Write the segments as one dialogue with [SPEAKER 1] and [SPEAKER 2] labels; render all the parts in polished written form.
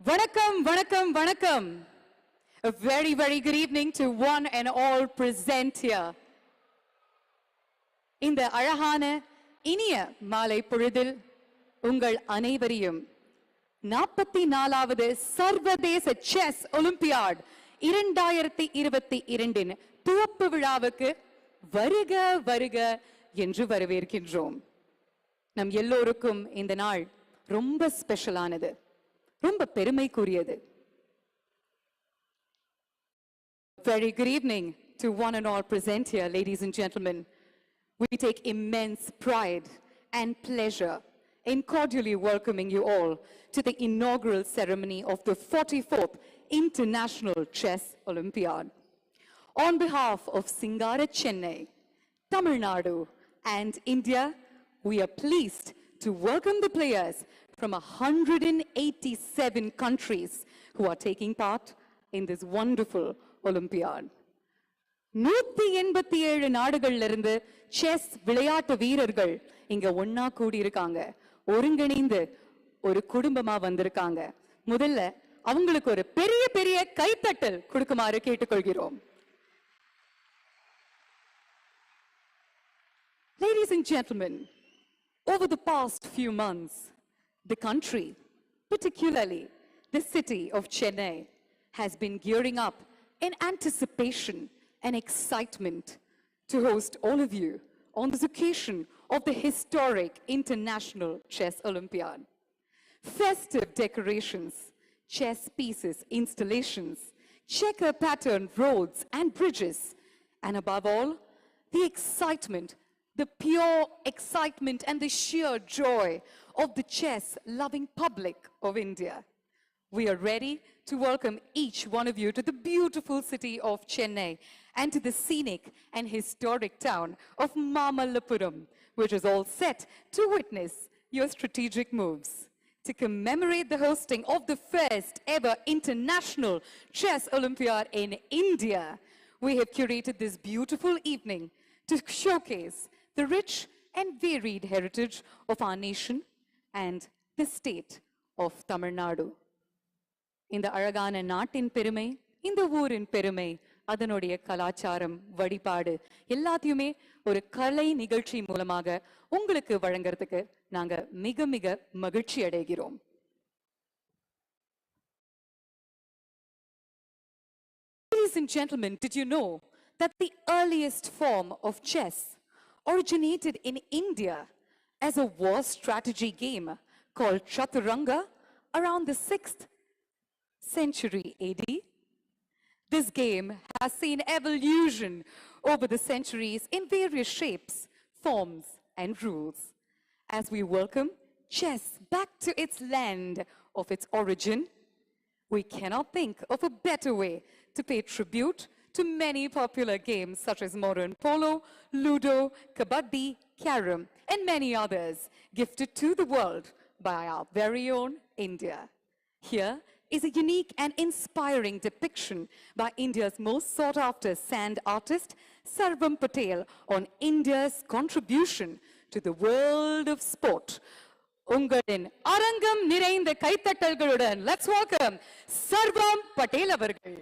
[SPEAKER 1] Vanakkam, vanakkam, vanakkam. A very, very good evening to one and all present here. இந்த அழகான இனிய மாலை பொழுதில் உங்கள் அனைவரையும் 44வது சர்வதேச செஸ் ஒலிம்பியாட் 2022 துவப்பு விழாவுக்கு வருக வருக என்று வரவேற்கின்றோம். நம் எல்லோருக்கும் இந்த நாள் ரொம்ப ஸ்பெஷலானது, ரொம்ப பெருமைக்குரியது. Very good evening to one and all present here, ladies and gentlemen. We take immense pride and pleasure in cordially welcoming you all to the inaugural ceremony of the 44th International Chess Olympiad. On behalf of Singara Chennai, Tamil Nadu and India, we are pleased to welcome the players from 187 countries who are taking part in this wonderful Olympiad. 187 நாடுகள்ல இருந்து chess விளையாட்டு வீரர்கள் இங்க ஒண்ணா கூடி இருக்காங்க, ஒருங்கிணைந்து ஒரு குடும்பமா வந்திருக்காங்க. முதல்ல அவங்களுக்கு ஒரு பெரிய பெரிய கைத்தட்டல் கொடுக்குமாறு கேட்டுக்கொள்கிறோம். Ladies and gentlemen, over the past few months, the country, particularly the city of Chennai, has been gearing up in anticipation and excitement to host all of you on this occasion of the historic International Chess Olympiad. Festive decorations, chess pieces, installations, checker pattern roads and bridges, and above all, the excitement, the pure excitement and the sheer joy of the chess-loving public of India. We are ready to welcome each one of you to the beautiful city of Chennai and to the scenic and historic town of Mamallapuram, which is all set to witness your strategic moves. To commemorate the hosting of the first ever International Chess Olympiad in India, we have curated this beautiful evening to showcase the rich and varied heritage of our nation and the state of Tamil Nadu. இந்த அழகான நாட்டின் பெருமை, இந்த ஊரின் பெருமை, அதனுடைய கலாச்சாரம், வழிபாடு எல்லாத்தையுமே ஒரு கலை நிகழ்ச்சி மூலமாக உங்களுக்கு வழங்குறதுக்கு நாங்க மிக மிக மகிழ்ச்சி அடைகிறோம். Ladies and gentlemen, did you know that the earliest form of chess originated in India as a war strategy game called Chaturanga around the 6th century AD? This game has seen evolution over the centuries in various shapes, forms, and rules. As we welcome chess back to its land of its origin, we cannot think of a better way to pay tribute to many popular games such as modern polo, ludo, kabaddi, carom, and many others gifted to the world by our very own India. Here is a unique and inspiring depiction by India's most sought-after sand artist, Sarvam Patel, on India's contribution to the world of sport. உங்களின் அரங்கம் நிறைந்த கைத்தட்டல்களுடன் let's welcome Sarvam Patel அவர்கள்.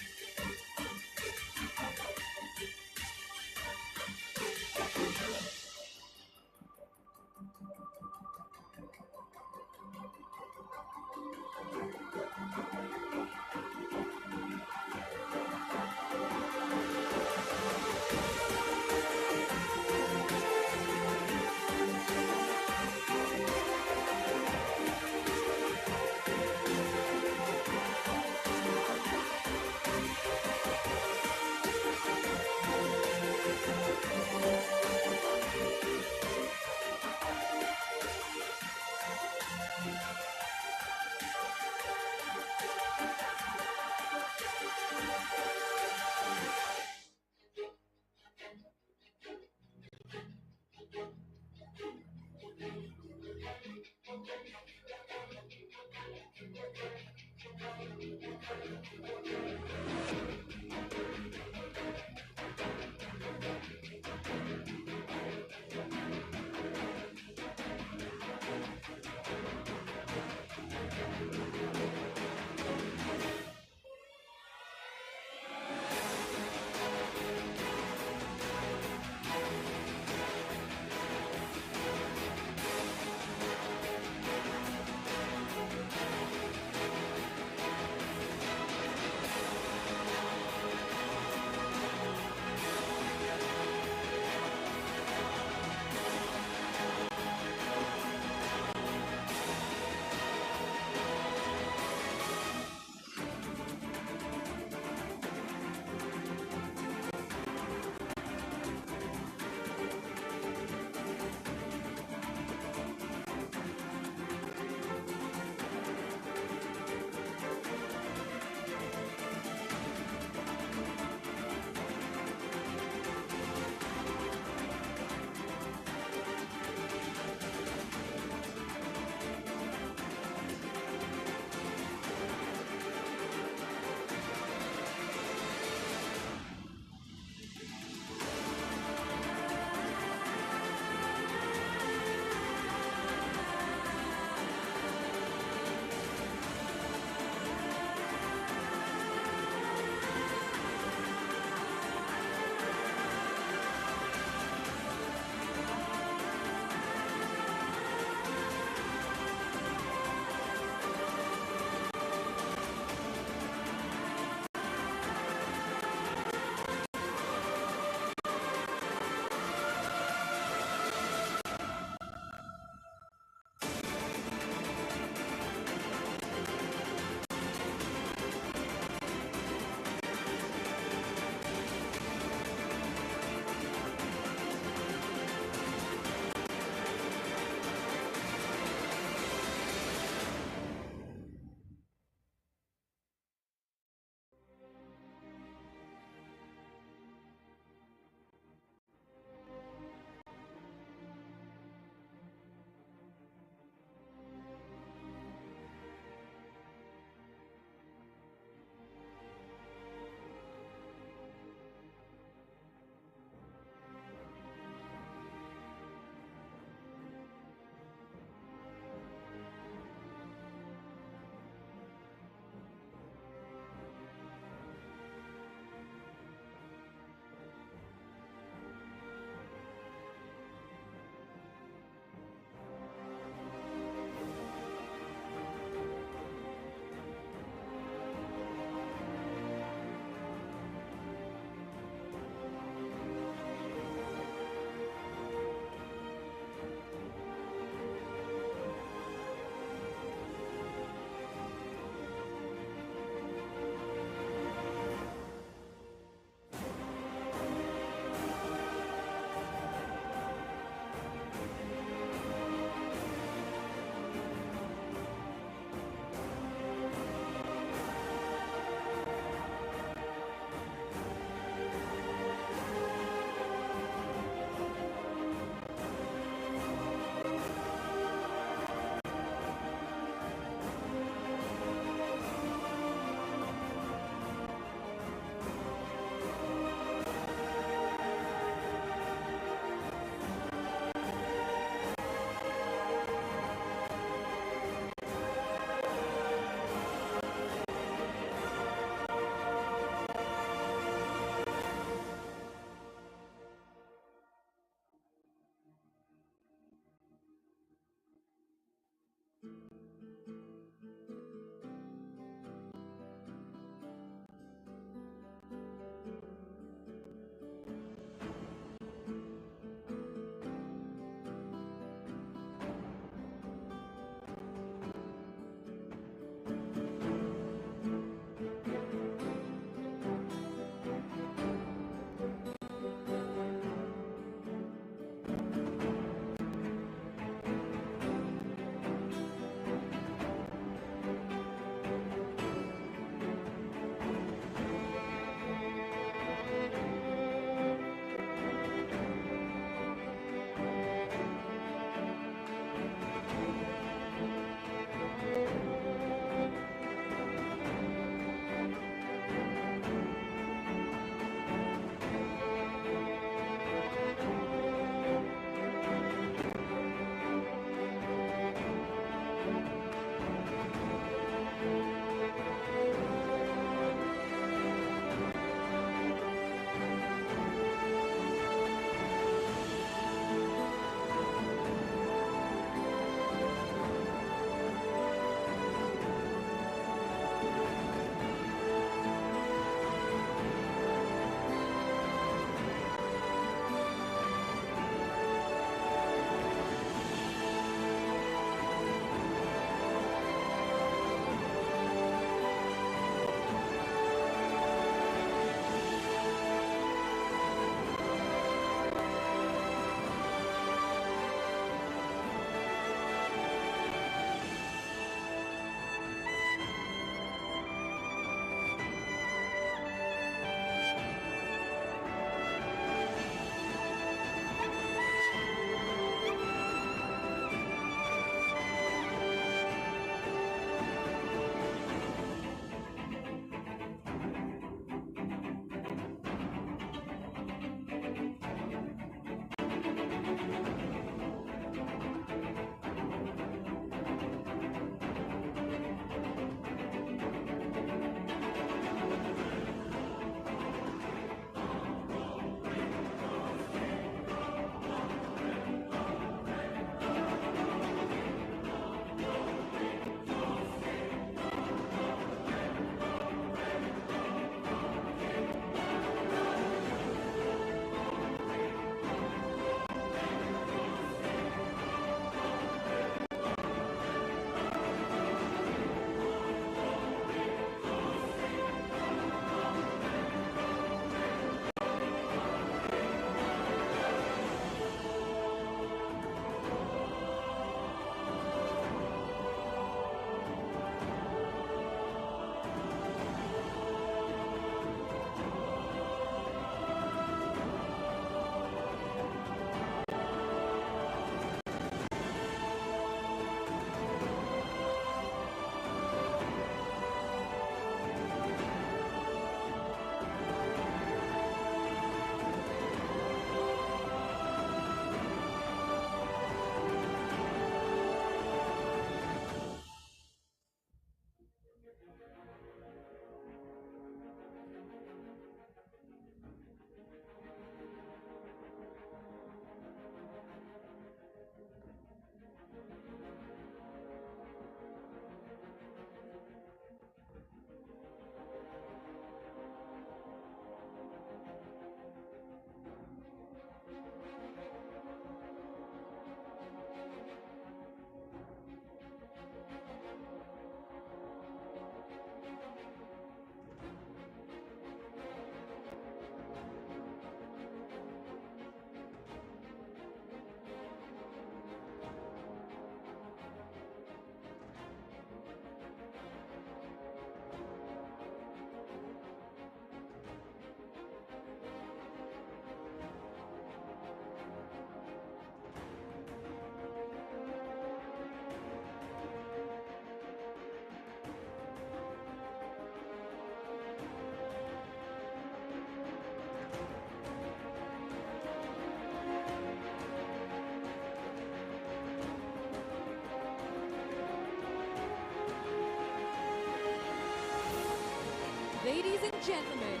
[SPEAKER 1] gentlemen,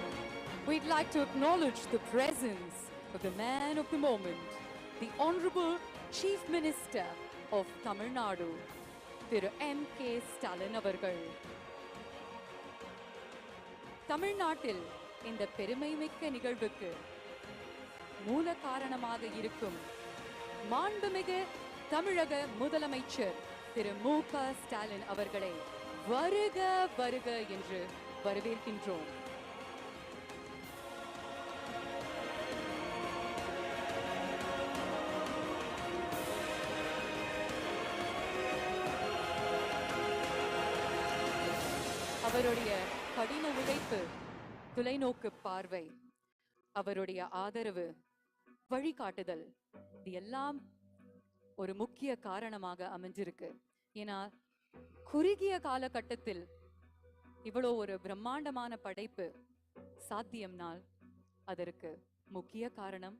[SPEAKER 1] we'd like to acknowledge the presence of the man of the moment, the Honorable Chief Minister of Tamil Nadu, Thiru M.K. Stalin avargal. தமிழ்நாட்டில் இந்த பெருமைமிக்க நிகழ்வுக்கு மூல காரணமாக இருக்கும் மாண்புமிகு தமிழக முதலமைச்சர் திரு மு.க. ஸ்டாலின் அவர்களை வருக வருக என்று வரவேற்கின்றோம். அவருடைய கடின உழைப்பு, தொலைநோக்கு பார்வை, அவருடைய ஆதரவு, வழிகாட்டுதல், இது எல்லாம் ஒரு முக்கிய காரணமாக அமைஞ்சிருக்கு. ஏன்னா குறுகிய காலகட்டத்தில் இவ்வளோ ஒரு பிரம்மாண்டமான படைப்பு சாத்தியம்னால் அதற்கு முக்கிய காரணம்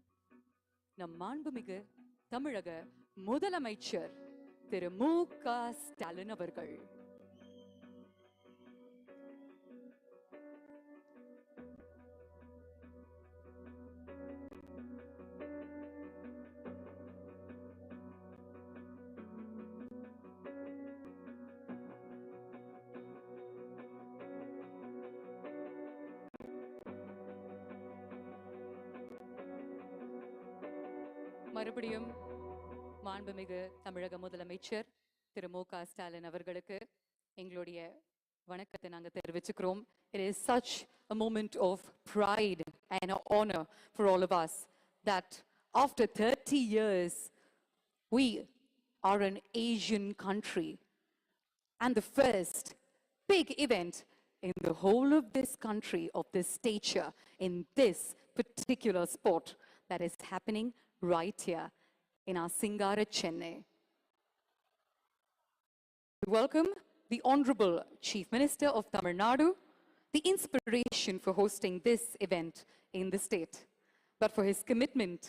[SPEAKER 1] நம் மாண்புமிகு தமிழக முதலமைச்சர் திரு மு.க. ஸ்டாலின் அவர்கள். மறுபடியும் மாண்புமிகு தமிழக முதலமைச்சர் திரு மு.க. ஸ்டாலின் அவர்களுக்கு எங்களுடைய வணக்கத்தை நாங்கள் தெரிவிச்சுக்கிறோம். It is such a moment of pride and honor for all of us that after 30 years we are an Asian country and the first big event in the whole of this country of this stature in this particular sport that is happening right here in our Singara, Chennai. We welcome the Honorable Chief Minister of Tamil Nadu, the inspiration for hosting this event in the state, but for his commitment,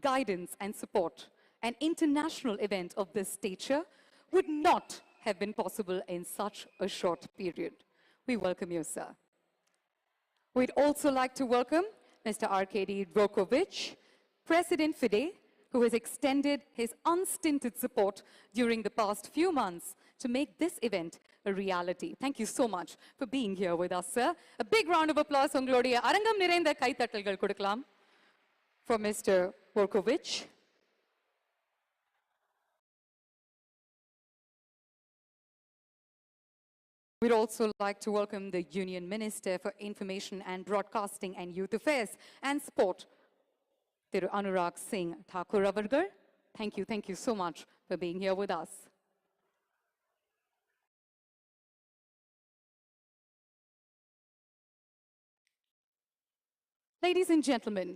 [SPEAKER 1] guidance and support. An international event of this stature would not have been possible in such a short period. We welcome you, sir. We'd also like to welcome Mr. Arkady Dvorkovich, President FIDE, who has extended his unstinted support during the past few months to make this event a reality. Thank you so much for being here with us, sir. A big round of applause உங்களுடைய அரங்கம் நிறைந்த கைத்தட்டல்கள் கொடுக்கலாம் for Mr. Dvorkovich. We'd also like to welcome the Union Minister for Information and Broadcasting and Youth Affairs and Sport, Thiru Anurag Singh Thakur avargal. Thank you so much for being here with us. Ladies and gentlemen,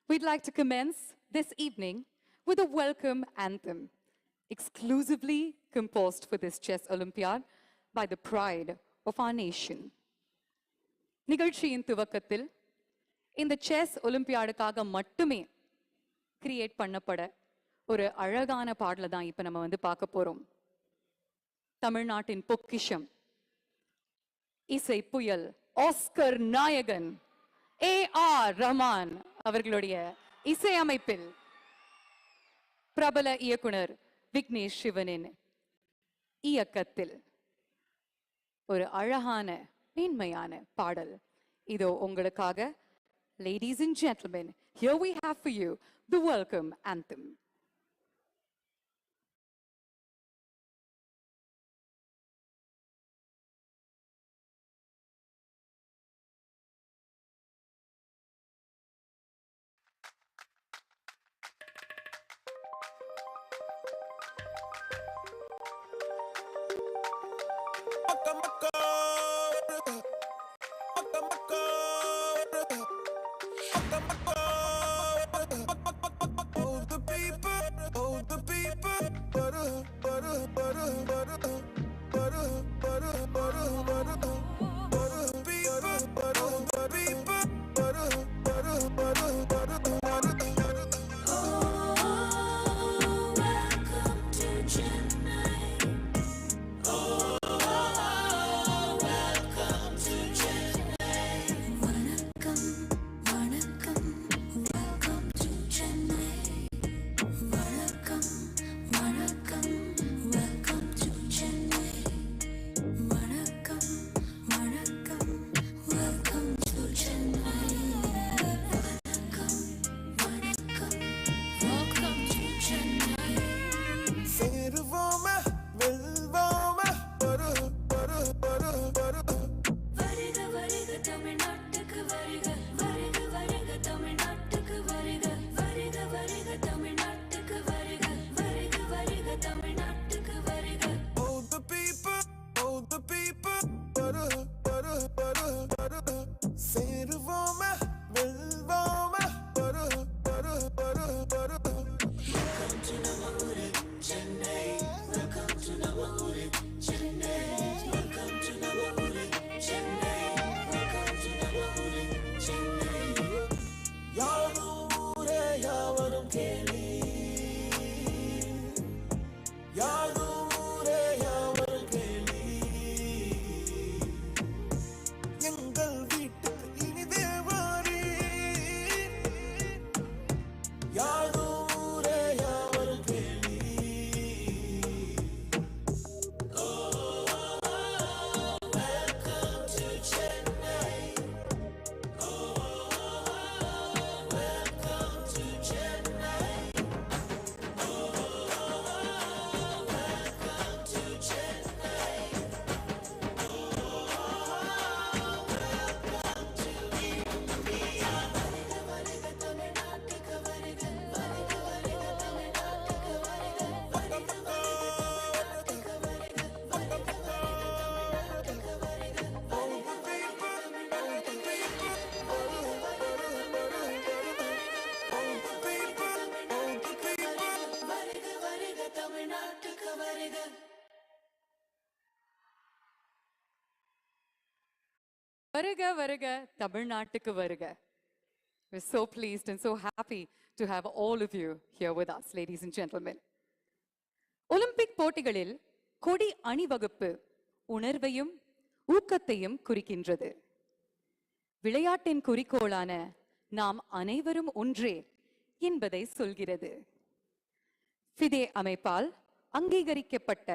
[SPEAKER 1] we'd like to commence this evening with a welcome anthem, exclusively composed for this chess Olympiad by the pride of our nation. நிகழ்ச்சியின் துவக்கத்தில் இந்த chess ஒலிம்பியாடுக்காக மட்டுமே create பண்ணப்பட ஒரு அழகான பாடலை தான் இப்ப நம்ம வந்து பார்க்க போறோம். தமிழ்நாட்டின் பொக்கிஷம், இசை புயல், ஆஸ்கர் நாயகன் A.R. ரஹ்மான் அவர்களுடைய இசையமைப்பில் பிரபல இயக்குனர் விக்னேஷ் சிவனின் இயக்கத்தில் ஒரு அழகான மேன்மையான பாடல் இதோ உங்களுக்காக. Ladies and gentlemen, here we have for you the welcome anthem. Varga Varga Tamilnattukku Varga. We're so pleased and so happy to have all of you here with us, ladies and gentlemen. Olympic போட்டிகளில் கொடி அணிவகுப்பு உணர்வையும் ஊக்கத்தையும் குறிக்கின்றது. விளையாட்டின் குறிக்கோளான நாம் அனைவரும் ஒன்றே என்பதை சொல்கிறது. ஃபிடே அமைப்பால் அங்கீகரிக்கப்பட்ட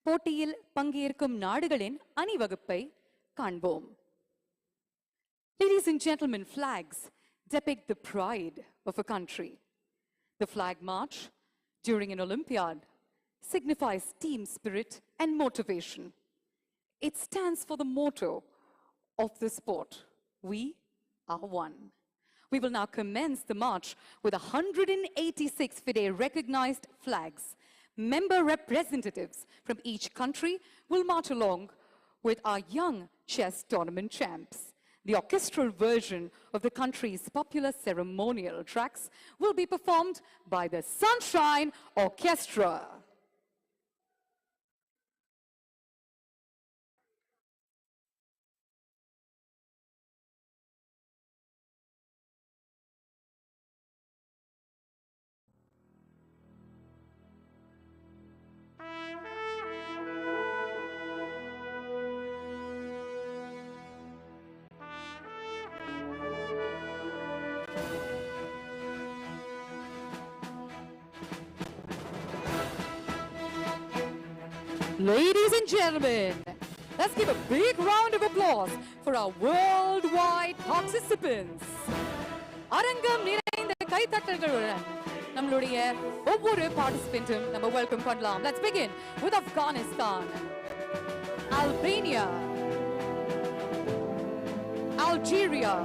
[SPEAKER 1] போட்டியில் பங்கேற்கும் நாடுகளின் அணிவகுப்பை காண்போம். Ladies and gentlemen, flags depict the pride of a country. The flag march during an Olympiad signifies team spirit and motivation. It stands for the motto of the sport, we are one. We will now commence the march with 186 FIDE recognized flags. Member representatives from each country will march along with our young chess tournament champs. The orchestral version of the country's popular ceremonial tracks will be performed by the Sunshine Orchestra. Ladies and gentlemen, let's give a big round of applause for our worldwide participants. அரங்கம் நிறைந்த கைத்தட்டல்களுடன் நம்மளுடைய ஒவ்வொரு பார்ட்டிசிபென்ட்டும் நம்ம welcome பண்ணலாம். Let's begin with Afghanistan, Albania, Algeria,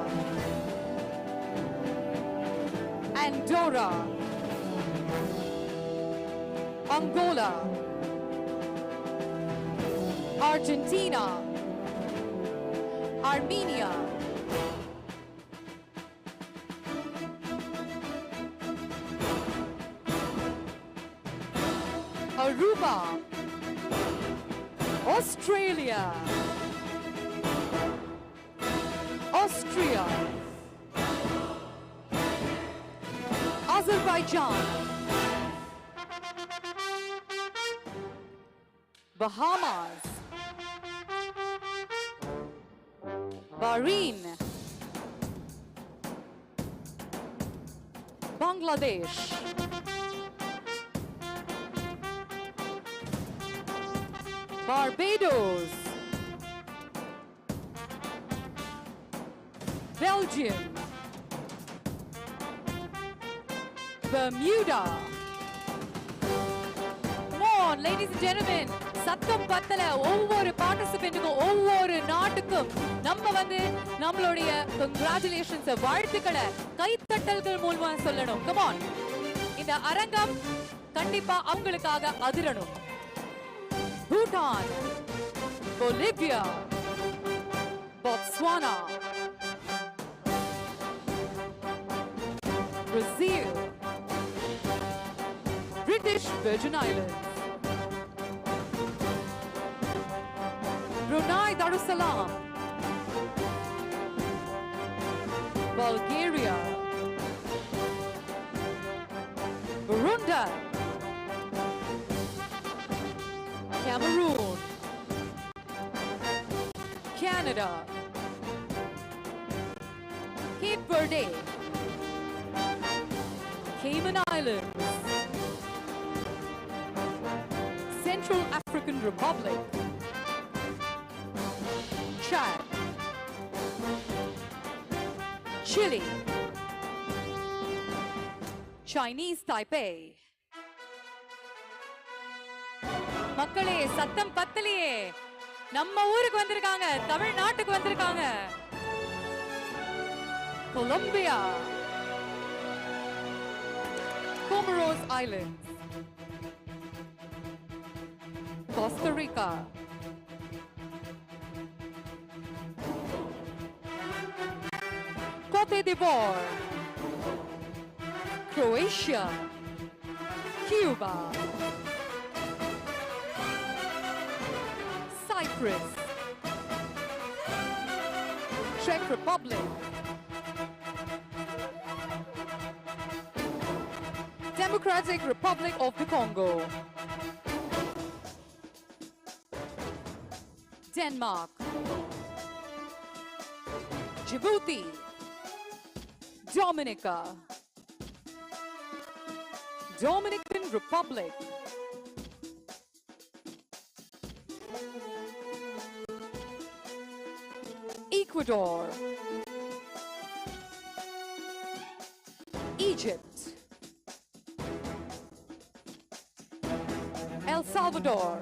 [SPEAKER 1] Andorra, Angola, Argentina, Armenia, Aruba, Australia, Austria, Azerbaijan, Bahamas, Bahrain, Bangladesh, Barbados, Belgium, Bermuda. Come on, ladies and gentlemen. சத்தம் பத்தல ஒவ்வொரு பார்ட்டிசிபென்ட்டுக்கும் ஒவ்வொரு நாட்டுக்கும் நம்ம நம்மளுடைய கங்க்ராச்சுலேஷன்ஸ் வாழ்த்துக்களை கைத்தட்டல்கள் மூலமா சொல்லணும். Come on. இந்த அரங்கம் கண்டிப்பா அவங்களுக்காக அதிரணும். Bhutan, Bolivia, Botswana, Brazil, British Virgin Islands, Brunei Darussalam, Bulgaria, Burundi, Cameroon, Canada, Cape Verde, Cayman Islands, Central African Republic, Chad, Chile, Chinese Taipei. மக்களே சத்தம் பத்தலையே, நம்ம ஊருக்கு வந்திருக்காங்க, தமிழ்நாட்டுக்கு வந்திருக்காங்க. Colombia, Comoros Islands, Costa Rica, Cote d'Ivoire, Croatia, Cuba, Cyprus, Czech Republic, Democratic Republic of the Congo, Denmark, Djibouti, Dominica, Dominican Republic, Ecuador, Egypt, El Salvador,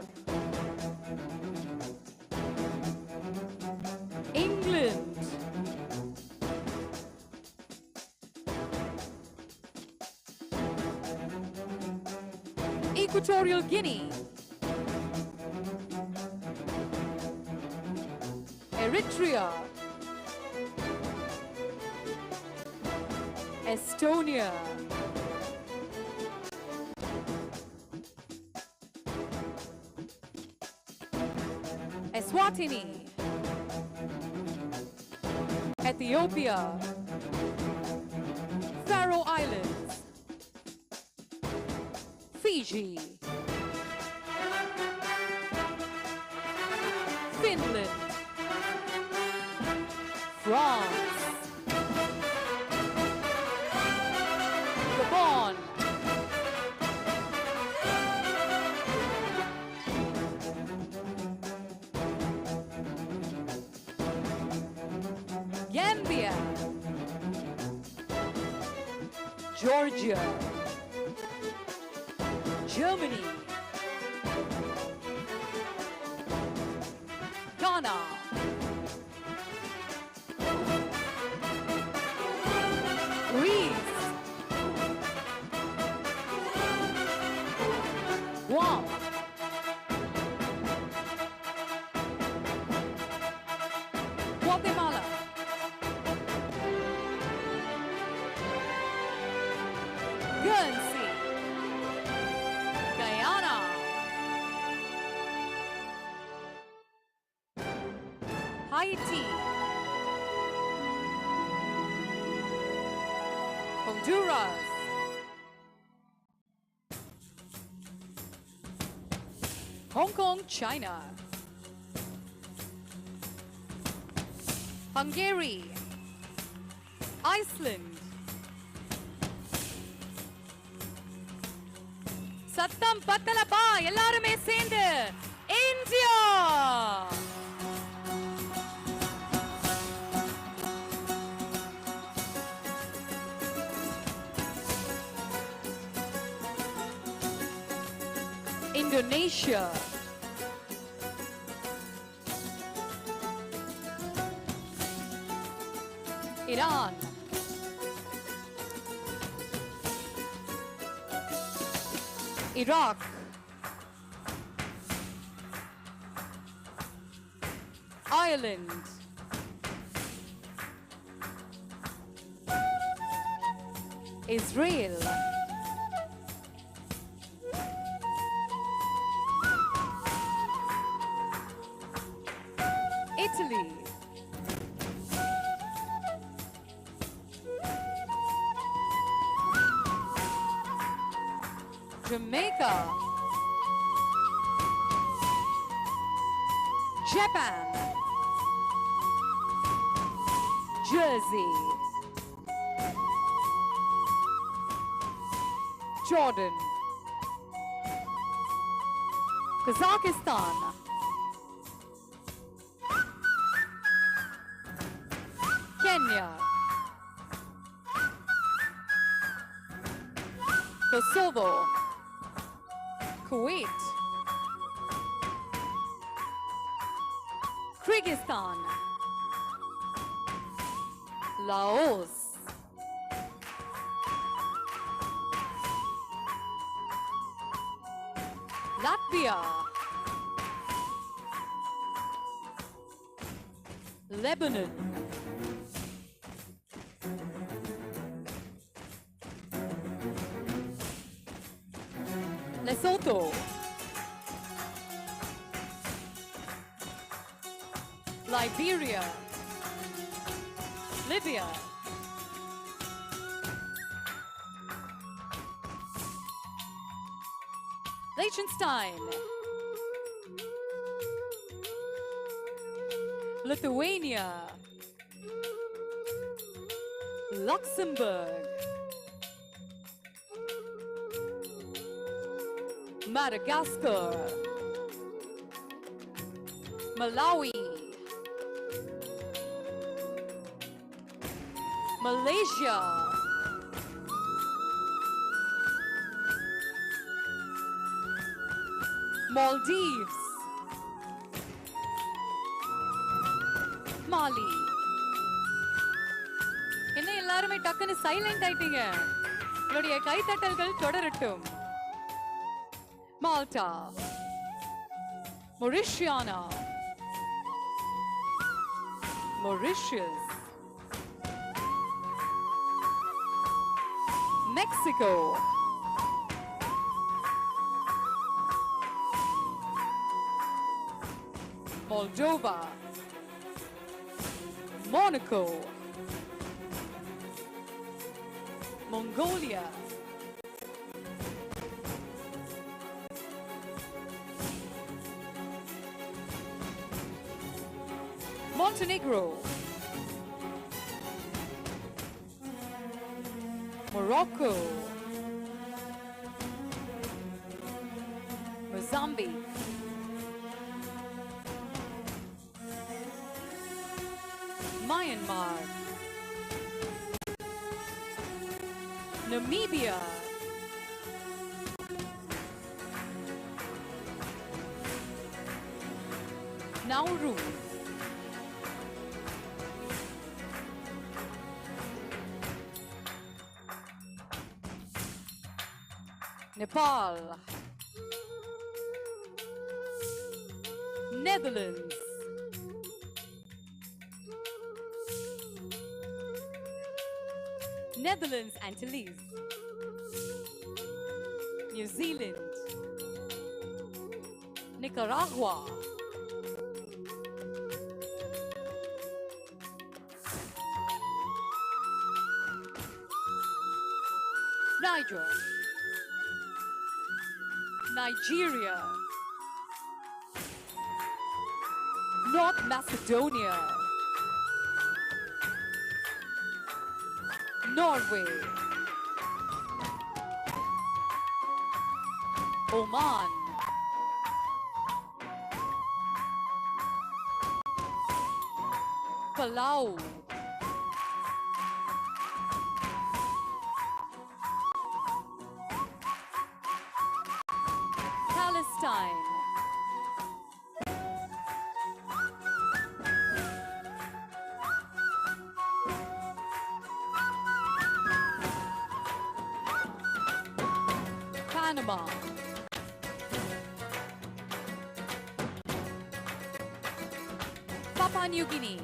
[SPEAKER 1] England, Equatorial Guinea, Eritrea, Estonia, Eswatini, Ethiopia, Faroe Islands, Fiji, Finland, France, Gabon, Gambia, Georgia, Germany, Ghana, Greece, Guam, Guatemala, Guernsey, Guyana, Haiti, Honduras, Hong Kong, China, Hungary, Iceland, சத்தம் பத்தலப்பா எல்லாருமே சேர்ந்து India Indonesia, Iran, Iraq, Ireland, Israel, Italy, Jamaica, Japan, Jersey, Jordan, Kazakhstan, Kenya, Kosovo, Kuwait, Kyrgyzstan, Laos, Latvia, Lebanon, Lesotho, Liberia, Libya, Liechtenstein, Lithuania, Luxembourg, Madagascar, Malawi, Malaysia, Maldives, Mali. என்ன எல்லாருமே டக்குன்னு silent ஆயிட்டீங்க? உங்களுடைய கைத்தட்டல்கள் தொடரட்டும். Malta, Mauritiana, Mauritius, Mexico, Moldova, Monaco, Mongolia, Montenegro, Morocco, Mozambique, Myanmar, Namibia, Nauru, Nepal, Netherlands, Netherlands Antilles, New Zealand, Nicaragua, Niger, Nigeria, North Macedonia, Norway, Oman, Palau, Palestine, Panama, Papua New Guinea,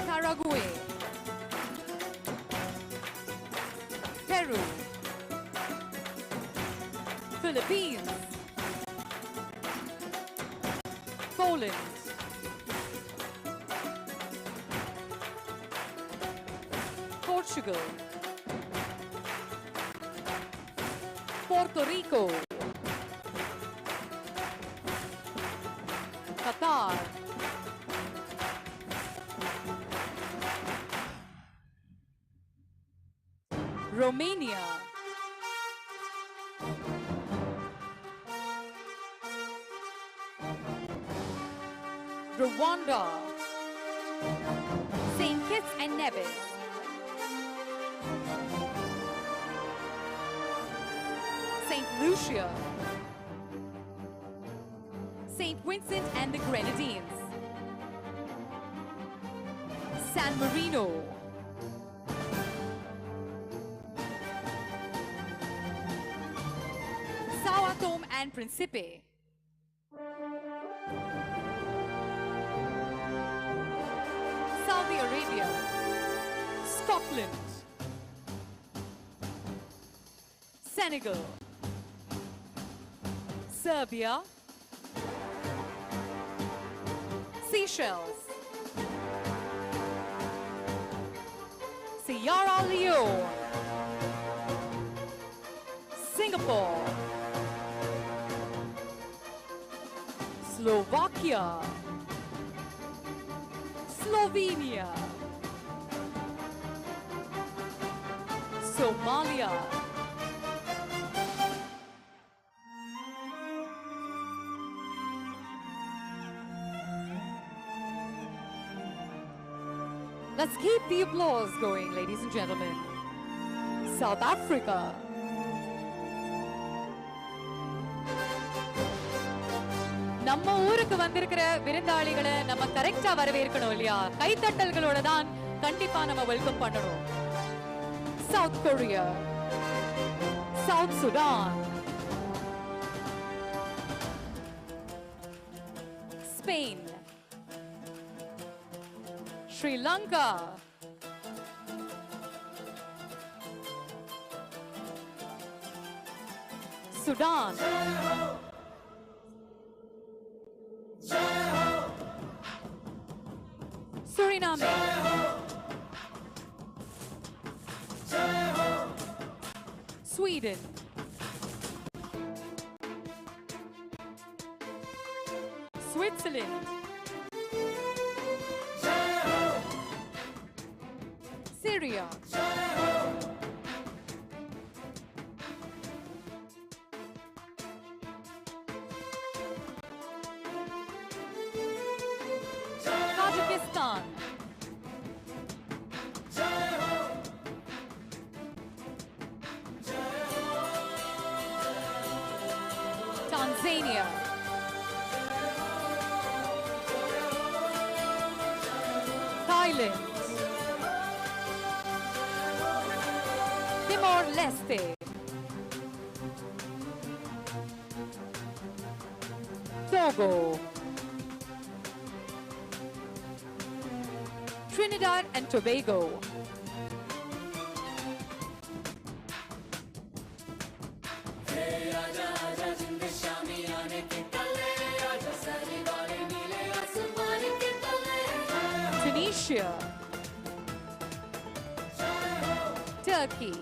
[SPEAKER 1] Paraguay, Peru, Philippines, Poland, Portugal, Puerto Rico, Qatar, Romania, Rwanda, St. Kitts and Nevis, St. Lucia, St. Vincent and the Grenadines, San Marino, Sao Tome and Principe, Saudi Arabia, Scotland, Senegal, Serbia, Seychelles, Sierra Leone, Singapore, Slovakia, Slovenia, Somalia, let's keep the applause going, ladies and gentlemen. South Africa, நம்ம ஊருக்கு வந்திருக்கிற விருந்தாளிகளை நம்ம கரெக்டா வரவேற்கணும் இல்லையா? கைத்தட்டல்களோட தான் கண்டிப்பா நம்ம welcome பண்ணணும். South Korea, South Sudan, Spain, Sri Lanka, Sudan, Suriname, Sweden, Switzerland, Syria, Tajikistan, Tanzania, Thailand, Timor-Leste, Togo, Trinidad and Tobago, Tunisia, Turkey,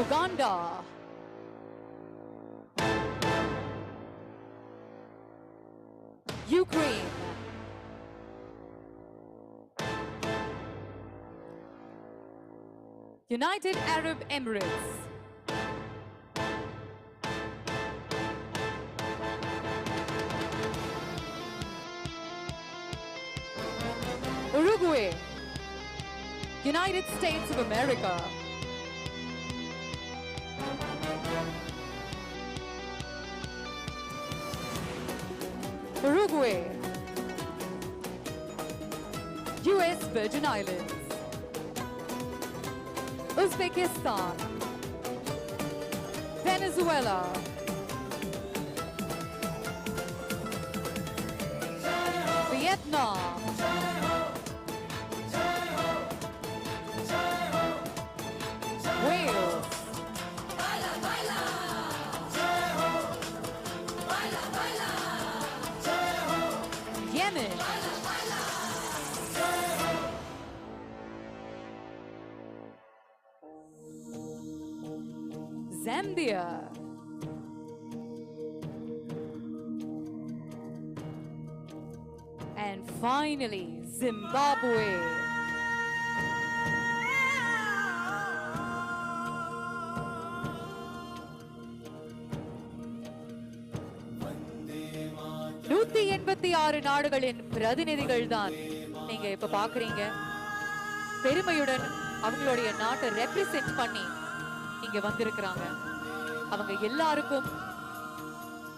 [SPEAKER 1] Uganda, Ukraine, United Arab Emirates, Uruguay, United States of America, Uruguay, US Virgin Islands, Uzbekistan, Venezuela, Vietnam, Wales, Yemen, Zambia, and finally Zimbabwe. நூத்தி 86 நாடுகளின் பிரதிநிதிகள் தான் நீங்க இப்ப பாக்குறீங்க. பெருமையுடன் அவங்களுடைய நாட்டை ரெப்ரசென்ட் பண்ணி இங்க வந்திருக்கிறாங்க. அவங்க எல்லாருக்கும்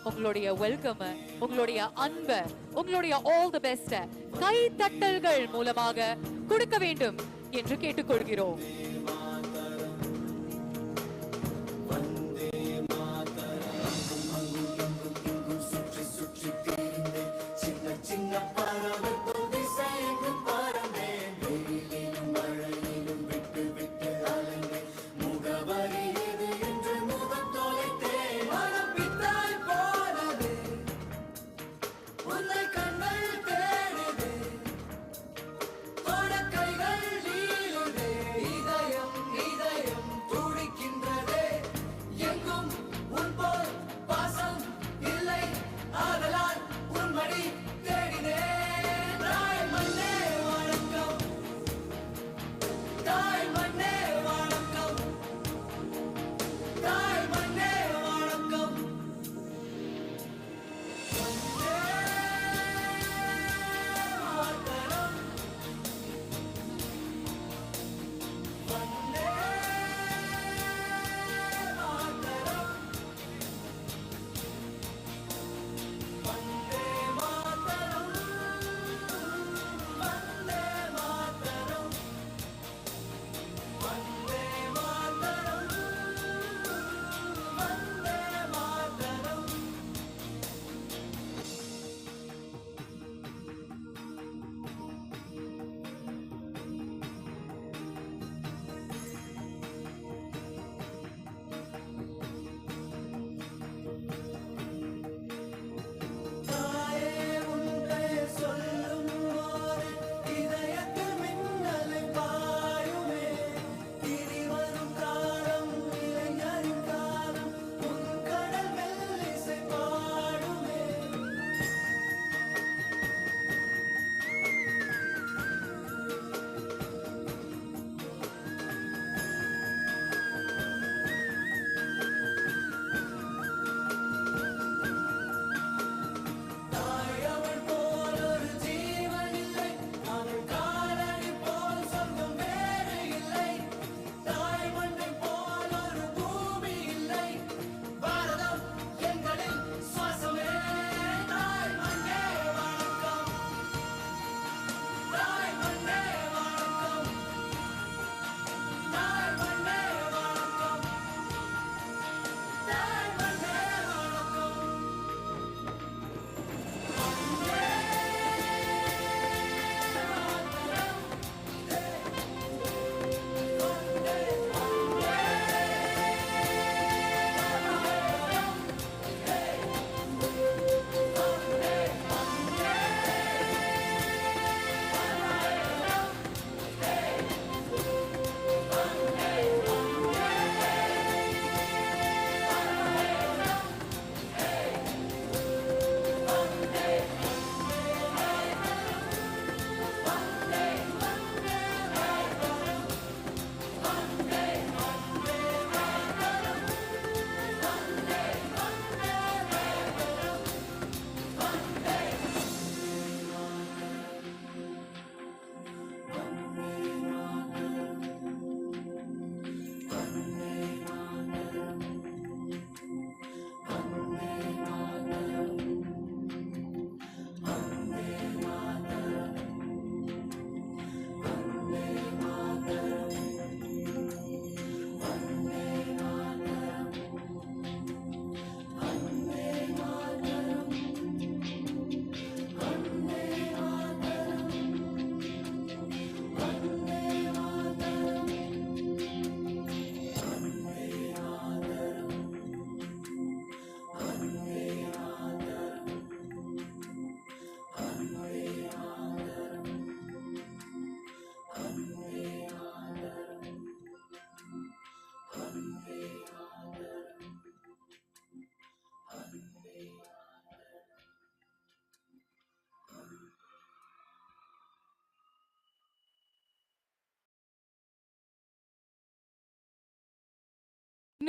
[SPEAKER 1] உங்களுடைய வெல்கம், உங்களுடைய அன்பை, உங்களுடைய ஆல் தி பெஸ்ட் கை தட்டல்கள் மூலமாக கொடுக்க வேண்டும் என்று கேட்டுக்கொள்கிறோம்.
[SPEAKER 2] முகவரி எது என்று முகம் தொலைத்தேன்.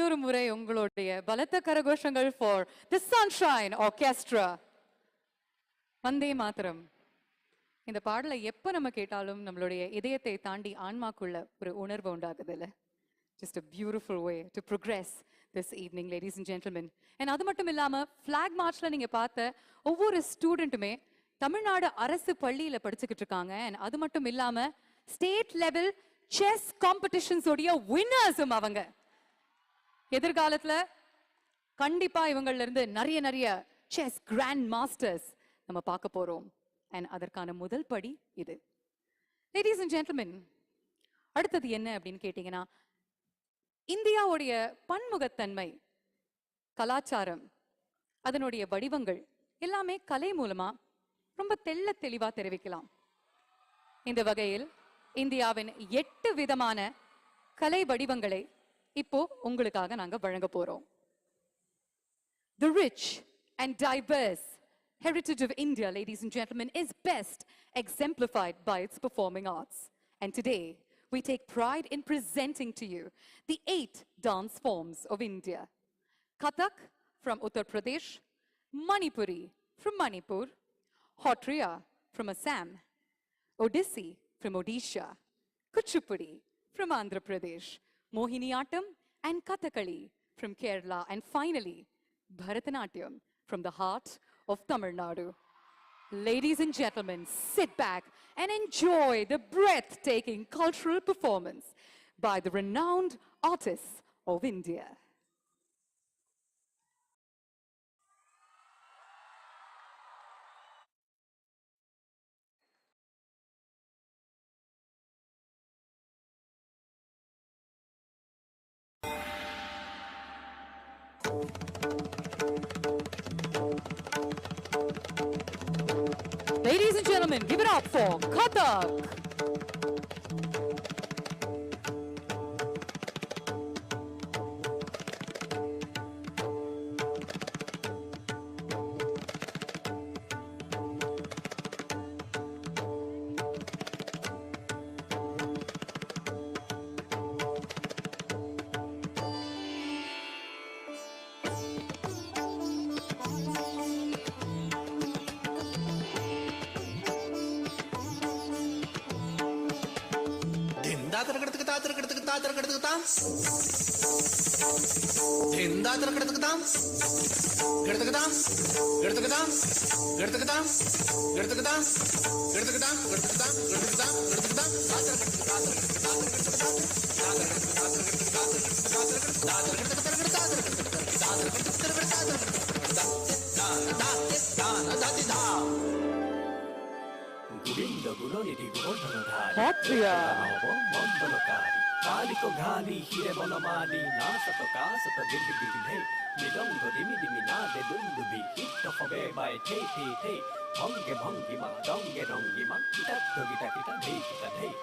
[SPEAKER 1] இன்னொரு முறை உங்களுடைய பலத்த கரகோஷங்கள் for the Sunshine Orchestra. Vande Mataram. இந்த பாடலை எப்ப நம்ம கேட்டாலும் நம்மளுடைய இதயத்தை தாண்டி ஆன்மாக்குள்ள ஒரு உணர்வு உண்டாகுதுல்ல. Just a beautiful way to progress this evening, ladies and gentlemen. And அது மட்டும் இல்லாம flag marchல நீங்க பார்த்த ஒவ்வொரு ஸ்டூடெண்ட்டுமே தமிழ்நாடு அரசு பள்ளியில படிச்சுக்கிட்டு இருக்காங்க. And அது மட்டும் இல்லாம ஸ்டேட் லெவல் செஸ் காம்படிஷன்ஸ் உடைய வின்னர்ஸும் அவங்க. எதிர்காலத்துல கண்டிப்பா இவங்கள்ல இருந்து நிறைய செஸ் கிராண்ட் மாஸ்டர்ஸ் நம்ம பார்க்க போறோம். And அதற்கான முதல் படி இது. Ladies and gentlemen, அடுத்தது என்ன அப்படின்னு கேட்டீங்கன்னா, இந்தியாவுடைய பன்முகத்தன்மை, கலாச்சாரம், அதனுடைய வடிவங்கள் எல்லாமே கலை மூலமா ரொம்ப தெளிவா தெரிவிக்கலாம். இந்த வகையில் இந்தியாவின் 8 விதமான கலை வடிவங்களை இப்போ உங்களுக்காக நாங்க வழங்க போறோம். The rich and diverse heritage of India, ladies and gentlemen, is best exemplified by its performing arts. And today, we take pride in presenting to you the 8 dance forms of India. Kathak from Uttar Pradesh, Manipuri from Manipur, Hotriya from Assam, Odissi from Odisha, Kuchipudi from Andhra Pradesh, Mohiniyattam and Kathakali from Kerala, and finally, Bharatanatyam from the heart of Tamil Nadu. Ladies and gentlemen, sit back and enjoy the breathtaking cultural performance by the renowned artists of India. Ladies and gentlemen, give it up for Kathak. Hotriya. Kaliko gali hire bonamali nasato kasato digi digi hey midongo dimi dimi na de dundu bi hit of a by tay tay tay bonge bonge ma donge donge ma kitatto kita kita hey kita hey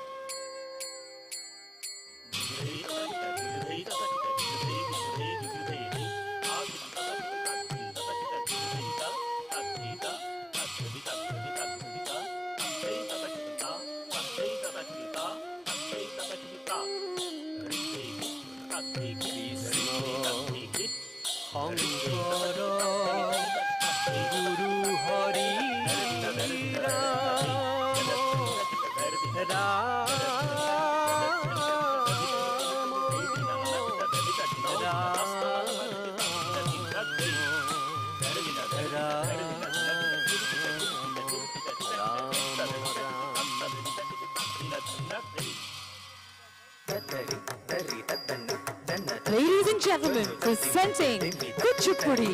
[SPEAKER 1] Ladies and gentlemen, presenting Kuchipudi.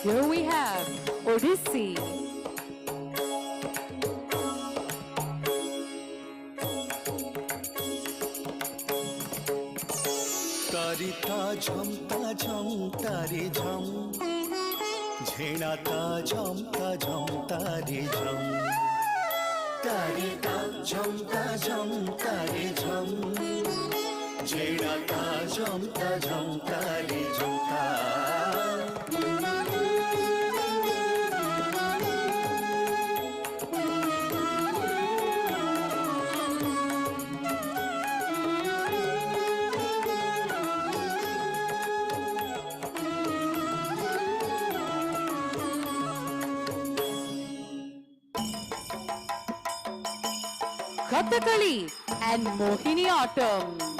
[SPEAKER 1] Here we have Odyssey.
[SPEAKER 2] तारी झम तारी झम झेणा झम तारी झम तारी झम तारी झम झेणा झम तारी झुमका
[SPEAKER 1] Kathakali and Mohiniyattam.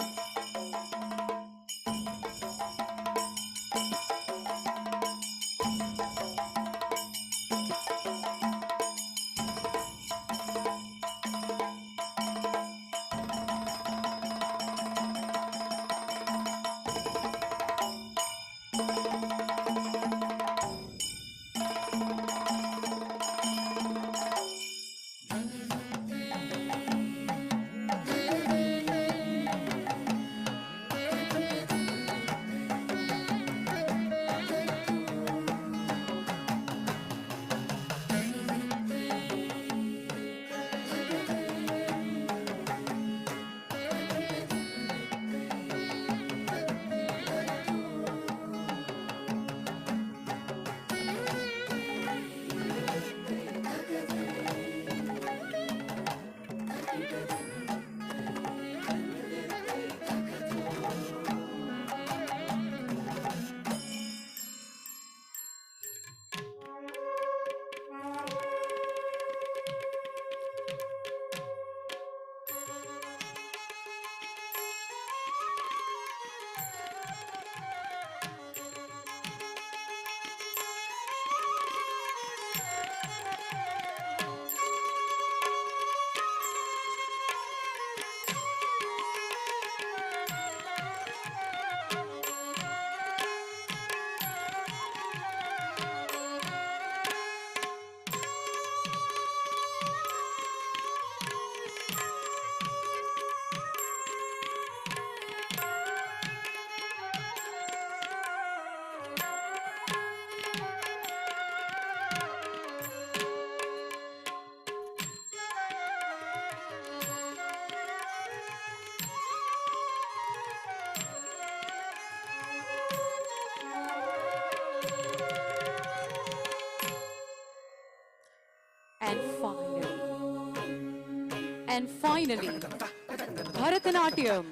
[SPEAKER 1] And finally, Bharatanatyam.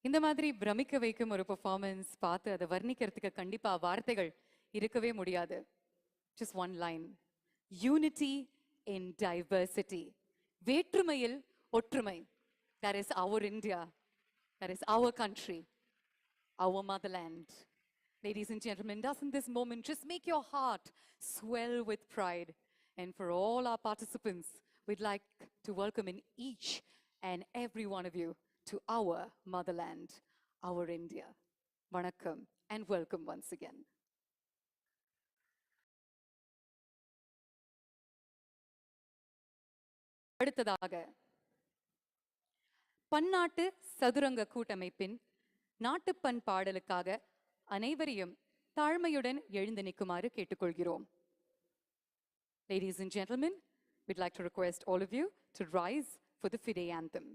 [SPEAKER 1] இந்த மாதிரி பிரமிக்க வைக்கும் ஒரு பெர்ஃபார்மன்ஸ் பார்த்து அதை வர்ணிக்கிறதுக்கு கண்டிப்பா வார்த்தைகள் இருக்கவே முடியாது. Just one line. Unity in diversity. வேற்றுமையில் ஒற்றுமை. That is our India. That is our country. Our motherland. Ladies and gentlemen, doesn't this moment just make your heart swell with pride? And for all our participants, we'd like to welcome in each and every one of you to our motherland, our India. Vanakkam and welcome once again. அடுத்ததாக பன்னாட்டு சதுரங்க கூட்டமைப்பின் நாட்டுப்பண் பாடலுக்காக அனைவரையும் தாழ்மையுடன் எழுந்து நிற்குமாறு கேட்டுக்கொள்கிறோம். Ladies and gentlemen, we'd like to request all of you to rise for the FIDE anthem.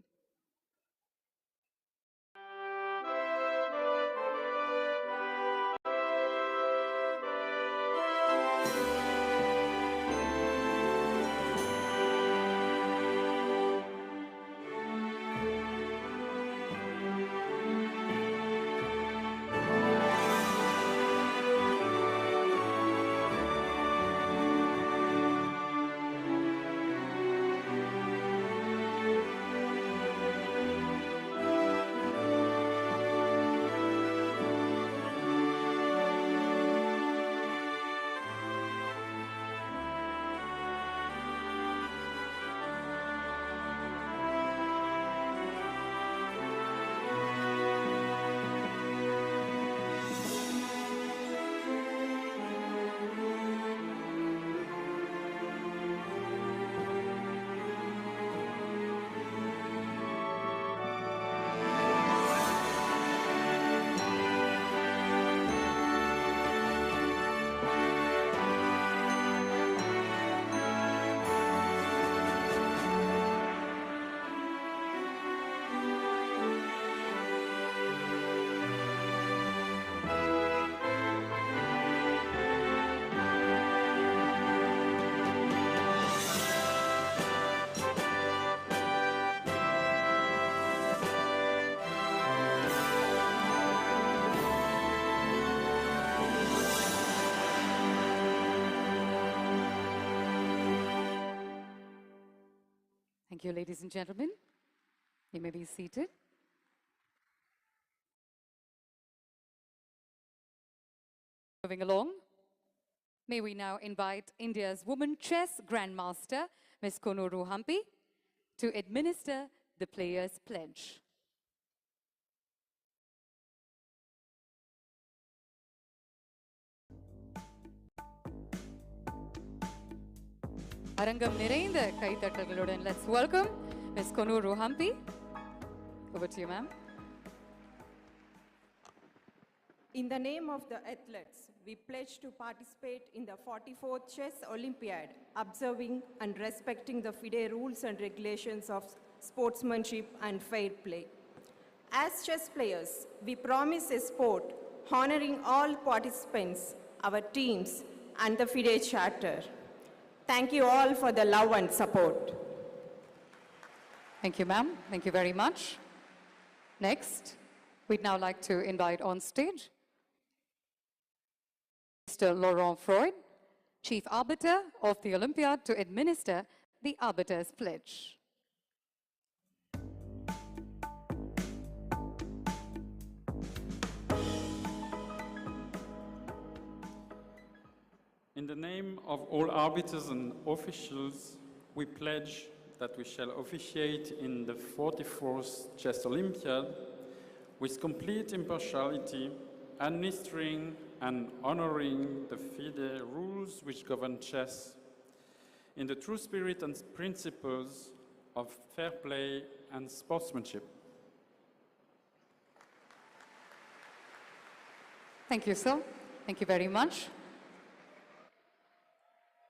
[SPEAKER 1] Thank you, ladies and gentlemen. You may be seated. Moving along, may we now invite India's woman chess grandmaster, Ms. Konuru Hampi, to administer the players' pledge. அரங்கம் நிறைந்த கைத்தட்டல்களுடன் let's welcome Ms. Konuru Hampi. Over to you, ma'am.
[SPEAKER 3] In the name of the athletes, we pledge to participate in the 44th Chess Olympiad, observing and respecting the FIDE rules and regulations of sportsmanship and fair play. As chess players, we promise a sport honoring all participants, our teams, and the FIDE Charter. Thank you all for the love and support.
[SPEAKER 1] Thank you, ma'am. Thank you very much. Next, we'd now like to invite on stage Mr. Laurent Freud, Chief Arbiter of the Olympiad, to administer the Arbiter's Pledge.
[SPEAKER 4] In the name of all arbiters and officials, we pledge that we shall officiate in the 44th Chess Olympiad with complete impartiality, administering and honoring the FIDE rules which govern chess in the true spirit and principles of fair play and sportsmanship.
[SPEAKER 1] Thank you, sir. Thank you very much.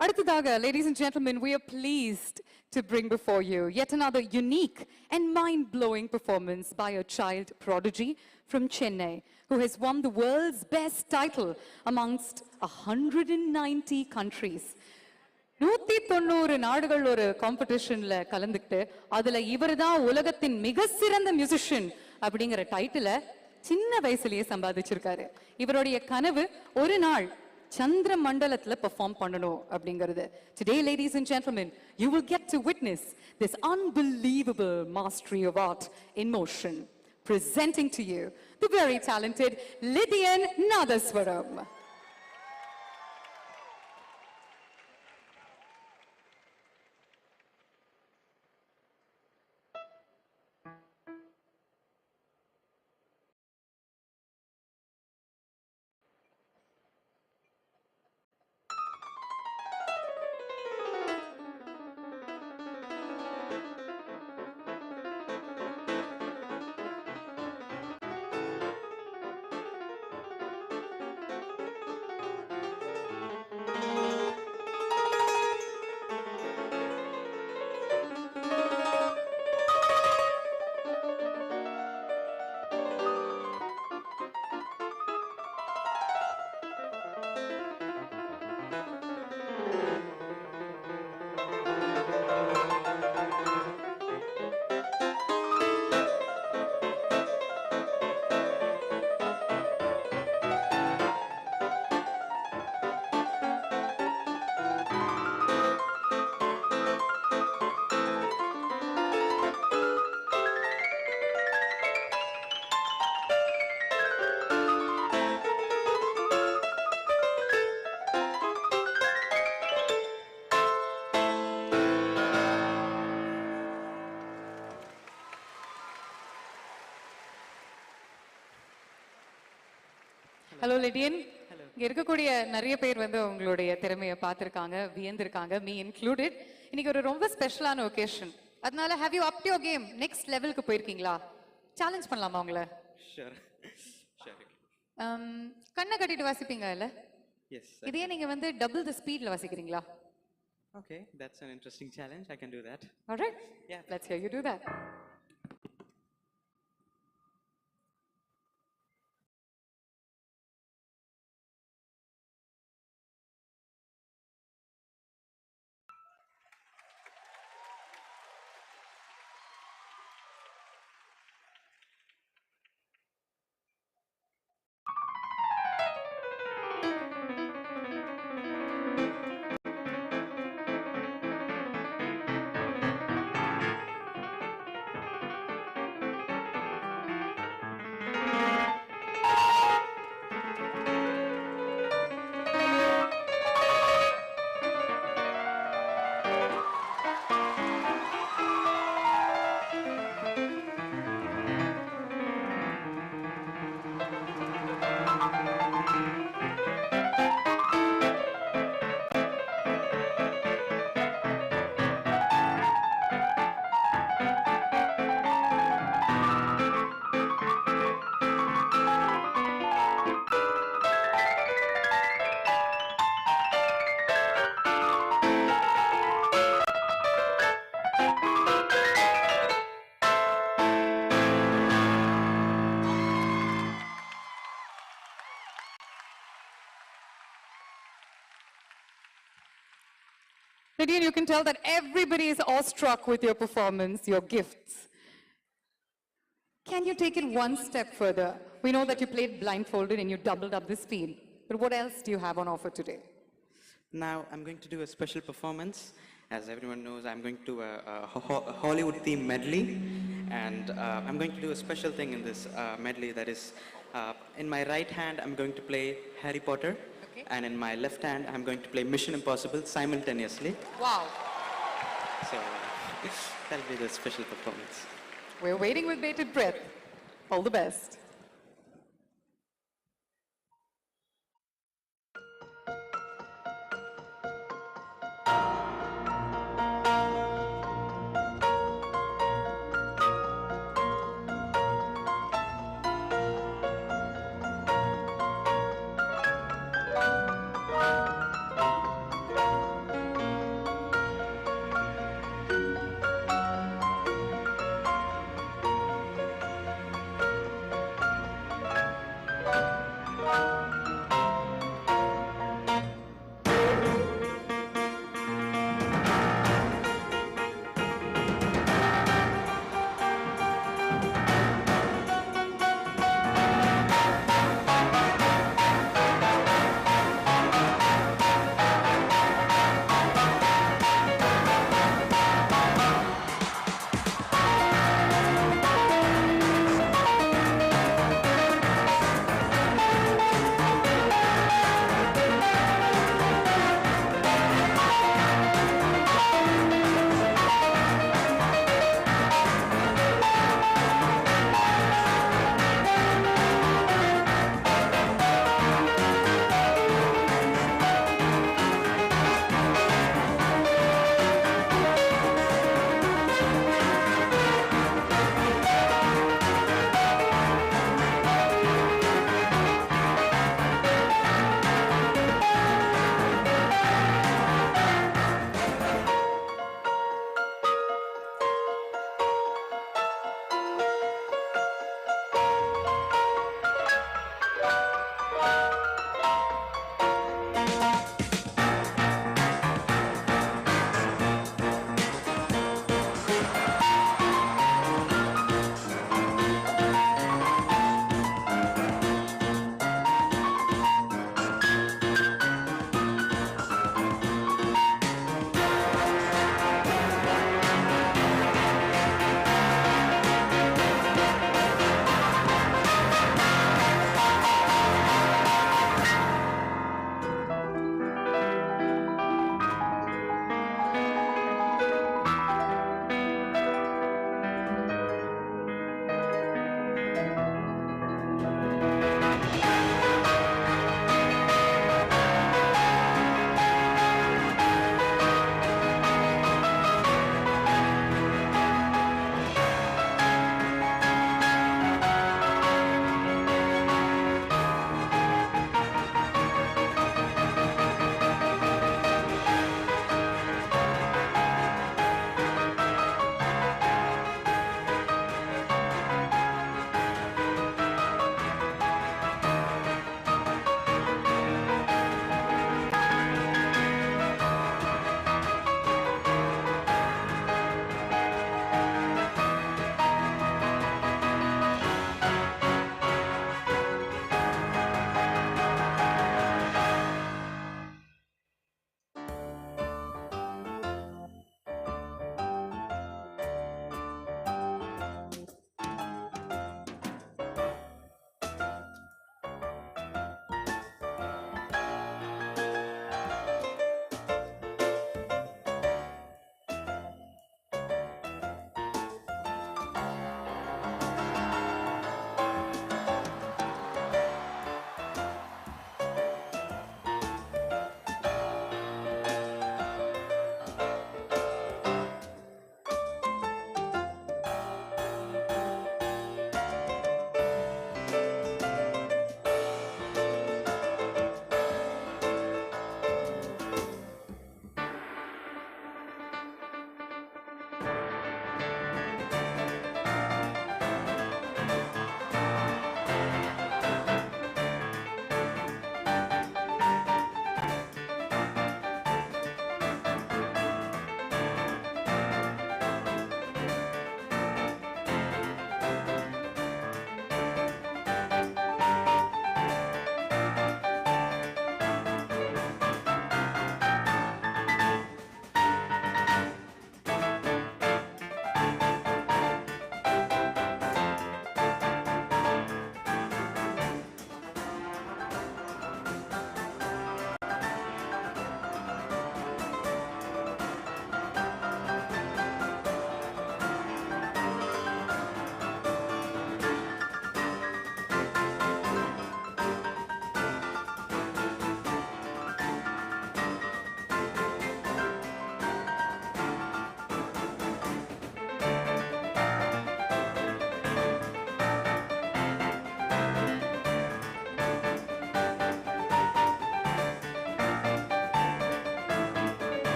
[SPEAKER 1] அடுத்ததாக, ladies and gentlemen, we are pleased to bring before you yet another unique and mind-blowing performance by a child prodigy from Chennai, who has won the world's best title amongst 190 countries. 190 நாடுகள் ஒரு காம்படிஷன்ல கலந்துக்கிட்டு அதுல இவர்தான் உலகத்தின் மிக சிறந்த musician அப்படிங்கிற டைட்டிலை சின்ன வயசுலயே சம்பாதிச்சிருக்காரு. இவருடைய கனவு ஒரு நாள் சந்திர மண்டலத்துல பெர்ஃபார்ம் பண்ணணும் அப்படிங்கிறது. Today, ladies and gentlemen, you will get to witness this unbelievable mastery of art in motion. Presenting to you the very talented Lydian Nadaswaram. Hello Lydian. இங்க இருக்கக்கூடிய நிறைய பேர் வந்து உங்களுடைய திறமையை பார்த்திருக்காங்க, வியந்திருக்காங்க, மீ இன்க்ளூடட். இன்னைக்கு ஒரு ரொம்ப ஸ்பெஷலான ஒகேஷன். அதனால have you up to your game? Next லெவலுக்கு போயிருக்கீங்களா? சேலஞ்ச் பண்ணலாமா உங்களை?
[SPEAKER 5] Sure. Sure.
[SPEAKER 1] கண்ணை கட்டிட்டு வாசிப்பீங்க இல்ல?
[SPEAKER 5] Yes.
[SPEAKER 1] இதே நீங்க வந்து டபுள் தி ஸ்பீட்ல வாசிக்கிறீங்களா?
[SPEAKER 5] Okay, that's an interesting challenge. I can do that.
[SPEAKER 1] All right.
[SPEAKER 5] Yeah.
[SPEAKER 1] Let's hear you do that. Lydian, you can tell that everybody is awestruck with your performance, your gifts. Can you take it one step further? We know that you played blindfolded and you doubled up the speed. But what else do you have on offer today?
[SPEAKER 5] Now I'm going to do a special performance. As everyone knows, I'm going to do a Hollywood theme medley, and I'm going to do a special thing in this medley. That is, in my right hand, I'm going to play Harry Potter.
[SPEAKER 1] Okay.
[SPEAKER 5] And in my left hand, I'm going to play Mission Impossible simultaneously.
[SPEAKER 1] Wow.
[SPEAKER 5] So that'll be the special performance.
[SPEAKER 1] We're waiting with bated breath. All the best.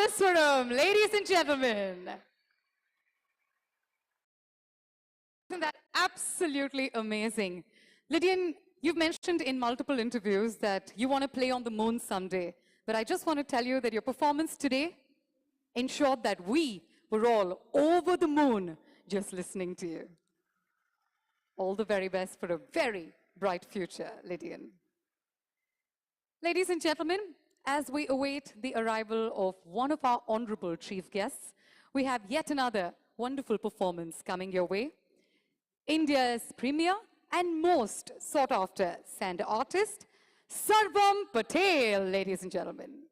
[SPEAKER 1] Namaswaram, ladies and gentlemen. Isn't that absolutely amazing? Lydian, you've mentioned in multiple interviews that you want to play on the moon someday. But I just want to tell you that your performance today ensured that we were all over the moon just listening to you. All the very best for a very bright future, Lydian. Ladies and gentlemen, as we await the arrival of one of our honorable chief guests, we have yet another wonderful performance coming your way. India's premier and most sought-after sand artist, Sarvam Patel, ladies and gentlemen.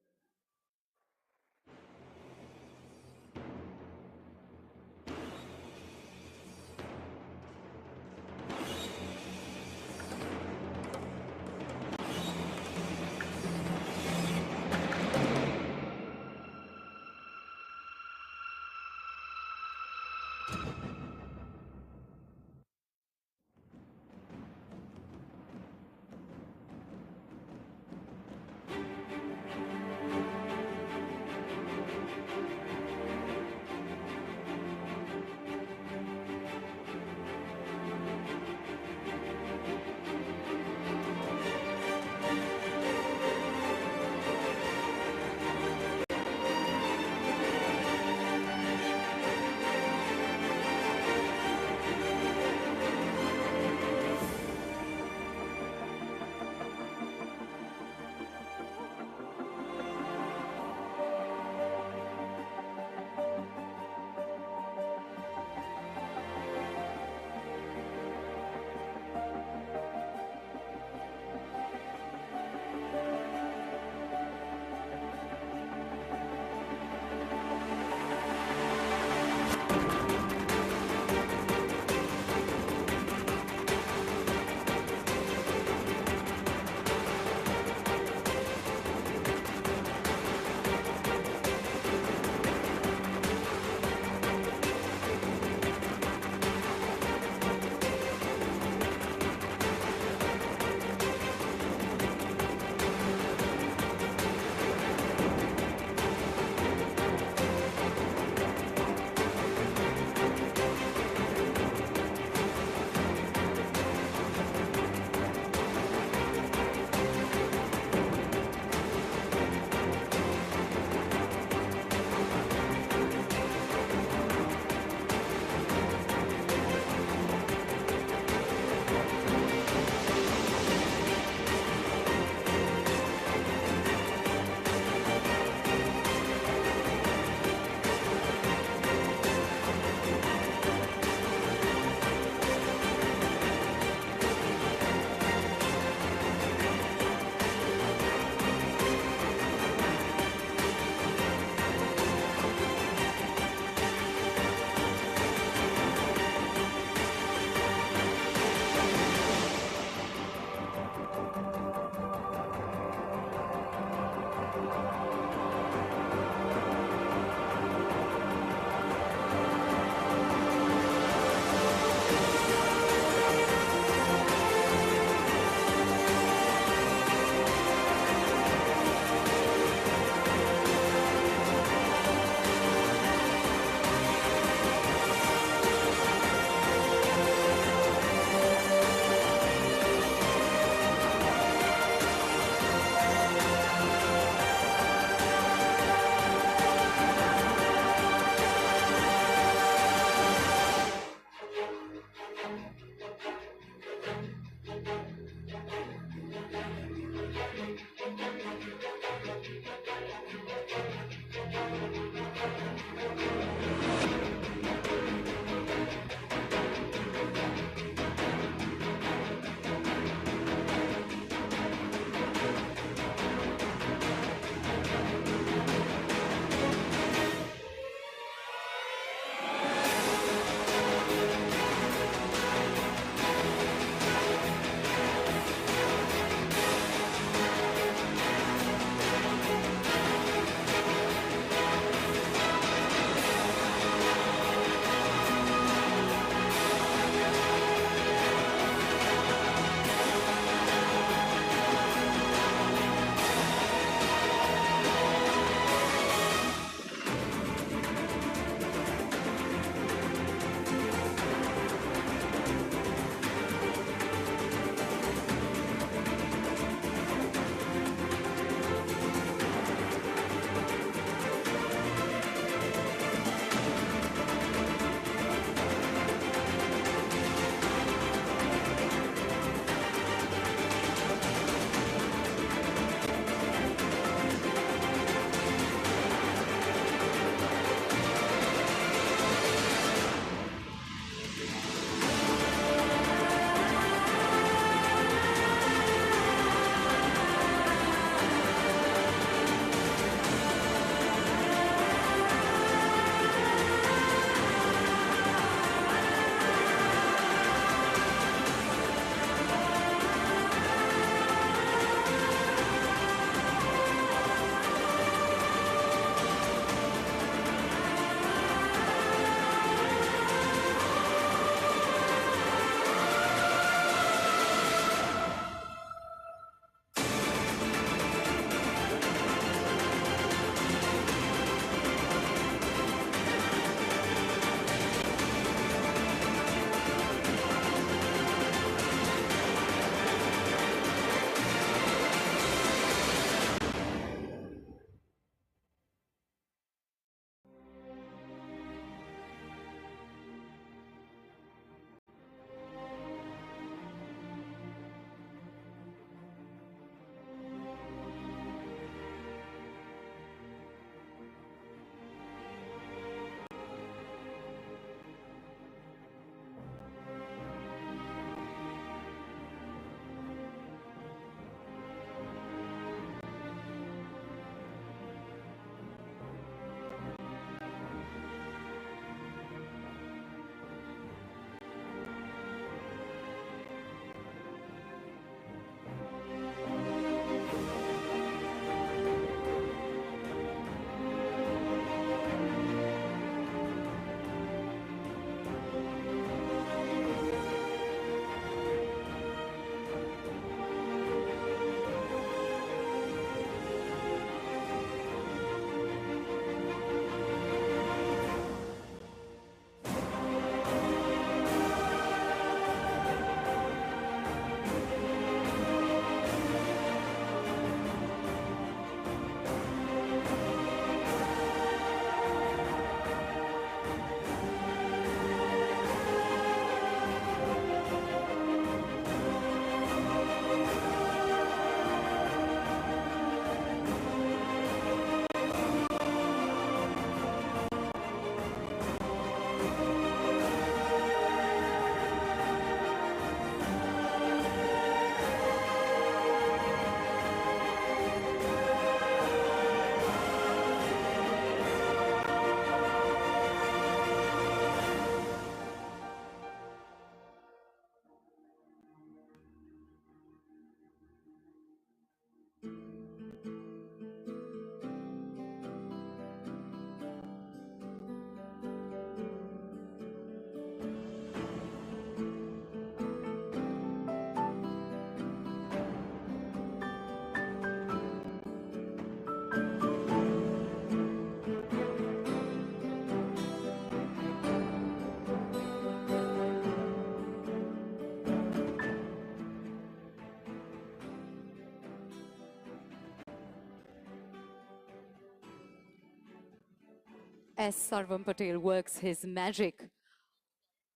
[SPEAKER 1] as Sarvam Patel works his magic.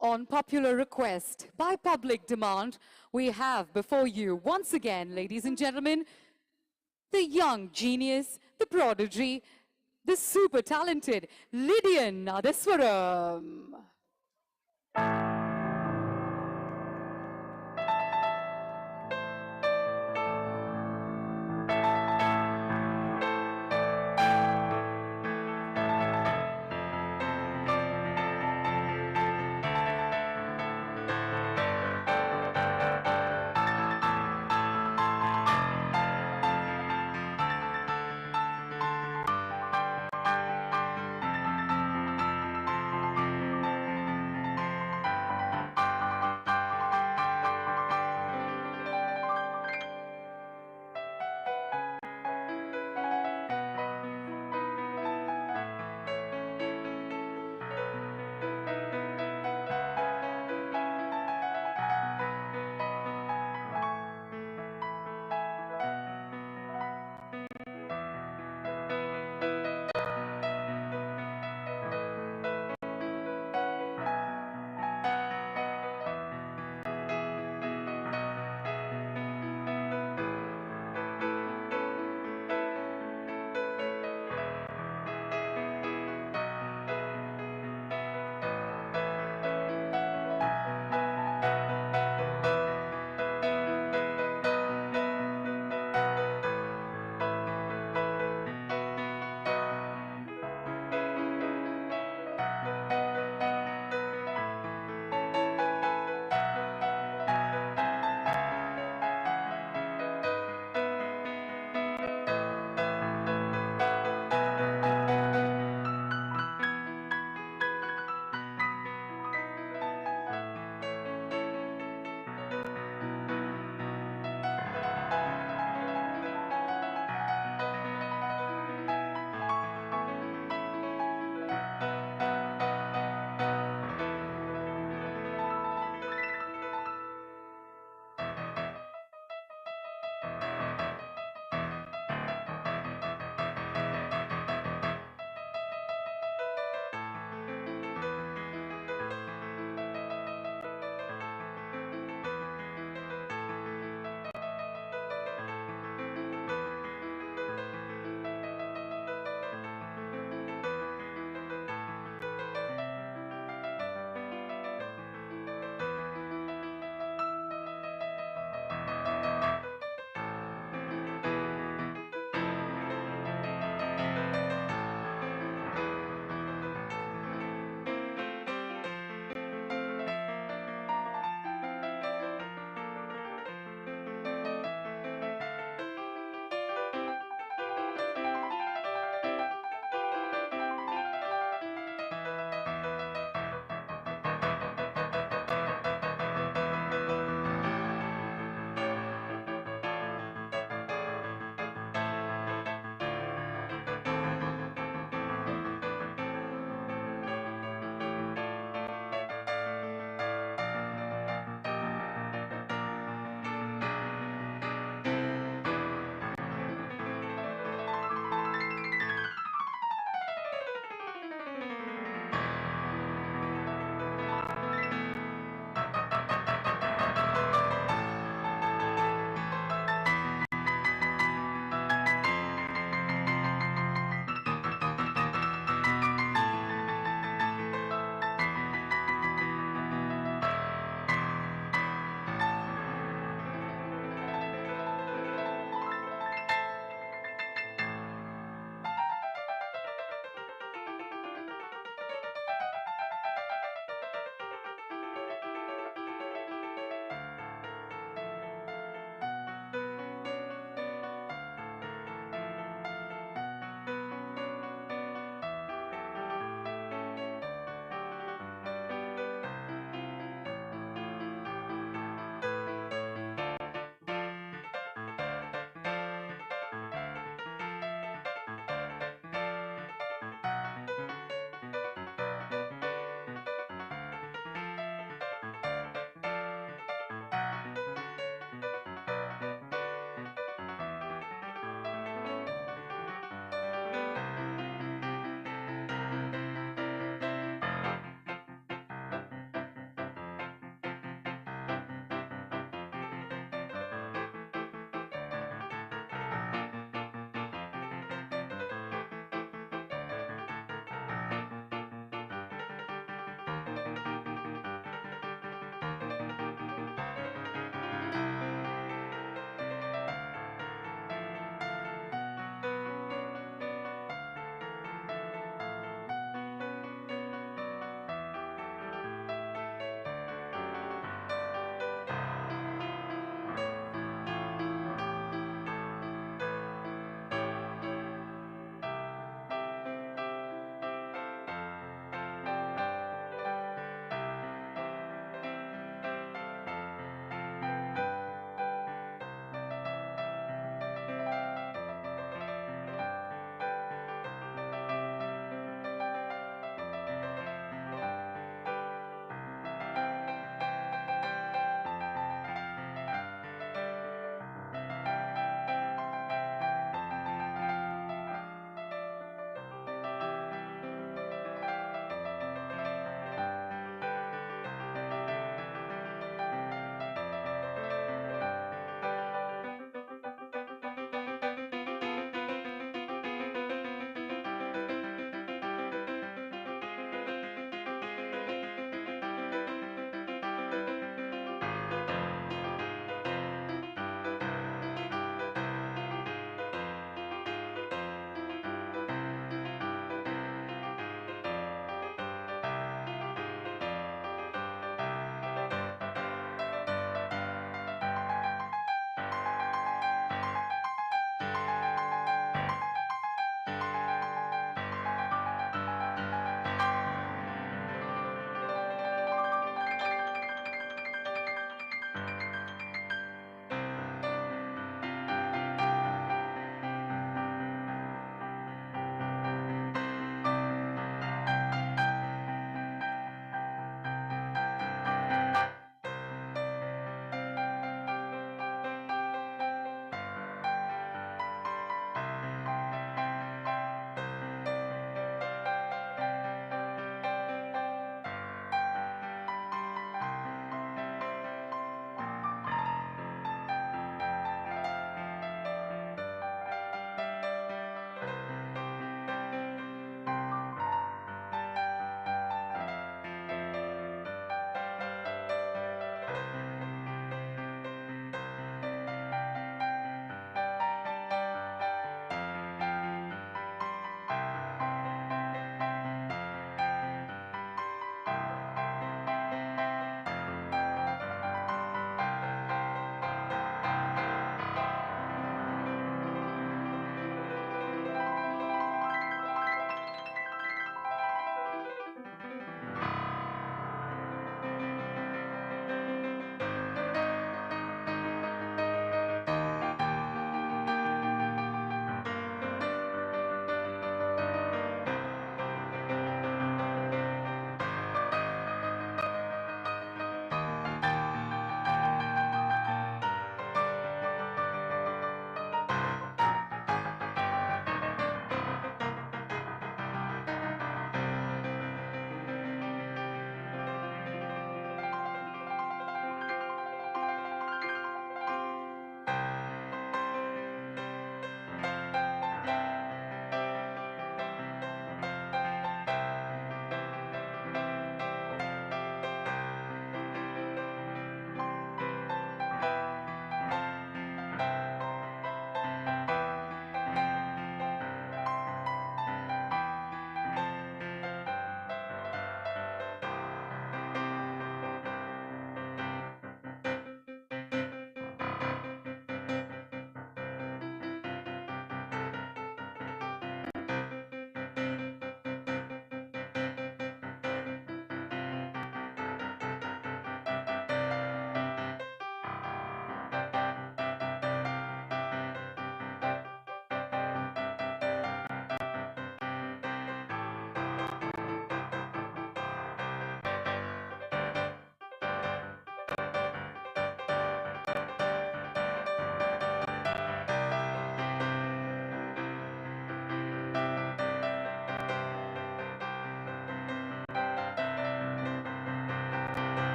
[SPEAKER 1] On popular request, by public demand, we have before you, once again, ladies and gentlemen, the young genius, the prodigy, the super talented Lydian Nadeswaram.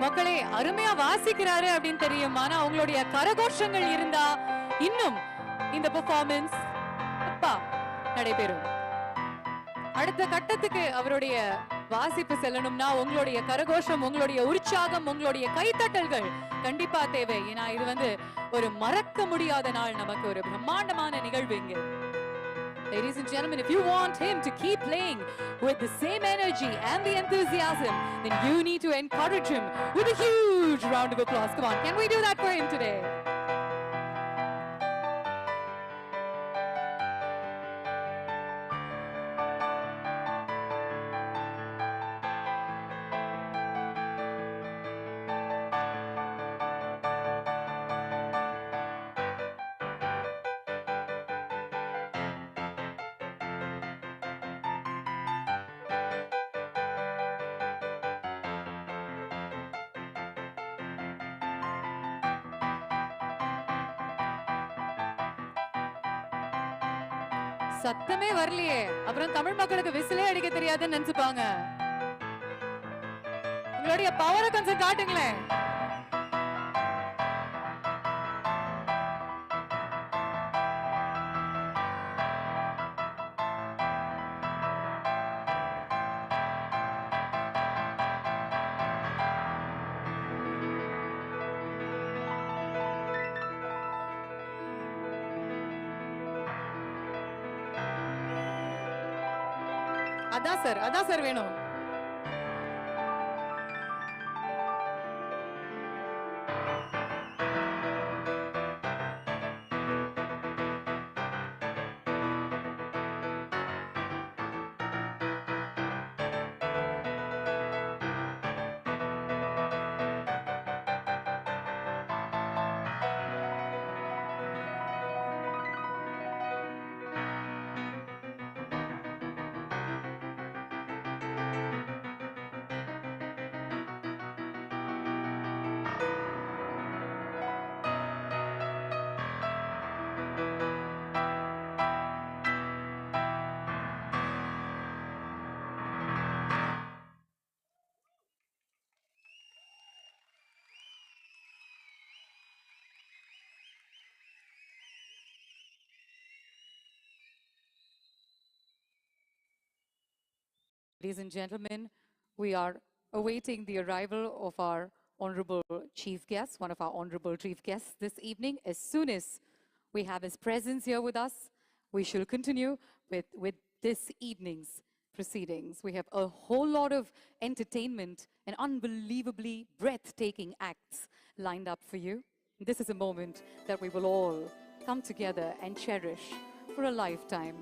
[SPEAKER 1] மக்களே அருமையா வாசிக்கிறாரு அப்படின்னு தெரியும். ஆனா உங்களுடைய கரகோஷங்கள் இருந்தா இன்னும் இந்த performance அப்பா நடைபெறும். அடுத்த கட்டத்துக்கு அவருடைய வாசிப்பு செல்லணும்னா உங்களுடைய கரகோஷம், உங்களுடைய உற்சாகம், உங்களுடைய கைத்தட்டல்கள் கண்டிப்பா தேவை. ஏன்னா இது ஒரு மறக்க முடியாத நாள், நமக்கு ஒரு பிரம்மாண்டமான நிகழ்வு இங்க. Ladies and gentlemen, if you want him to keep playing with the same energy and the enthusiasm, then you need to encourage him with a huge round of applause. Come on, can we do that for him today? சத்தமே வரலையே, அப்புறம் தமிழ் மக்களுக்கு விசிலே அடிக்க தெரியாதுன்னு நினைச்சுப்பாங்க. உங்களுடைய பவரை கொஞ்சம் காட்டுங்களேன். அதான் சார் வேணும். Ladies and gentlemen, we are awaiting the arrival of our honorable chief guest, one of our honorable chief guests this evening. As soon as we have his presence here with us, we shall continue with this evening's proceedings. We have a whole lot of entertainment and unbelievably breathtaking acts lined up for you. This is a moment that we will all come together and cherish for a lifetime.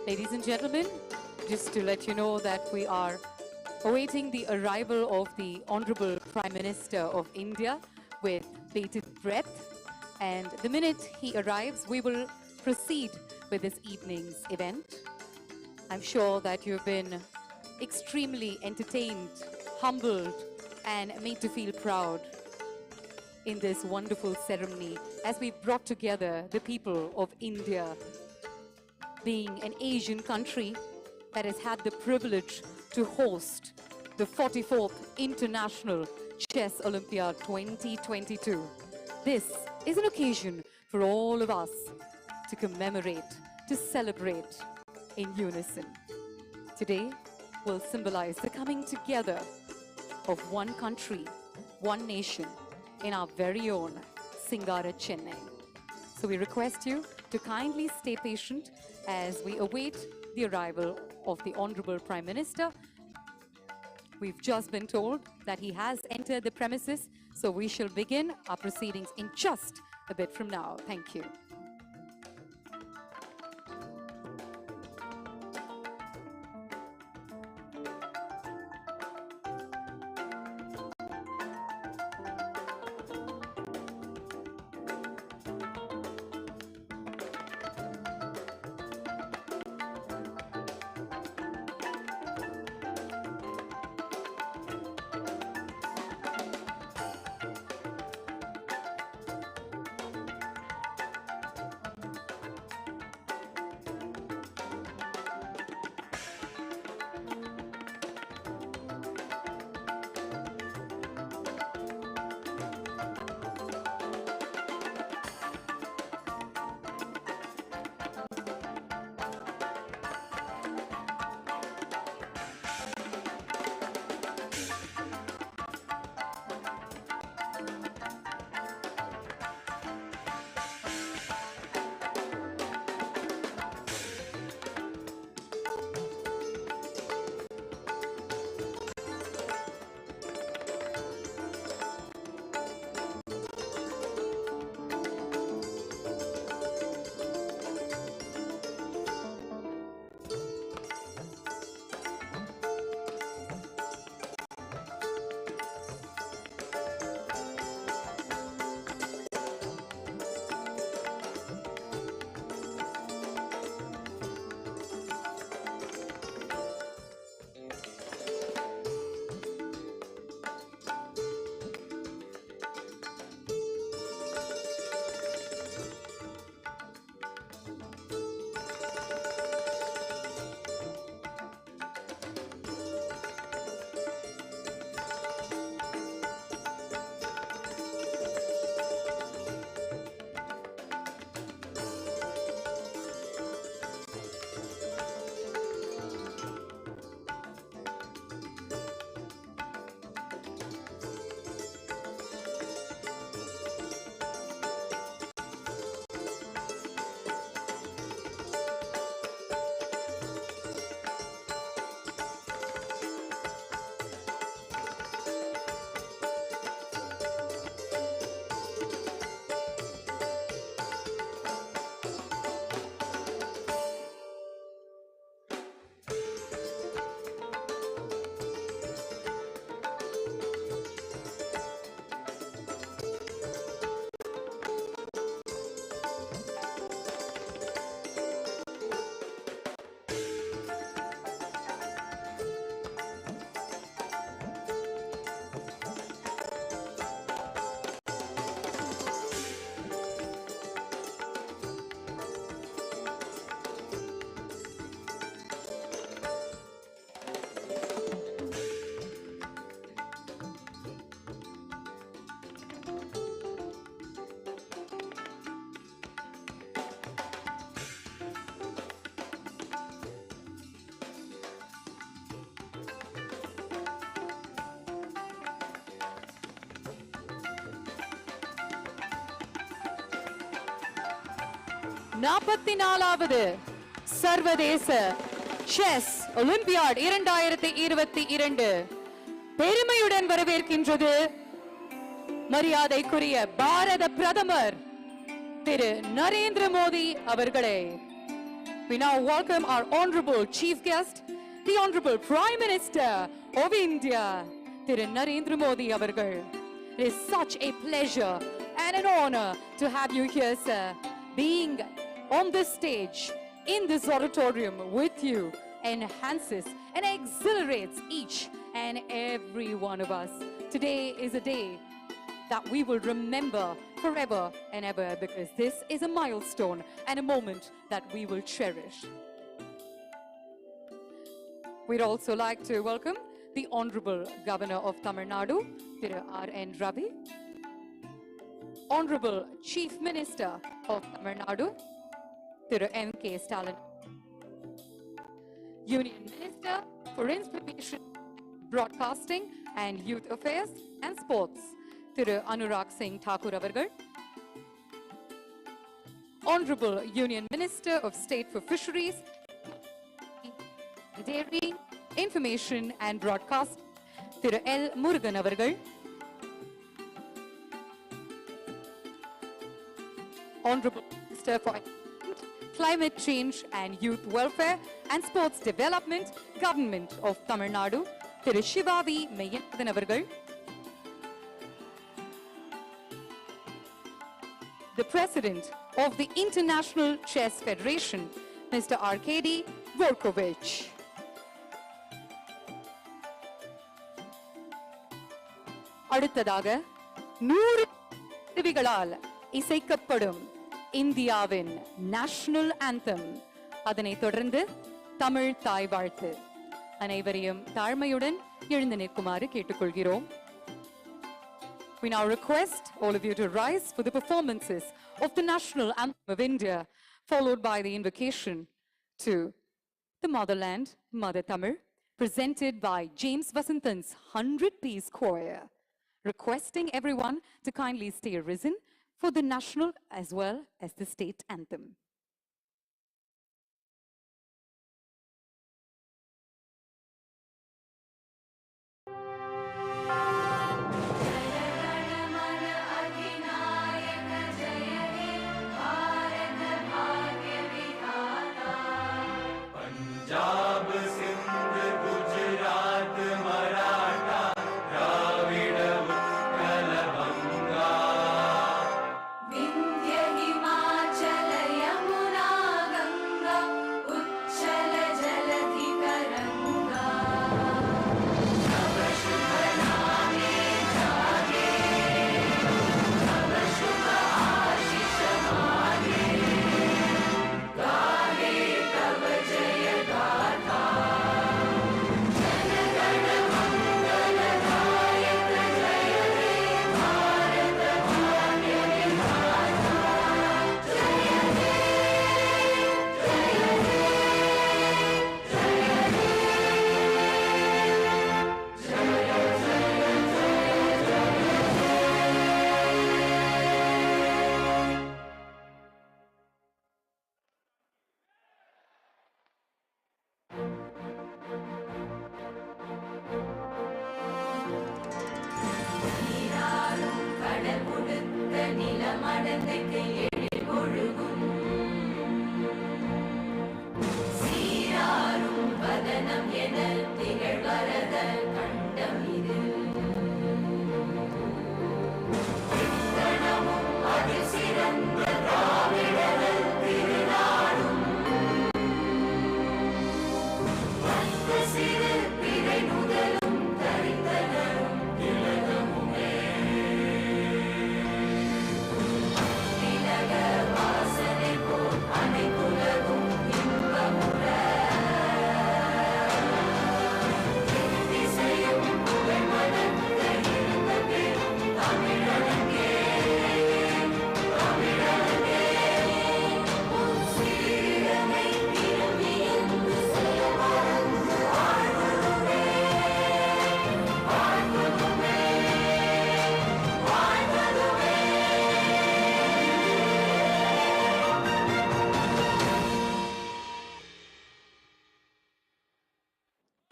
[SPEAKER 1] Ladies and gentlemen, just to let you know that we are awaiting the arrival of the Honorable Prime Minister of India with bated breath. And the minute he arrives, we will proceed with this evening's event. I'm sure that you've been extremely entertained, humbled, and made to feel proud in this wonderful ceremony as we brought together the people of India, being an Asian country that has had the privilege to host the 44th International Chess Olympiad 2022. This is an occasion for all of us to commemorate, to celebrate in unison. Today will symbolize the coming together of one country, one nation in our very own Singara, Chennai. So we request you to kindly stay patient as we await the arrival of the Honorable Prime Minister. We've just been told that he has entered the premises, so we shall begin our proceedings in just a bit from now. Thank you. நாற்பத்தி நாலாவது சர்வதேச chess olympiad 2022 பெருமையுடன் வரவேற்கின்றது மரியாதைக்குரிய பாரத பிரதமர் திரு நரேந்திர மோடி அவர்களே. We now welcome our Honorable Chief Guest, the Honorable Prime Minister of India, Thiru Narendra Modi avargal. It is such a pleasure and an honor to have you here, sir. Being on this stage, in this auditorium with you, enhances and exhilarates each and every one of us. Today is a day that we will remember forever and ever, because this is a milestone and a moment that we will cherish. We'd also like to welcome the Honorable Governor of Tamil Nadu, Thiru R.N. Ravi, Honorable Chief Minister of Tamil Nadu, Thiru M.K. Stalin, Union Minister for Information, Broadcasting and Youth Affairs and Sports, Thiru Anurag Singh Thakur avargal, Honorable Union Minister of State for Fisheries, Dairy, Information and Broadcast, Thiru L. Murugan avargal, Honorable Minister for Climate Change and Youth Welfare and Sports Development, Government of Tamil Nadu, Thiru Shiva V. Meyyanadan avargal, the President of the International Chess Federation, Mr. Arkady Dvorkovich. அடுத்ததாக 100 கருவிகளால் இசைக்கப்படும் இந்தியாவின் national anthem, அதனைத் தொடர்ந்து தமிழ் தாய் வாழ்த்து. அனைவரையும் தாழ்மையுடன் எழுந்து நிற்குமாறு கேட்டுக்கொள்கிறோம். We now request all of you to rise for the performances of the National Anthem of India, followed by the invocation to the motherland, Mother Tamil, presented by James Vasantan's 100-piece choir, requesting everyone to kindly stay risen for the national as well as the state anthem.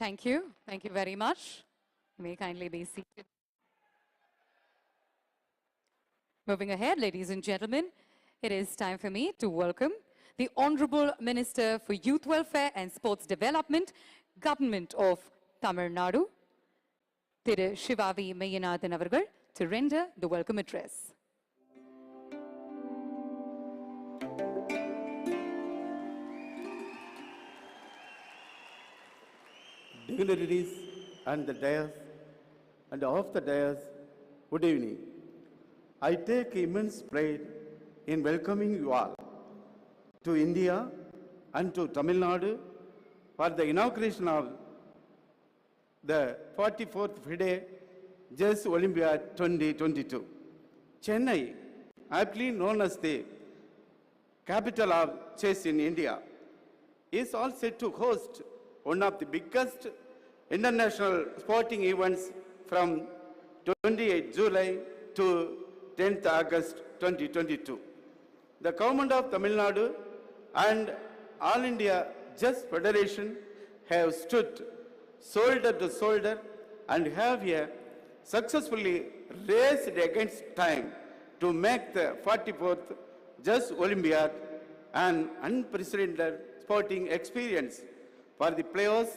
[SPEAKER 1] Thank you. Thank you very much. You may kindly be seated. Moving ahead, ladies and gentlemen, it is time for me to welcome the Honorable Minister for Youth Welfare and Sports Development, Government of Tamil Nadu, Thiru Shivavi Meyyanathan avargal, to render the welcome address.
[SPEAKER 6] Dignitaries and the dais and off the dais, good evening. I take immense pride in welcoming you all to India and to Tamil Nadu for the inauguration of the 44th FIDE Chess Olympiad 2022. Chennai, aptly known as the capital of chess in India, is all set to host one of the biggest international sporting events from 28 July to 10th August 2022. The government of Tamil Nadu and All India Chess Federation have stood shoulder to shoulder and have here successfully raced against time to make the 44th Chess Olympiad an unprecedented sporting experience for the players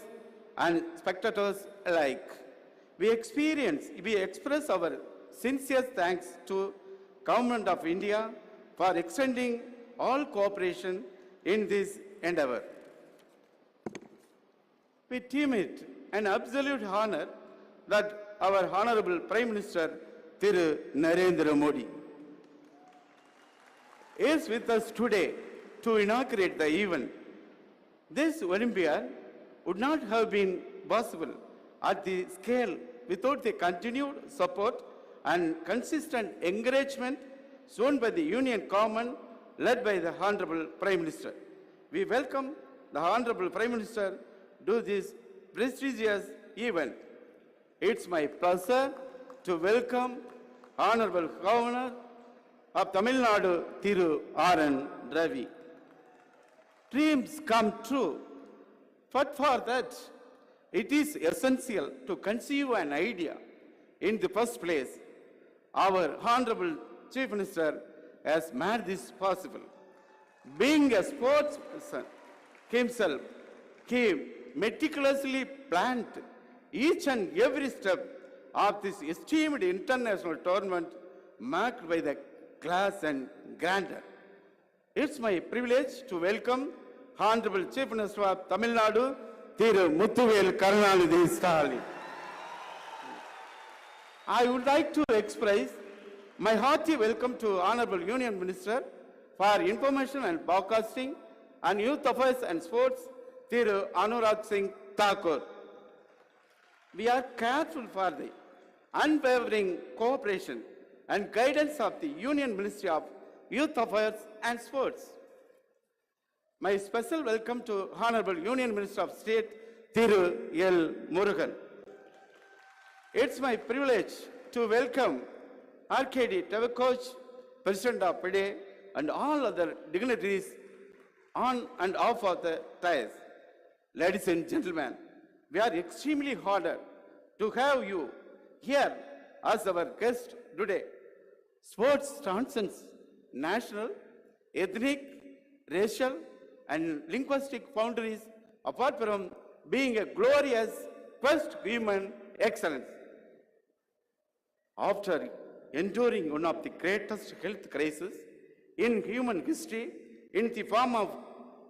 [SPEAKER 6] and spectators alike. We express our sincere thanks to Government of India for extending all cooperation in this endeavor. We deem it an absolute honor that our Honorable Prime Minister Thiru Narendra Modi is with us today to inaugurate the event. This Olympiad would not have been possible at the scale without the continued support and consistent encouragement shown by the Union Government led by the Honorable Prime Minister. We welcome the Honorable Prime Minister to this prestigious event. It's my pleasure to welcome Honorable Governor of Tamil Nadu, Thiru R.N. Ravi. Dreams come true, but for that, it is essential to conceive an idea in the first place. Our Honorable Chief Minister has made this possible. Being a sportsperson himself, he meticulously planned each and every step of this esteemed international tournament marked by the class and grandeur. It's my privilege to welcome Honorable Chief Minister of Tamil Nadu, Thiru Muthuvel Karunanidhi Stalin. I would like to express my hearty welcome to Honorable Union Minister for Information and Broadcasting and Youth Affairs and Sports, Thiru Anurag Singh Thakur. We are grateful for the unwavering cooperation and guidance of the Union Ministry of Youth Affairs and Sports. My special welcome to Honorable Union Minister of State, Thiru L. Murugan. It's my privilege to welcome RKD Tavakoch, President of FIDE, and all other dignitaries on and off of the dais. Ladies and gentlemen, we are extremely honored to have you here as our guest today. Sports transcends national, ethnic, racial, and linguistic boundaries apart from being a glorious quest of human excellence. After enduring one of the greatest health crises in human history in the form of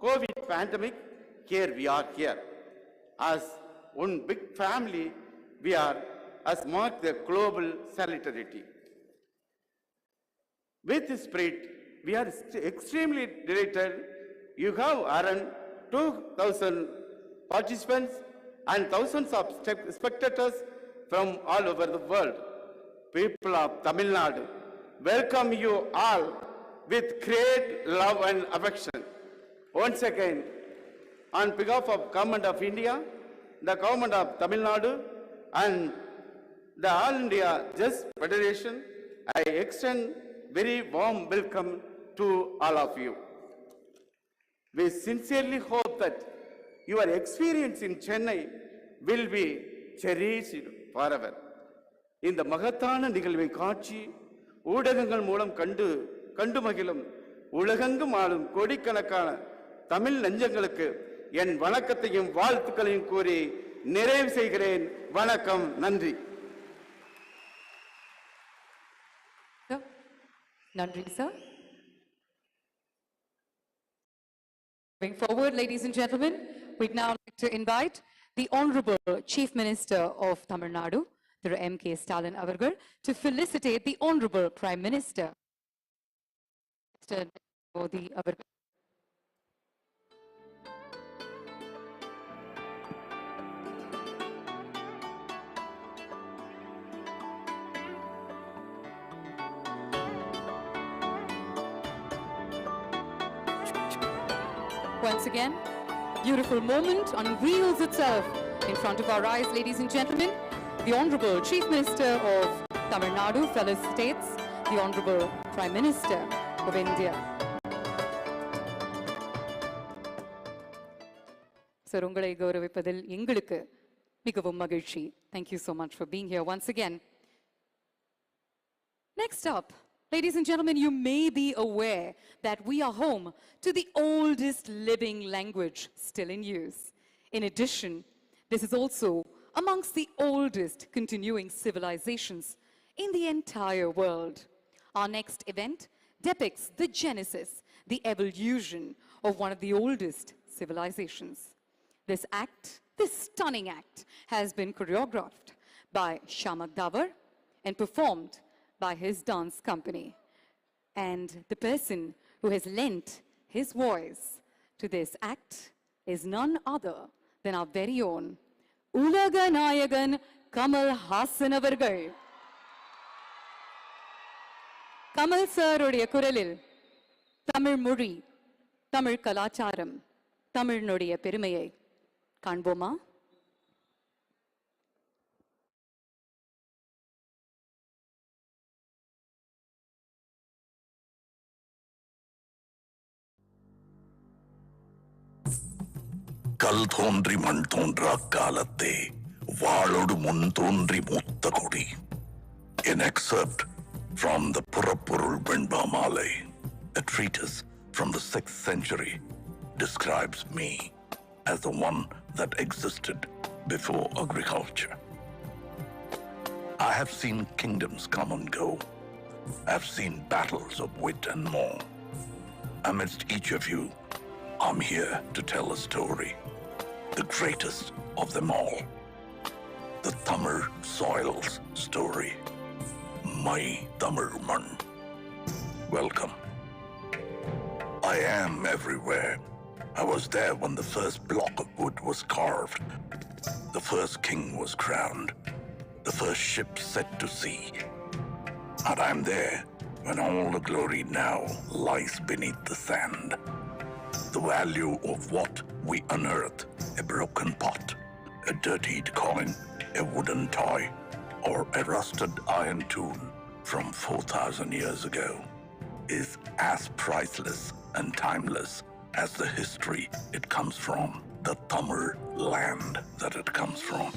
[SPEAKER 6] COVID pandemic, here we are here. As one big family, we are as marked the global solidarity. With this spirit, we are extremely delighted you have around 2,000 participants and thousands of spectators from all over the world. People of Tamil Nadu, welcome you all with great love and affection. Once again, on behalf of Government of India, the Government of Tamil Nadu, and the All India Chess Federation, I extend very warm welcome to all of you. We sincerely hope that your experience in Chennai will be cherished forever. இந்த மகத்தான நிகழ்வை காட்சி ஊடகங்கள் மூலம் கண்டு மகிழும் உலகெங்கும் ஆளும் கோடிக்கணக்கான தமிழ் நெஞ்சங்களுக்கு என் வணக்கத்தையும் வாழ்த்துக்களையும் கூறி நிறைவு செய்கிறேன். வணக்கம், நன்றி.
[SPEAKER 1] Nandri, sir. Moving forward, ladies and gentlemen, we'd now like to invite the Honorable Chief Minister of Tamil Nadu, Thiru M.K. Stalin avargal, to felicitate the Honorable Prime Minister. Mr. Modi avargal. Once again, beautiful moment unveils itself in front of our eyes, ladies and gentlemen. The Honorable Chief Minister of Tamil Nadu felicitates the Honorable Prime Minister of India. Sir, ungalai gauravipadil engalukku migavum magizhchi. Thank you so much for being here once again. Next up, ladies and gentlemen, you may be aware that we are home to the oldest living language still in use. In addition, this is also amongst the oldest continuing civilizations in the entire world. Our next event depicts the genesis, the evolution of one of the oldest civilizations. This act, this stunning act, has been choreographed by Shamak Davar and performed by his dance company. And the person who has lent his voice to this act is none other than our very own Ulaga Nayagan Kamal Hassan avargal. Kamal sir uடைய குரலில் தமிழ் மொழி, தமிழ் கலாச்சாரம், தமிழினுடைய பெருமையை காண்போமா?
[SPEAKER 7] கல் தோன்றி மண் தோன்றா காலத்தே வாளோடு முன் தோன்றி மூத்த கொடி. An excerpt from the புறப்பொருள் வெண்பா மாலை, a treatise from the 6th century, describes me as the one that existed before agriculture. I have seen kingdoms come and go. I have seen battles of wit and more. Amidst each of you, I'm here to tell a story, the greatest of them all, the Tamil soil's story, my Tamil man. Welcome. I am everywhere. I was there when the first block of wood was carved, the first king was crowned, the first ship set to sea, and I'm there when all the glory now lies beneath the sand. The value of what we unearth, a broken pot, a dirtied coin, a wooden toy, or a rusted iron tool from 4,000 years ago, is as priceless and timeless as the history it comes from, the Tamil land that it comes from.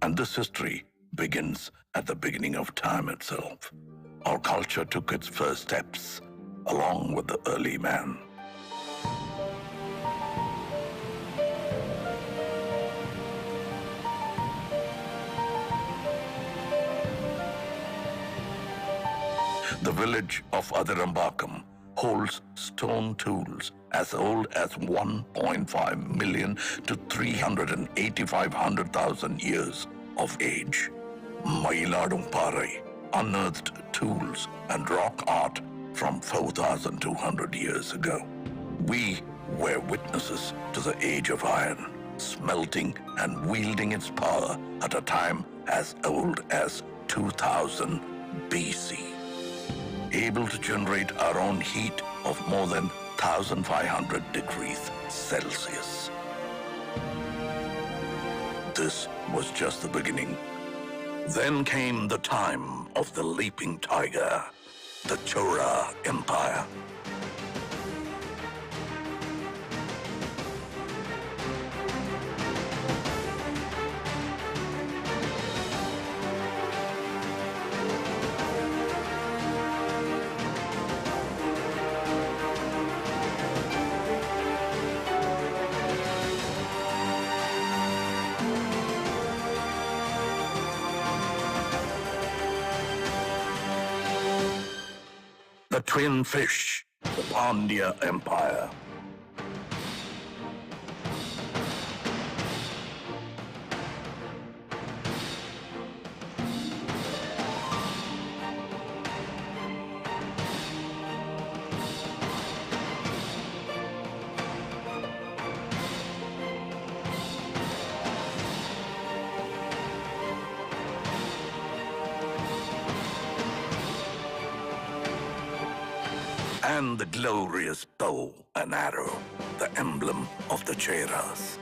[SPEAKER 7] And this history begins at the beginning of time itself. Our culture took its first steps along with the early man. The village of Adirambakam holds stone tools as old as 1.5 million to 385,000 years of age. Mailadum unearthed tools and rock art from 4,200 years ago. We were witnesses to the age of iron, smelting and wielding its power at a time as old as 2000 BC. Able to generate our own heat of more than 1,500 degrees Celsius. This was just the beginning. Then came the time of the leaping tiger, the Chola Empire. The twin fish, the Pandya Empire. And the glorious bow and arrow, the emblem of the Cheras.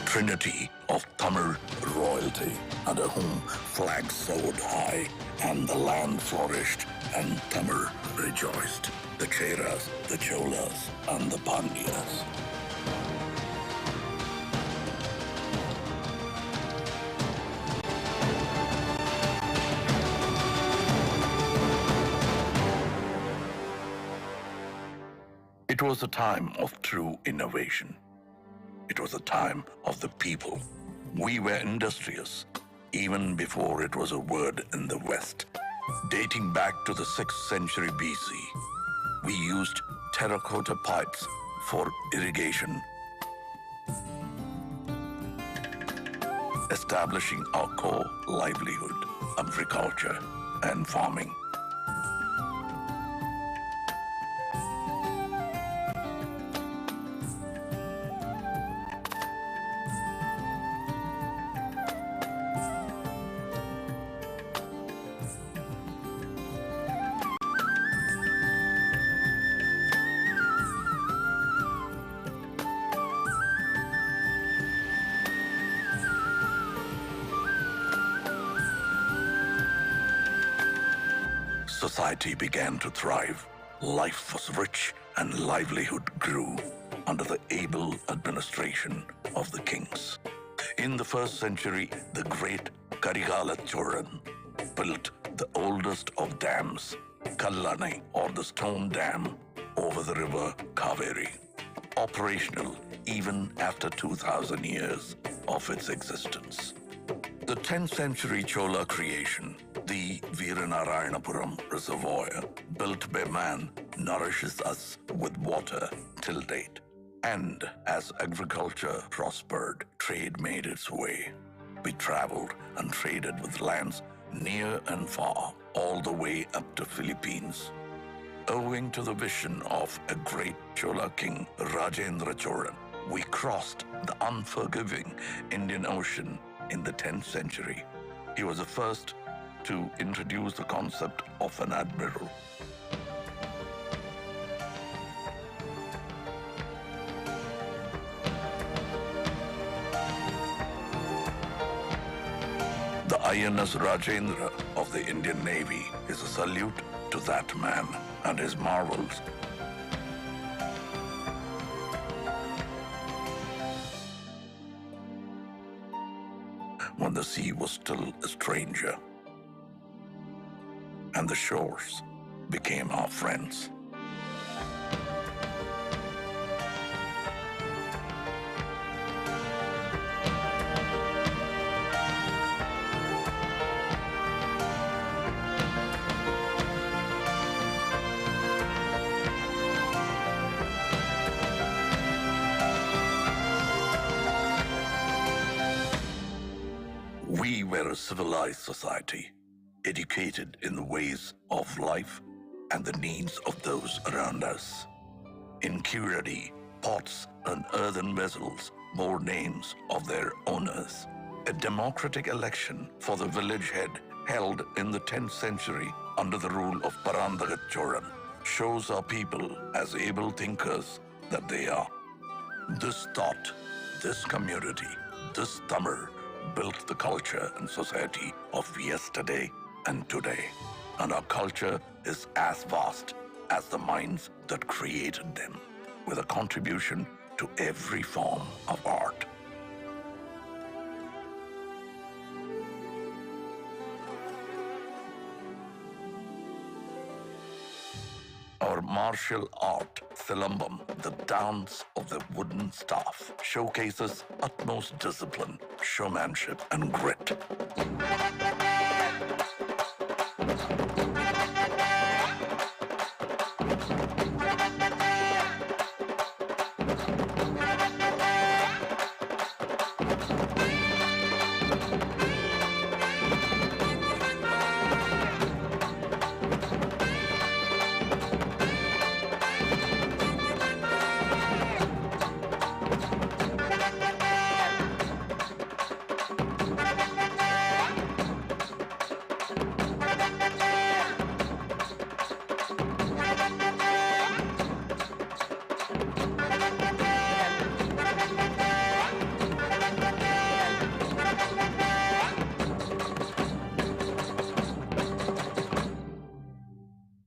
[SPEAKER 7] Trinity of Tamil royalty, under whom flags soared high and the land flourished and Tamil rejoiced. The Cheras, the Cholas, and the Pandyas. It was a time of true innovation. It was a time of the people. We were industrious, even before it was a word in the West. Dating back to the 6th century BC, we used terracotta pipes for irrigation, establishing our core livelihood, agriculture and farming. Society began to thrive. Life was rich and livelihood grew under the able administration of the kings. In the 1st century, the great Karigala Cholan built the oldest of dams, Kallani, or the stone dam, over the river Kaveri, operational even after 2,000 years of its existence. The 10th century Chola creation, the Veeranarayanapuram Reservoir, built by man, nourishes us with water till date. And as agriculture prospered, trade made its way. We traveled and traded with lands near and far, all the way up to Philippines. Owing to the vision of a great Chola king, Rajendra Cholan, we crossed the unforgiving Indian Ocean in the 10th century. He was the first to introduce the concept of an admiral. The INS Rajendra of the Indian Navy is a salute to that man and his marvels. when the sea was still a stranger, and the shores became our friends. We were a civilized society, educated in the ways of life and the needs of those around us. In curary, pots and earthen vessels bore names of their owners. A democratic election for the village head held in the 10th century under the rule of Parandagat Choran shows our people as able thinkers that they are. This thought, this community, this Tamil built the culture and society of yesterday and today. And our culture is as vast as the minds that created them, with a contribution to every form of art. Our martial art, Silambam, the dance of the wooden staff, showcases utmost discipline, showmanship, and grit.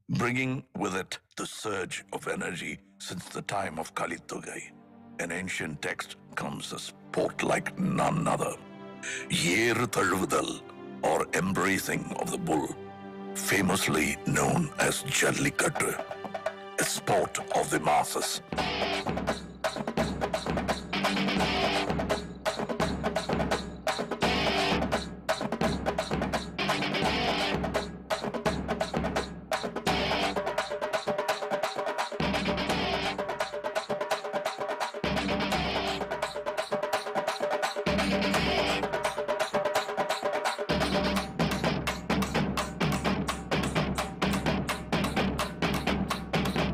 [SPEAKER 7] Bringing with it the surge of energy since the time of Kalitugai. An ancient text comes a sport like none other. Yeru Tazhuvudal, or embracing of the bull, famously known as Jallikattu, a sport of the masses.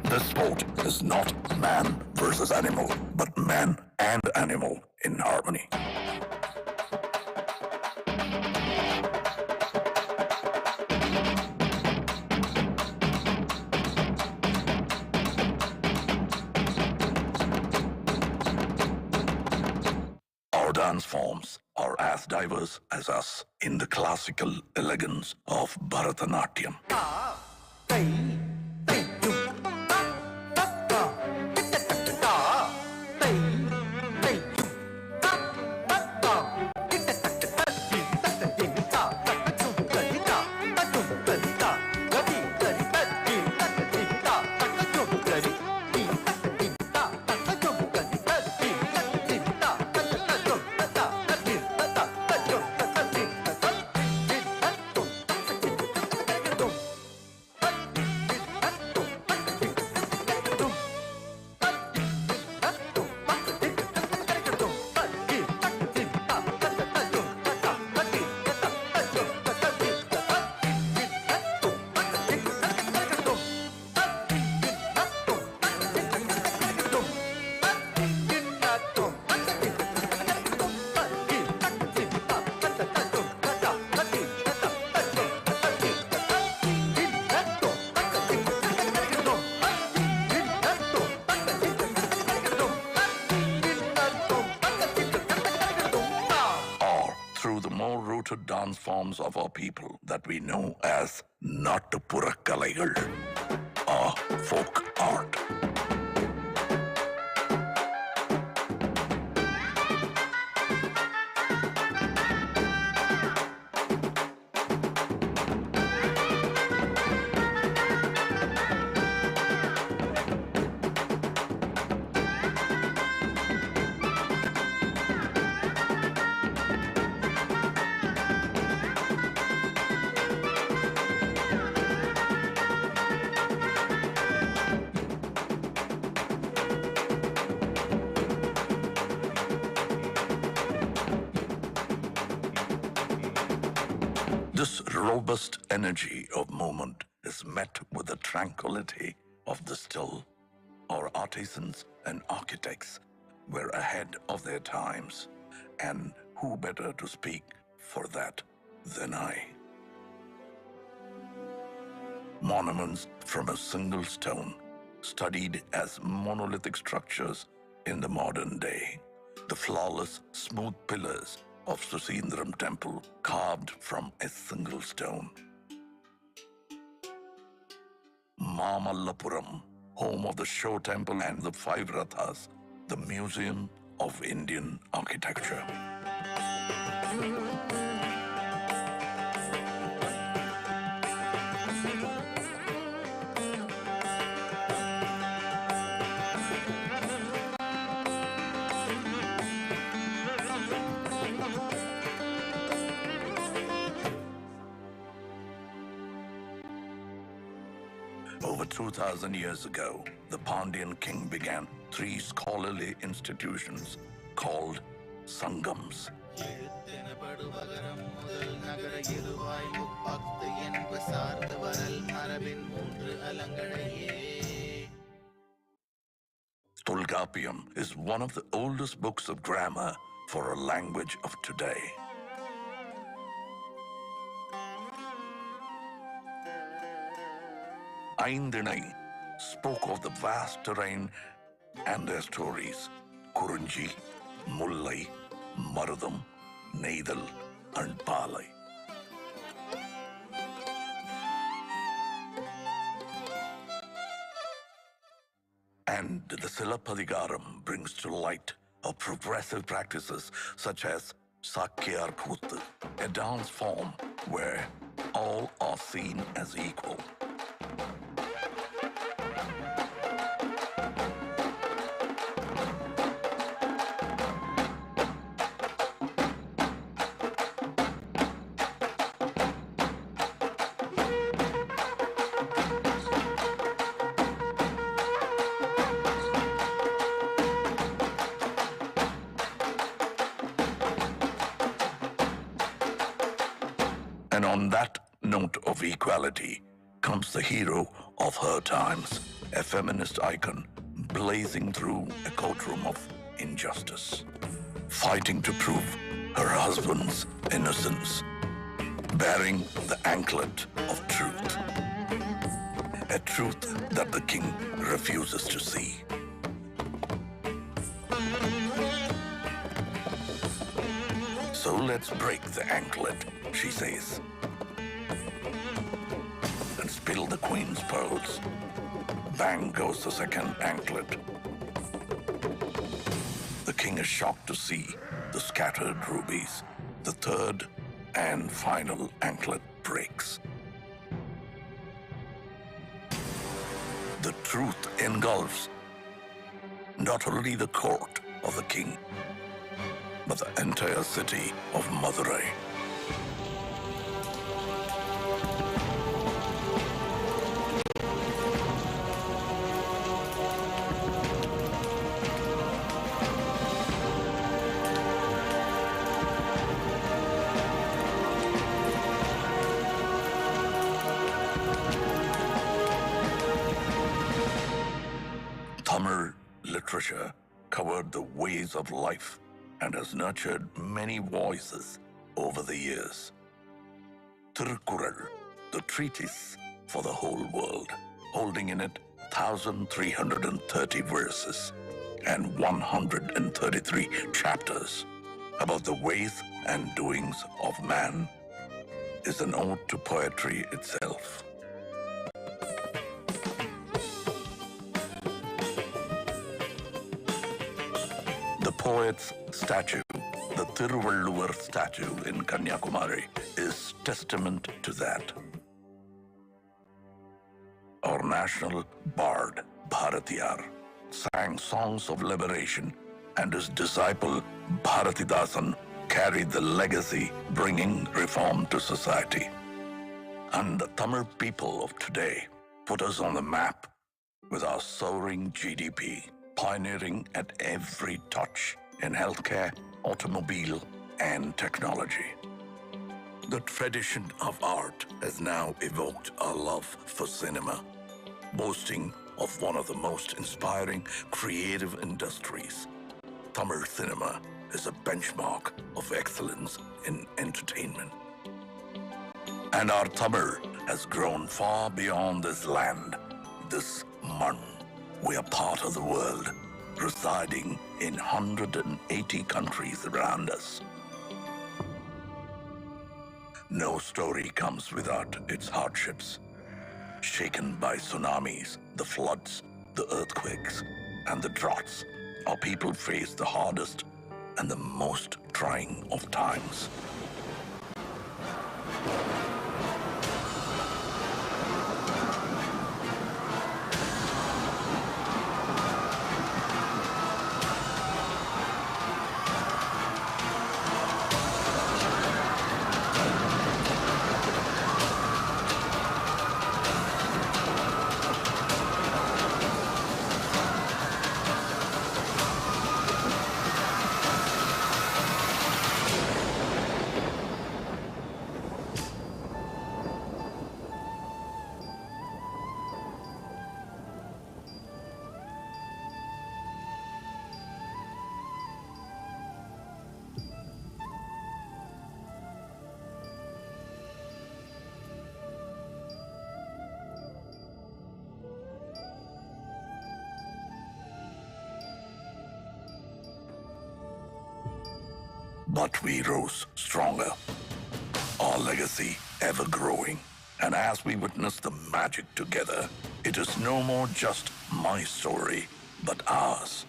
[SPEAKER 7] This sport is not man versus animal, but man and animal in harmony. Our dance forms are as diverse as us in the classical elegance of Bharatanatyam. Dance forms of our people that we know as Nattupurakkalaikal, or folk art. This robust energy of movement is met with the tranquility of the still. Our artisans and architects were ahead of their times, and who better to speak for that than I? Monuments from a single stone, studied as monolithic structures in the modern day. The flawless, smooth pillars of Susindram temple carved from a single stone. Mamallapuram, home of the Show Temple and the Five Rathas, the Museum of Indian Architecture. Over 2,000 years ago, the Pandyan king began 3 scholarly institutions called Sangams. Tolkappiyam is one of the oldest books of grammar for a language of today. Aindinai spoke of the vast terrain and their stories. Kurunji, Mullai, Marudam, Neidal, and Palai. And the Silapadigaram brings to light of progressive practices such as Sakyar Kuttu, a dance form where all are seen as equal. And on that note of equality comes the hero of her times, a feminist icon blazing through a courtroom of injustice, fighting to prove her husband's innocence, bearing the anklet of truth, a truth that the king refuses to see. So let's break the anklet, she says, and spill the queen's pearls. Bang goes the second anklet. The king is shocked to see the scattered rubies. The third and final anklet breaks. The truth engulfs not only the court of the king, but the entire city of Madurai. Tamil literature covered the ways of life and has nurtured many voices over the years. Tirukkural, the treatise for the whole world, holding in it 1,330 verses and 133 chapters about the ways and doings of man, is an ode to poetry itself. The poet's statue, the Thiruvalluvar statue in Kanyakumari, is testament to that. Our national bard, Bharatiyar, sang songs of liberation, and his disciple, Bharatidasan, carried the legacy, bringing reform to society. And the Tamil people of today put us on the map with our soaring GDP, pioneering at every touch in healthcare, automobile, and technology. The tradition of art has now evoked a love for cinema, boasting of one of the most inspiring creative industries. Tamil cinema is a benchmark of excellence in entertainment. And our Tamil has grown far beyond this land, this man. We are part of the world, residing in 180 countries around us. No story comes without its hardships. Shaken by tsunamis, the floods, the earthquakes, and the droughts, our people face the hardest and the most trying of times. But we rose stronger, our legacy ever growing. And as we witness the magic together, it is no more just my story, but ours.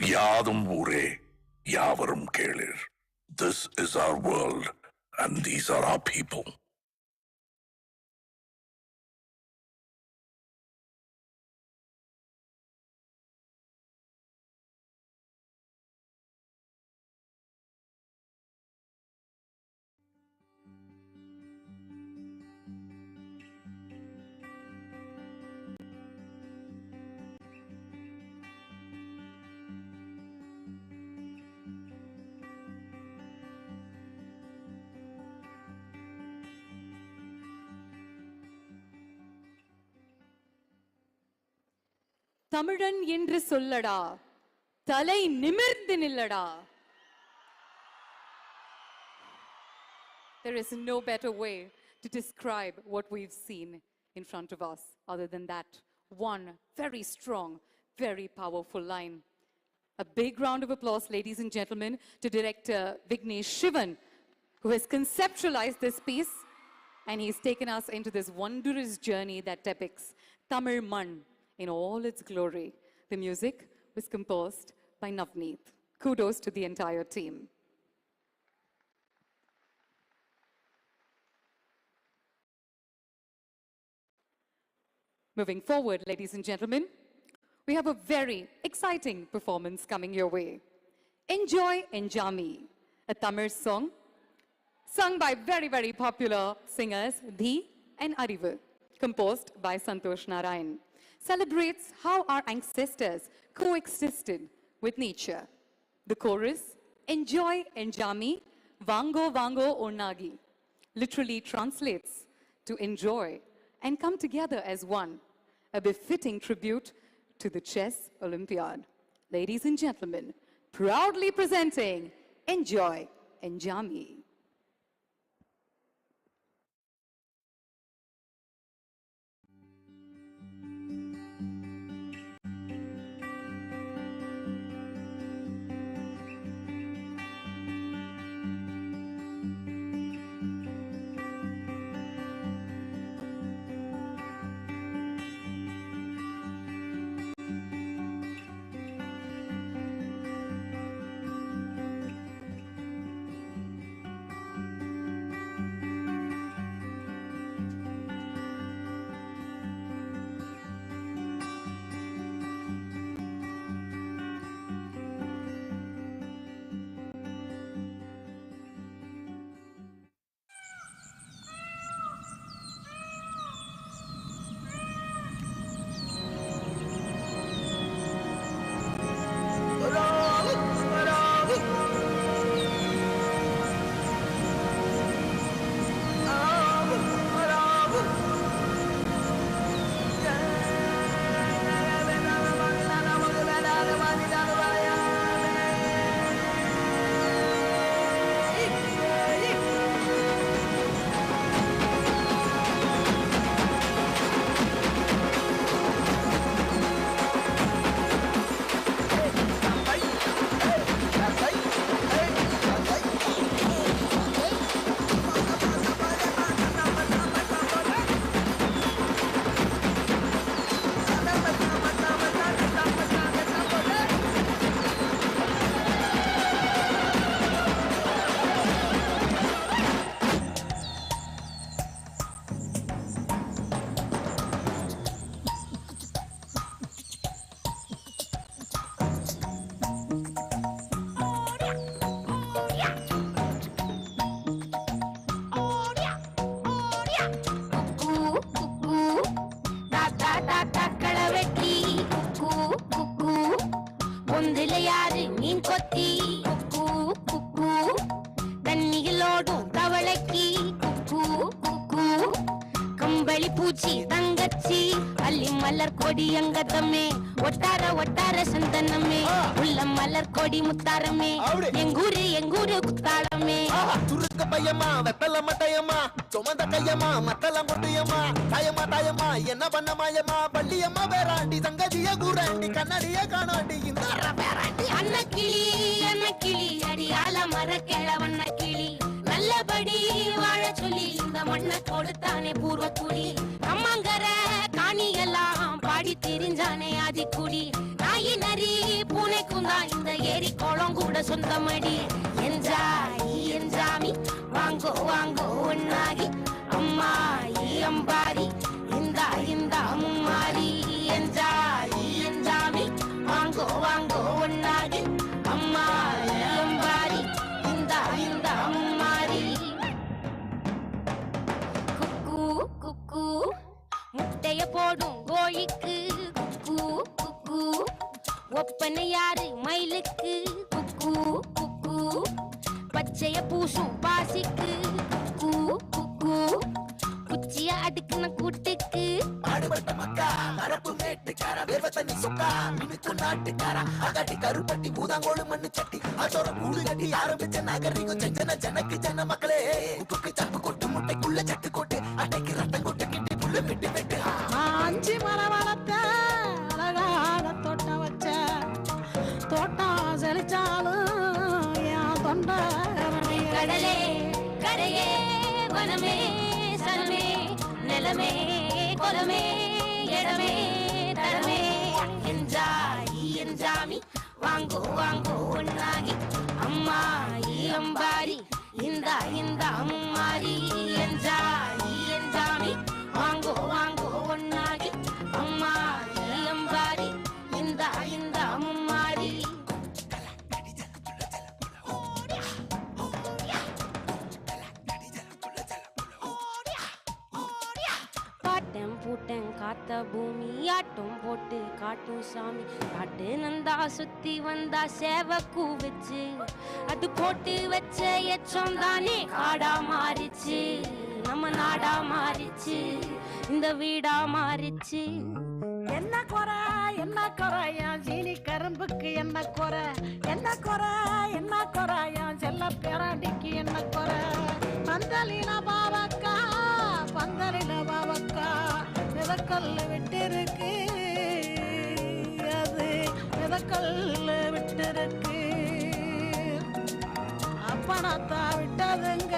[SPEAKER 7] Yadum Ure, Yavarum Kelir. This is our world, and these are our people.
[SPEAKER 1] தமிழன் என்று சொல்லடா தலை நிமிர்ந்து நில்லடா. There is no better way to describe what we've seen in front of us other than that one very strong, very powerful line. A big round of applause, ladies and gentlemen, to director Vignesh Shivan, who has conceptualized this piece, and he's taken us into this wondrous journey that depicts Tamil Man in all its glory. The music was composed by Navneet. Kudos to the entire team. Moving forward, ladies and gentlemen, we have a very exciting performance coming your way. Enjoy Enjami, a Tamil song sung by very popular singers Dhi and Arivu, composed by Santosh Narayan, celebrates how our ancestors coexisted with nature. The chorus, Enjoy Enjami, Vango Vango Onnagi, literally translates to enjoy and come together as one, a befitting tribute to the Chess Olympiad. Ladies and gentlemen, proudly presenting Enjoy Enjami.
[SPEAKER 8] கொடியங்கதமே ஒட்டார ஒட்டார சந்தனமே உள்ள மலர் கொடி முத்தாரமே எங்கூரு குத்தாளமே
[SPEAKER 9] துருக்க பையமா வெத்தல மட்டையம்மா சுமந்த கையம்மா மத்தலம் கொட்டியம்மா தாயம்மா என்ன பண்ண மாயம்மா பள்ளியம்மா வேறாண்டி சங்கதிய கூறாண்டி கண்ணடிய காணாண்டி இந்த
[SPEAKER 8] அன்ன கிளி அடியால மர கிழவண்ண கிளி நல்லபடி வாழ சொல்லி இந்த மண்ணை கொடுத்தானே பூர்வ குடி அம்மங்கர காணியெல்லாம் பாடி தெரிஞ்சானே ஆதிக்குடி நாயி நரி பூனைக்கும் தான் இந்த ஏரி குளம் கூட சொந்தமடி என்ஜாமி வாங்கோ வாங்கோ ஒன்னாகி அம்மா அம்பாரி இந்த அம்மாரி என்ஜாமி வாங்கோ வாங்கோ ஒன்னாகி அம்மா அம்பாரி இந்த அம்மாரி குக்கு குக்கு முட்டைய போடும் கோழிக்கு குக்கு குக்கு ஒப்பனை யாரு மயிலுக்கு குக்கு குக்கு பச்சைய பூசும் பாசிக்கு குக்கு குக்கு குச்சிய அடுக்குன கூட்டுக்கு
[SPEAKER 9] ஆடுபட்ட மக்கா மரப்பு மேட்டுக்கார வேர்வ தண்ணி சொக்கா மினுக்கு நாட்டுக்கார அகட்டி கருப்பட்டி பூதாங்கோடு மண்ணு சட்டி அதோட கூடு கட்டி ஆரம்பிச்ச நாகரிகம் செஞ்சன ஜனக்கு ஜன மக்களே உப்புக்கு சப்பு கொட்டு முட்டைக்குள்ள சட்டு கொட்டு அட்டைக்கு ரத்தம் கொட்டு கிட்டி புல்லு வெட்டு வெட்டு
[SPEAKER 10] அஞ்சு மரம் வளர்த்த அழகான தோட்டம் வச்ச தோட்டம் செழிச்சாலும் என் தொண்டை
[SPEAKER 8] கடலே கரையே வனமே சனமே நிலமே கொலமே இடமே தரமே என்ஜாமி வாங்கோ வாங்கோ ஒன்னாகி அம்மா அம்பாரி இந்த அம்மாரி என்ஜாமி வாங்கோ வாங்கோ ஒன்னாகி அம்மா அம்பாரி இந்த அம்மாரி பூமி ஆட்டம் போட்டு காட்டும் சாமி காட்டு நந்தா சுத்தி வந்தா சேவ கூவிச்சு அது போட்டு வச்ச எச்சம் தானே காடா மாறிச்சு நம்ம நாடா மாறிச்சு இந்த வீடா மாறிச்சு
[SPEAKER 10] என்ன குறை என் சீனி கரும்புக்கு என்ன குறை என்ன குறை என் செல்ல பேராண்டிக்கு என்ன குறை பந்தலில பாவக்கா விதக்கல்லு விட்டிருக்கு அது விதக்கல்லு விட்டிருக்கு அப்பனாத்தா விட்டதுங்க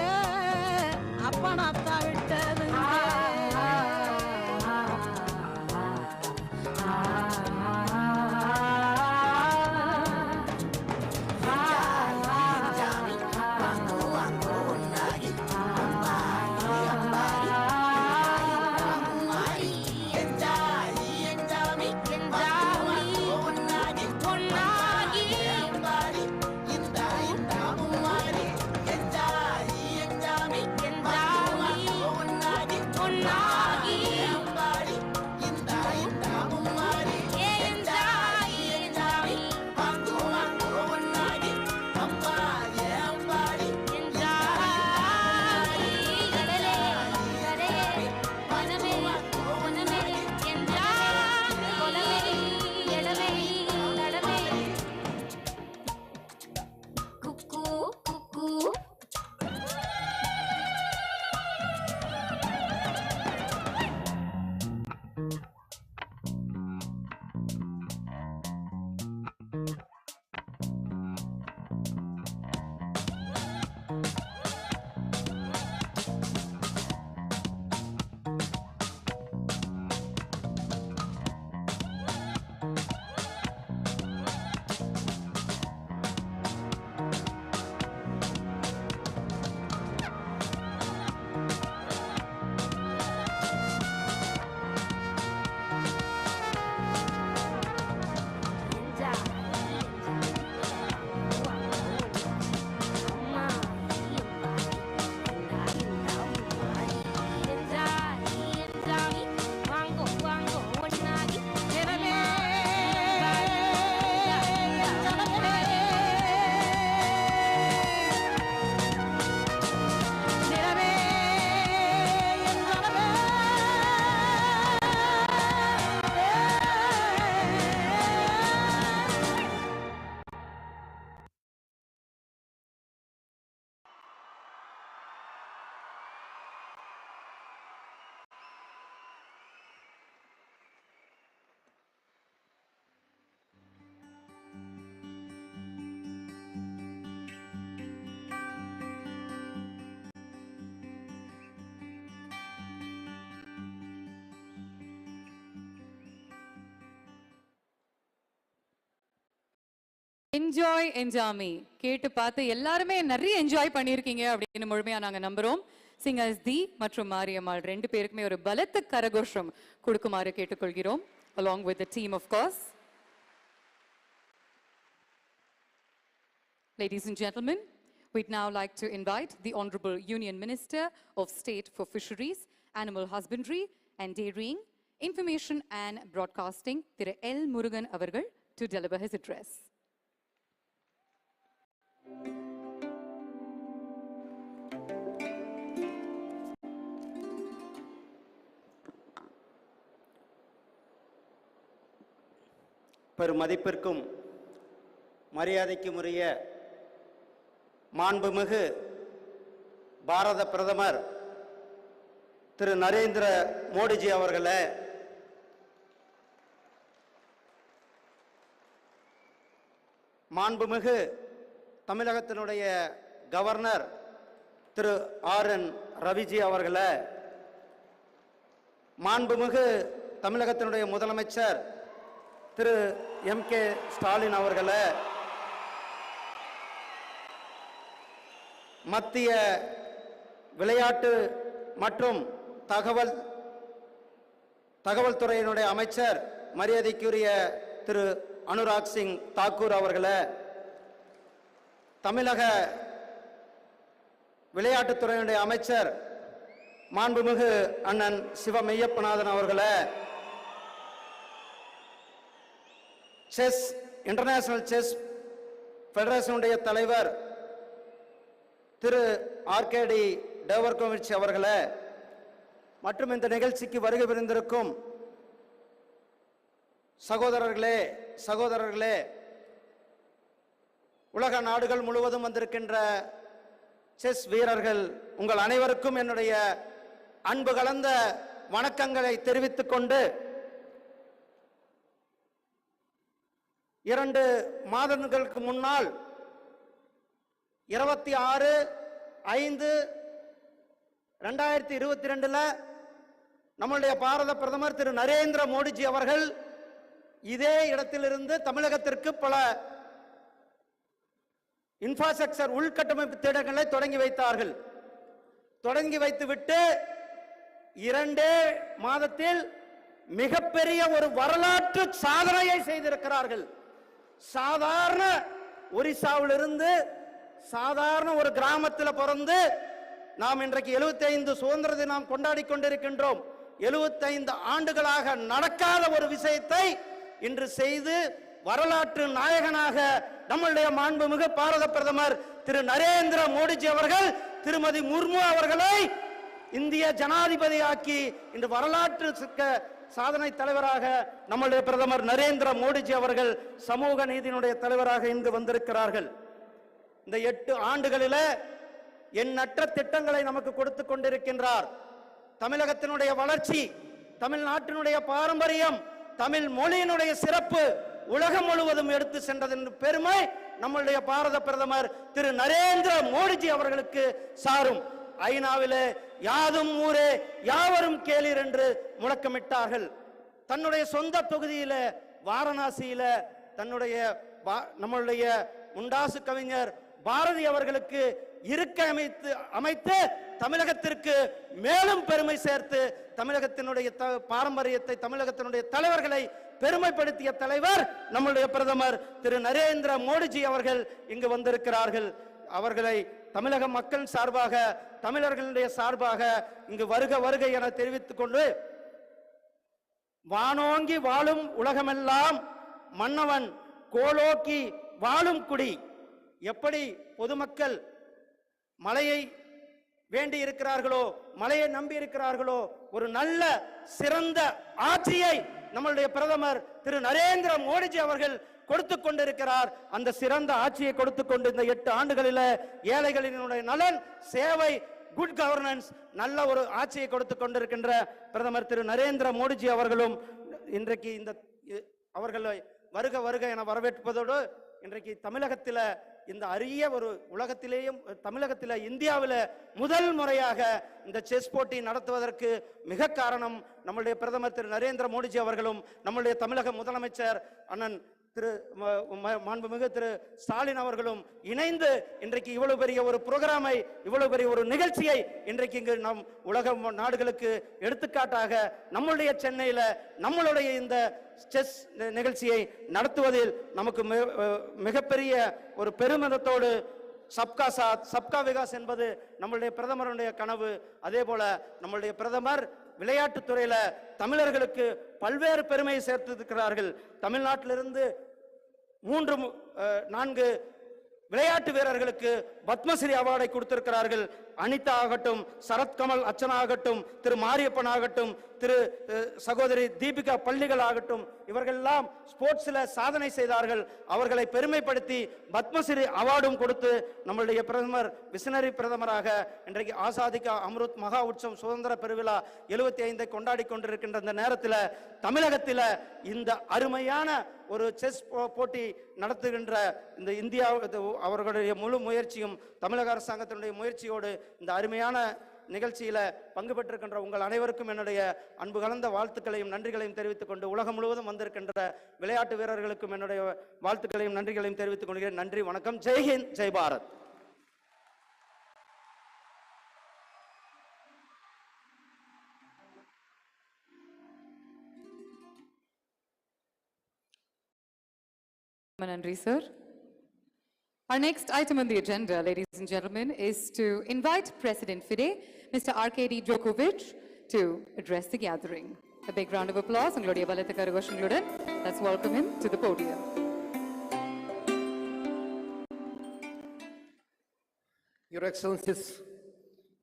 [SPEAKER 1] என்ஜாய் என்ஜாமி கேட்டு பார்த்து எல்லாருமே நிறைய என்ஜாய் பண்ணியிருக்கீங்க அப்படின்னு முழுமையா நாங்க நம்புறோம். சிங்கர்ஸ் தி மற்றும் மாரியம்மாள் ரெண்டு பேருக்குமே ஒரு பலத்த கரகோஷம் கொடுக்குமாறு கேட்டுக்கொள்கிறோம். along with the team of course. Ladies and gentlemen, we'd now like to invite the Honorable Union Minister of State for Fisheries, Animal Husbandry and Dairying, Information and Broadcasting, Thiru L. Murugan avargal to deliver his address.
[SPEAKER 11] பெருமதிப்பிற்கும் மரியாதைக்கும் உரிய மாண்புமிகு பாரத பிரதமர் திரு நரேந்திர மோடிஜி அவர்களே, மாண்புமிகு தமிழகத்தினுடைய governor திரு R. N.. Raviji அவர்களே, மாண்புமிகு தமிழகத்தினுடைய முதலமைச்சர் திரு எம்.கே. ஸ்டாலின் அவர்களே, மத்திய விளையாட்டு மற்றும் தகவல் துறையினுடைய அமைச்சர் மரியாதைக்குரிய திரு அனுராக் சிங் தாக்கூர் அவர்களே, தமிழக விளையாட்டுத்துறையினுடைய அமைச்சர் மாண்புமிகு அண்ணன் சிவ மெய்யப்பநாதன் அவர்களே, செஸ் இன்டர்நேஷனல் செஸ் ஃபெடரேஷனுடைய தலைவர் திரு ஆர்கேடி டேவர்கோவிச் அவர்களே, மற்றும் இந்த நிகழ்ச்சிக்கு வருகை புரிந்திருக்கும் சகோதரர்களே, உலக நாடுகள் முழுவதும் வந்திருக்கின்ற செஸ் வீரர்கள், உங்கள் அனைவருக்கும் என்னுடைய அன்பு கலந்த வணக்கங்களை தெரிவித்துக் கொண்டு, 2 மாதங்களுக்கு முன்னால் 26/5/2022 நம்முடைய பாரத பிரதமர் திரு நரேந்திர மோடிஜி அவர்கள் இதே இடத்திலிருந்து தமிழகத்திற்கு பல இன்ஃப்ராஸ்ட்ரக்சர் உள்கட்டமைப்பு திட்டங்களை தொடங்கி வைத்தார்கள். தொடங்கி வைத்துவிட்டு 2 மாதத்தில் மிகப்பெரிய ஒரு வரலாற்று சாதனையை செய்திருக்கிறார்கள். சாதாரண ஒரிசாவிலிருந்து சாதாரண ஒரு கிராமத்தில் பிறந்து நாம் இன்றைக்கு 75 சுதந்திர தினம் கொண்டாடி கொண்டிருக்கின்றோம். 75 ஆண்டுகளாக நடக்காத ஒரு விஷயத்தை இன்று செய்து வரலாற்று நாயகனாக நம்முடைய மாண்புமிகு பாரத பிரதமர் திரு நரேந்திர மோடிஜி அவர்கள் திருமதி முர்மு அவர்களை இந்திய ஜனாதிபதியாக்கி இன்று வரலாற்று சாதனை தலைவராக நம்முடைய பிரதமர் நரேந்திர மோடிஜி அவர்கள் சமூக நீதியினுடைய தலைவராக இங்கு வந்திருக்கிறார்கள். இந்த 8 ஆண்டுகளில எண்ணற்ற திட்டங்களை நமக்கு கொடுத்து கொண்டிருக்கின்றார். தமிழகத்தினுடைய வளர்ச்சி, தமிழ்நாட்டினுடைய பாரம்பரியம், தமிழ் மொழியினுடைய சிறப்பு உலகம் முழுவதும் எடுத்து சென்றதன் பெருமை நம்முடைய பாரத பிரதமர் திரு நரேந்திர மோடிஜி அவர்களுக்கு சாரும். ஐநாவிலே யாதும் ஊரே யாவரும் கேளீர் என்று முழக்கமிட்டார்கள். தன்னுடைய சொந்த தொகுதியில வாரணாசியில நம்முடைய முண்டாசு கவிஞர் பாரதி அவர்களுக்கு இருக்கை அமைத்து தமிழகத்திற்கு மேலும் பெருமை சேர்த்து தமிழகத்தினுடைய பாரம்பரியத்தை, தமிழகத்தினுடைய தலைவர்களை பெருமைப்படுத்திய தலைவர் நம்முடைய பிரதமர் திரு நரேந்திர மோடிஜி அவர்கள் இங்கு வந்திருக்கிறார்கள். அவர்களை தமிழக மக்கள் சார்பாக, தமிழர்களுடைய சார்பாக இங்கு வருக வருக என தெரிவித்துக் கொண்டு, வானோங்கி வாழும் உலகமெல்லாம் மன்னவன் கோலோக்கி வாழும் குடி. எப்படி பொதுமக்கள் மழையை வேண்டி இருக்கிறார்களோ, மழையை நம்பி இருக்கிறார்களோ, ஒரு நல்ல சிறந்த ஆட்சியை நம்மளுடைய பிரதமர் திரு நரேந்திர மோடிஜி அவர்கள் கொடுத்து கொண்டிருக்கிறார். அந்த சிறந்த ஆட்சியை கொடுத்து கொண்டு இந்த 8 ஆண்டுகளில் ஏழைகளினுடைய நலன், சேவை, குட் கவர்னன்ஸ், நல்ல ஒரு ஆட்சியை கொடுத்து கொண்டிருக்கின்ற பிரதமர் திரு நரேந்திர மோடிஜி அவர்களும் இன்றைக்கு அவர்களை வருக வருக என வரவேற்பதோடு, இன்றைக்கு தமிழகத்தில் இந்த அரிய ஒரு உலகத்திலேயும் தமிழகத்தில் இந்தியாவில் முதல் முறையாக இந்த செஸ் போட்டி நடத்துவதற்கு மிக காரணம் நம்முடைய பிரதமர் திரு நரேந்திர மோடிஜி அவர்களும் நம்முடைய தமிழக முதலமைச்சர் அண்ணன் திரு மாண்புமிகு திரு ஸ்டாலின் அவர்களும் இணைந்து இன்றைக்கு இவ்வளவு பெரிய ஒரு புரோகிராமை, இவ்வளவு பெரிய ஒரு நிகழ்ச்சியை இன்றைக்கு இங்கு நம் உலக நாடுகளுக்கு எடுத்துக்காட்டாக நம்முடைய சென்னையில் நம்மளுடைய இந்த செஸ் நிகழ்ச்சியை நடத்துவதில் நமக்கு மிகப்பெரிய ஒரு பெருமிதத்தோடு சப்கா சாத் சப்கா விகாஸ் என்பது நம்மளுடைய பிரதமருடைய கனவு. அதே போல நம்மளுடைய பிரதமர் விளையாட்டுத்துறையில தமிழர்களுக்கு பல்வேறு பெருமையை சேர்த்திருக்கிறார்கள். தமிழ்நாட்டிலிருந்து 3-4 விளையாட்டு வீரர்களுக்கு பத்மஸ்ரீ அவார்டை கொடுத்திருக்கிறார்கள். அனிதா ஆகட்டும், சரத்கமல் அர்ச்சனா ஆகட்டும், திரு மாரியப்பன் ஆகட்டும், திரு சகோதரி தீபிகா பள்ளிகள் ஆகட்டும், இவர்களெல்லாம் ஸ்போர்ட்ஸ்ல சாதனை செய்தார்கள். அவர்களை பெருமைப்படுத்தி பத்மஸ்ரீ அவார்டும் கொடுத்து நம்மளுடைய பிரதமர் விசனரி பிரதமராக இன்றைக்கு ஆசாதிகா அம்ருத் மகா உற்சவம் சுதந்திர பெருவிழா 75 கொண்டாடி கொண்டிருக்கின்ற இந்த நேரத்தில் தமிழகத்தில் இந்த அருமையான ஒரு செஸ் போட்டி நடத்துகின்ற இந்த இந்தியா அவர்களுடைய முழு முயற்சியும் தமிழக அரசாங்கத்தினுடைய முயற்சியோடு இந்த அருமையான நிகழ்ச்சியில பங்கு பெற்றிருக்கின்ற உங்கள் அனைவருக்கும் என்னுடைய அன்பு கலந்த வாழ்த்துக்களையும் நன்றிகளையும் தெரிவித்துக் கொண்டு, உலகம் முழுவதும் வந்திருக்கின்ற விளையாட்டு வீரர்களுக்கும் என்னுடைய வாழ்த்துக்களையும் நன்றிகளையும் தெரிவித்துக் கொள்கிறேன். நன்றி, வணக்கம். Jai Hind, Jai Bharat.
[SPEAKER 1] Nandri, sir. Our next item on the agenda, ladies and gentlemen, is to invite President FIDE, Mr. Arkady Djokovic, to address the gathering. A big round of applause. Let's welcome him to the podium.
[SPEAKER 12] Your Excellencies,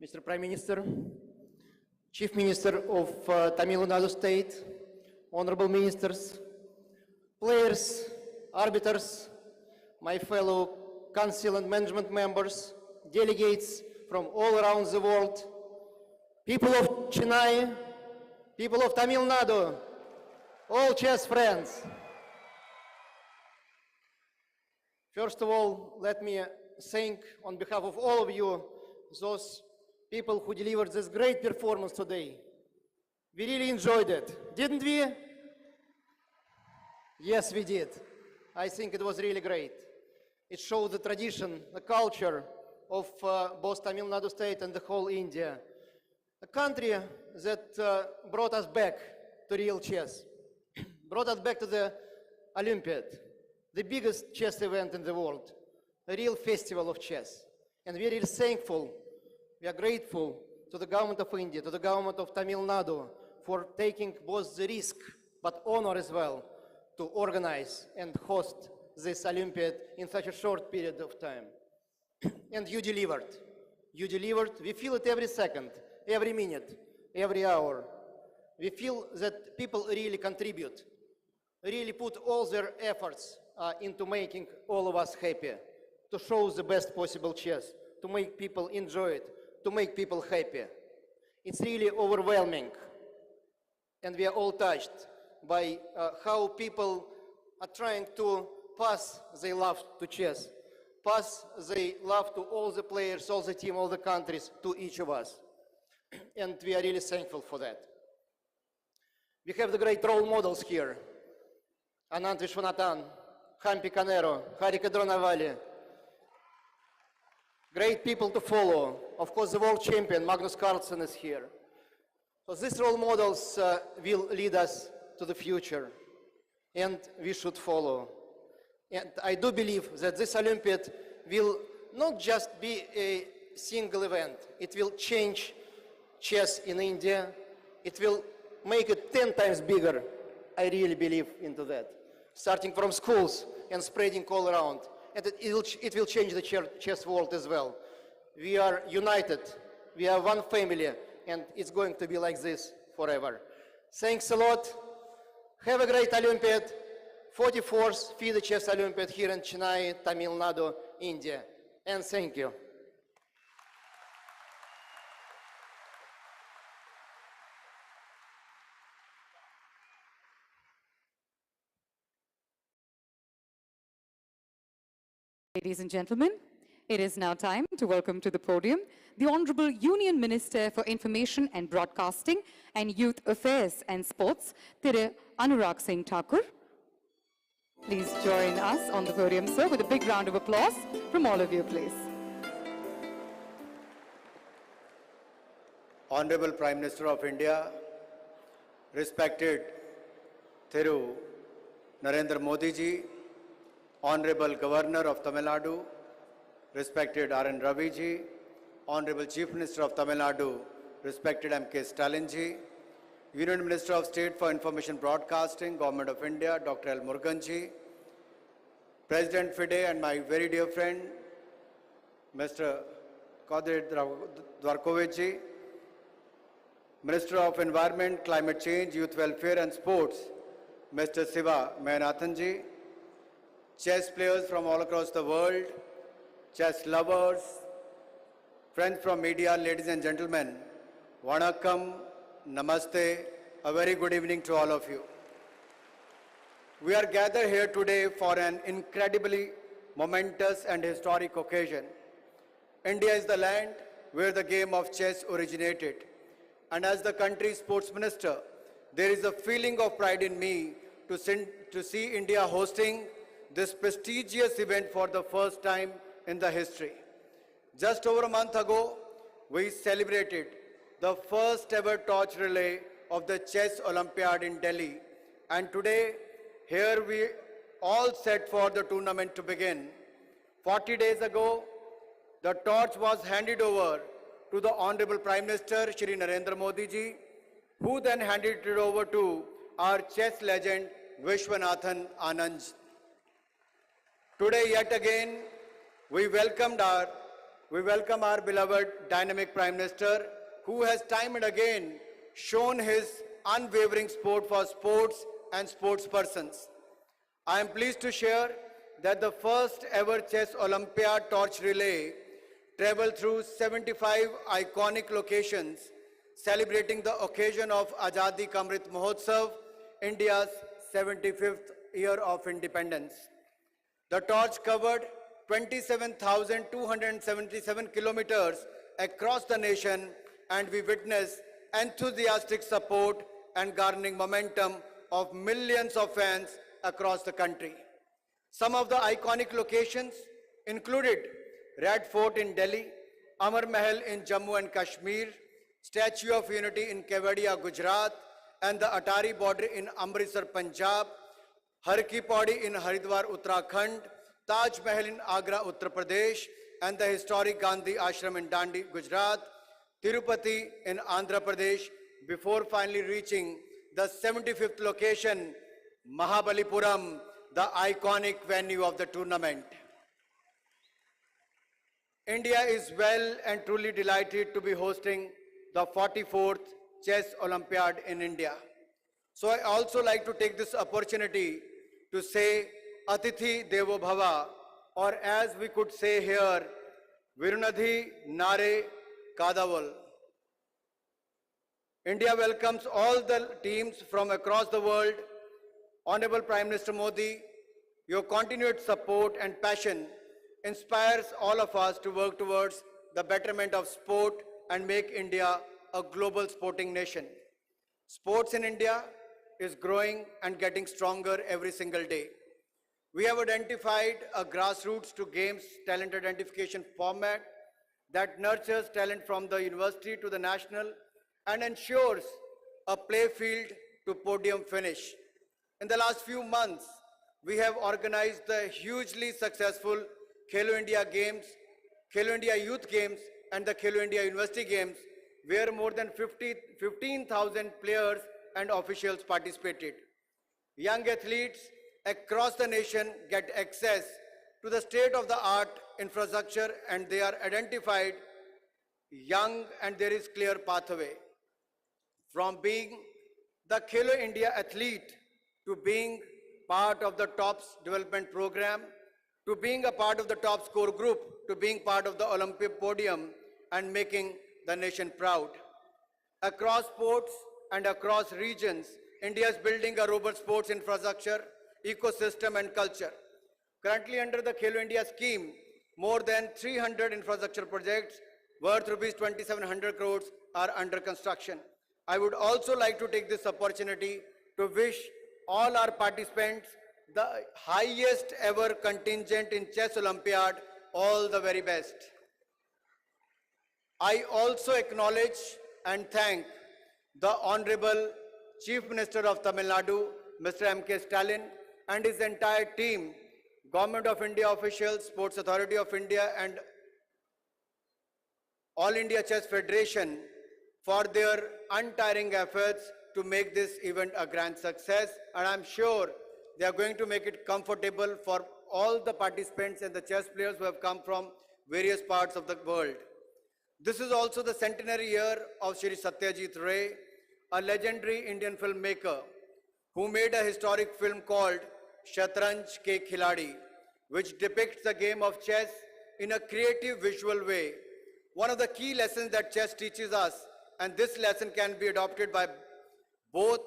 [SPEAKER 12] Mr. Prime Minister, Chief Minister of Tamil Nadu State, honorable ministers, players, arbiters, my fellow council and management members, delegates from all around the world, people of Chennai, people of Tamil Nadu, all chess friends. First of all, let me thank on behalf of all of you those people who delivered this great performance today. We really enjoyed it, didn't we? Yes, we did. I think it was really great. It showed the tradition, the culture of both Tamil Nadu State and the whole India. A country that brought us back to real chess, brought us back to the Olympiad, the biggest chess event in the world, a real festival of chess. And we are really thankful, we are grateful to the government of India, to the government of Tamil Nadu for taking both the risk, but honor as well, to organize and host this Olympiad in such a short period of time. And you delivered. You delivered. We feel it every second, every minute, every hour. We feel that people really contribute, really put all their efforts into making all of us happy, to show the best possible chess, to make people enjoy it, to make people happy. It's really overwhelming. And we are all touched by how people are trying to pass their love to chess, pass their love to all the players, all the team, all the countries, to each of us. And we are really thankful for that. We have the great role models here. Anand Vishwanathan, Hampi Canero, Harika Dronavali. Great people to follow. Of course, the world champion, Magnus Carlsen, is here. So these role models will lead us to the future, and we should follow. And I do believe that this Olympiad will not just be a single event. It will change chess in India. It will make it 10 times bigger. I really believe into that. Starting from schools and spreading all around. And it will change the chess world as well. We are united. We are one family. And it's going to be like this forever. Thanks a lot. Have a great Olympiad. 44th FIDE Chess Olympiad here in Chennai, Tamil Nadu, India. And thank you.
[SPEAKER 1] Ladies and gentlemen, it is now time to welcome to the podium the Honorable Union Minister for Information and Broadcasting and Youth Affairs and Sports, Thiru Anurag Singh Thakur. Please join us on the podium, sir, with a big round of applause from all of you, please.
[SPEAKER 13] Honorable Prime Minister of India, respected Thiru Narendra Modi ji, Honorable Governor of Tamil Nadu, respected R.N. Ravi ji, Honorable Chief Minister of Tamil Nadu, respected M.K. Stalin ji, Union Minister of State for Information Broadcasting, Government of India, Dr. L. Murugan ji, President FIDE and my very dear friend, Mr. Kadir Dwarkovich ji, Minister of Environment, Climate Change, Youth Welfare and Sports, Mr. Siva Mayanathan ji, chess players from all across the world, chess lovers, friends from media, ladies and gentlemen, Vanakkam, Namaste, a very good evening to all of you. We are gathered here today for an incredibly momentous and historic occasion. India is the land where the game of chess originated. And as the country's sports minister, there is a feeling of pride in me to see India hosting this prestigious event for the first time in the history. Just over a month ago, we celebrated the first ever torch relay of the Chess Olympiad in Delhi. And today, here we all set for the tournament to begin. 40 days ago, the torch was handed over to the Honorable Prime Minister, Shri Narendra Modi ji, who then handed it over to our chess legend Vishwanathan Anand. Today, yet again, we welcome our beloved dynamic Prime Minister, who has time and again shown his unwavering support for sports and sportspersons. I am pleased to share that the first ever chess Olympiad torch relay traveled through 75 iconic locations, celebrating the occasion of Azadi Ka Amrit Mahotsav, India's 75th year of independence. The torch covered 27,277 kilometers across the nation, and we witnessed enthusiastic support and garnering momentum of millions of fans across the country. Some of the iconic locations included Red Fort in Delhi, Amar Mahal in Jammu and Kashmir, Statue of Unity in Kevadia, Gujarat, and the Atari border in Amritsar, Punjab, Har Ki Pauri in Haridwar, Uttarakhand, Taj Mahal in Agra, Uttar Pradesh, and the historic Gandhi Ashram in Dandi, Gujarat, Tirupati in Andhra Pradesh, before finally reaching the 75th location, Mahabalipuram, the iconic venue of the tournament. India is well and truly delighted to be hosting the 44th Chess Olympiad in India. So I also like to take this opportunity to say Atithi Devo Bhava, or as we could say here, Virunadhi Nare Kadaval. India welcomes all the teams from across the world. Honorable Prime Minister Modi, your continued support and passion inspires all of us to work towards the betterment of sport and make India a global sporting nation. Sports in India is growing and getting stronger every single day. We have identified a grassroots to games talent identification format that nurtures talent from the university to the national and ensures a play field to podium finish. In the last few months, we have organized the hugely successful Khelo India Games, Khelo India Youth Games, and the Khelo India University Games, where more than 15,000 players and officials participated. Young athletes across the nation get access to the state-of-the-art infrastructure, and they are identified young, and there is clear pathway. From being the Khelo India athlete to being part of the TOPS development program, to being a part of the top score group, to being part of the Olympic podium and making the nation proud. Across sports and across regions, India is building a robust sports infrastructure, ecosystem and culture. Currently under the Khelo India scheme, more than 300 infrastructure projects worth rupees 2,700 crores are under construction. I would also like to take this opportunity to wish all our participants, the highest ever contingent in Chess Olympiad, all the very best. I also acknowledge and thank the Honorable Chief Minister of Tamil Nadu, Mr. M.K. Stalin, and his entire team, Government of India officials, Sports Authority of India, and All India Chess Federation for their untiring efforts to make this event a grand success. And I'm sure they are going to make it comfortable for all the participants and the chess players who have come from various parts of the world. This is also the centenary year of Shri Satyajit Ray, a legendary Indian filmmaker who made a historic film called Shatranj Ke Khiladi, which depicts the game of chess in a creative visual way. One of the key lessons that chess teaches us, and this lesson can be adopted by both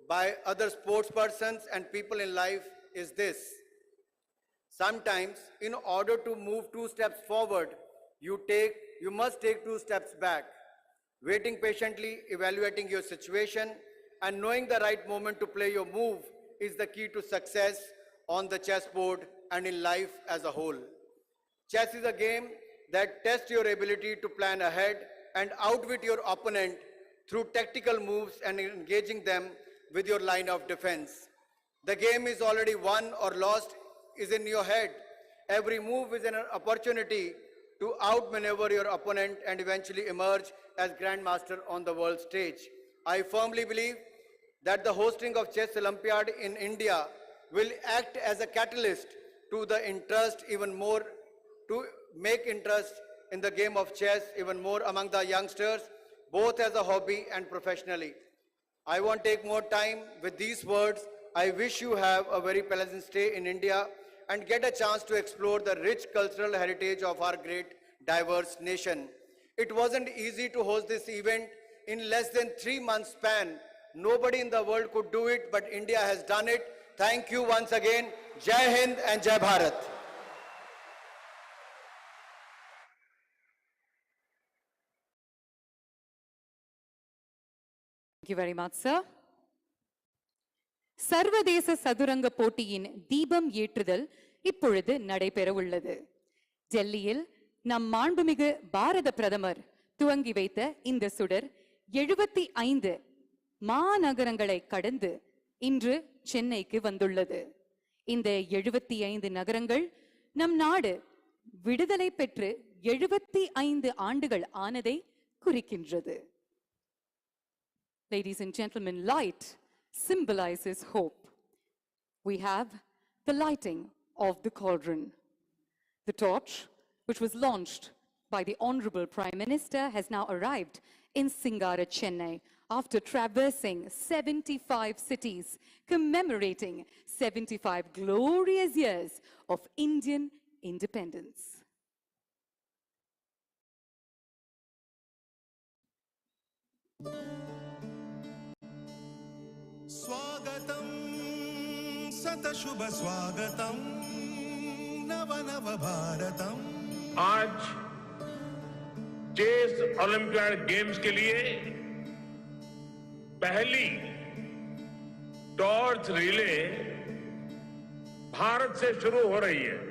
[SPEAKER 13] by other sports persons and people in life, is this. Sometimes, in order to move 2 steps forward, you must take 2 steps back. Waiting patiently, evaluating your situation, and knowing the right moment to play your move is the key to success on the chessboard and in life as a whole. Chess is a game that tests your ability to plan ahead and outwit your opponent through tactical moves and engaging them with your line of defense. The game is already won or lost is in your head. Every move is an opportunity to outmaneuver your opponent and eventually emerge as grandmaster on the world stage. I firmly believe that the hosting of Chess Olympiad in India will act as a catalyst to the interest even more, to make interest in the game of chess even more among the youngsters, both as a hobby and professionally. I won't take more time with these words. I wish you have a very pleasant stay in India and get a chance to explore the rich cultural heritage of our great diverse nation. It wasn't easy to host this event in less than 3 months span. Nobody in the world could do it, but India has done it. Thank you once again. Jai Hind and Jai Bharat.
[SPEAKER 1] Thank you very much, sir. சர்வதேச சதுரங்க போட்டியின் தீபம் ஏற்றுதல் இப்பொழுது நடைபெற உள்ளது. டெல்லியில் நம் மாண்புமிகு பாரத பிரதமர் துவங்கி வைத்த இந்த சுடர் 75 மாநகரங்களை கடந்து இன்று சென்னைக்கு வந்துள்ளது. இந்த 75 நகரங்கள் நம் நாடு விடுதலை பெற்று 75 ஆண்டுகள் ஆனதை குறிக்கின்றது. Ladies and gentlemen, light symbolizes hope. We have the lighting of the cauldron. The torch, which was launched by the Honorable Prime Minister, has now arrived in Singara, Chennai, after traversing 75 cities, commemorating 75 glorious years of Indian independence.
[SPEAKER 2] स्वागतम सतशुभ स्वागतम नव नव भारतम।
[SPEAKER 14] आज chess olympiad games के लिए पहली torch relay Bharat से शुरू हो रही है।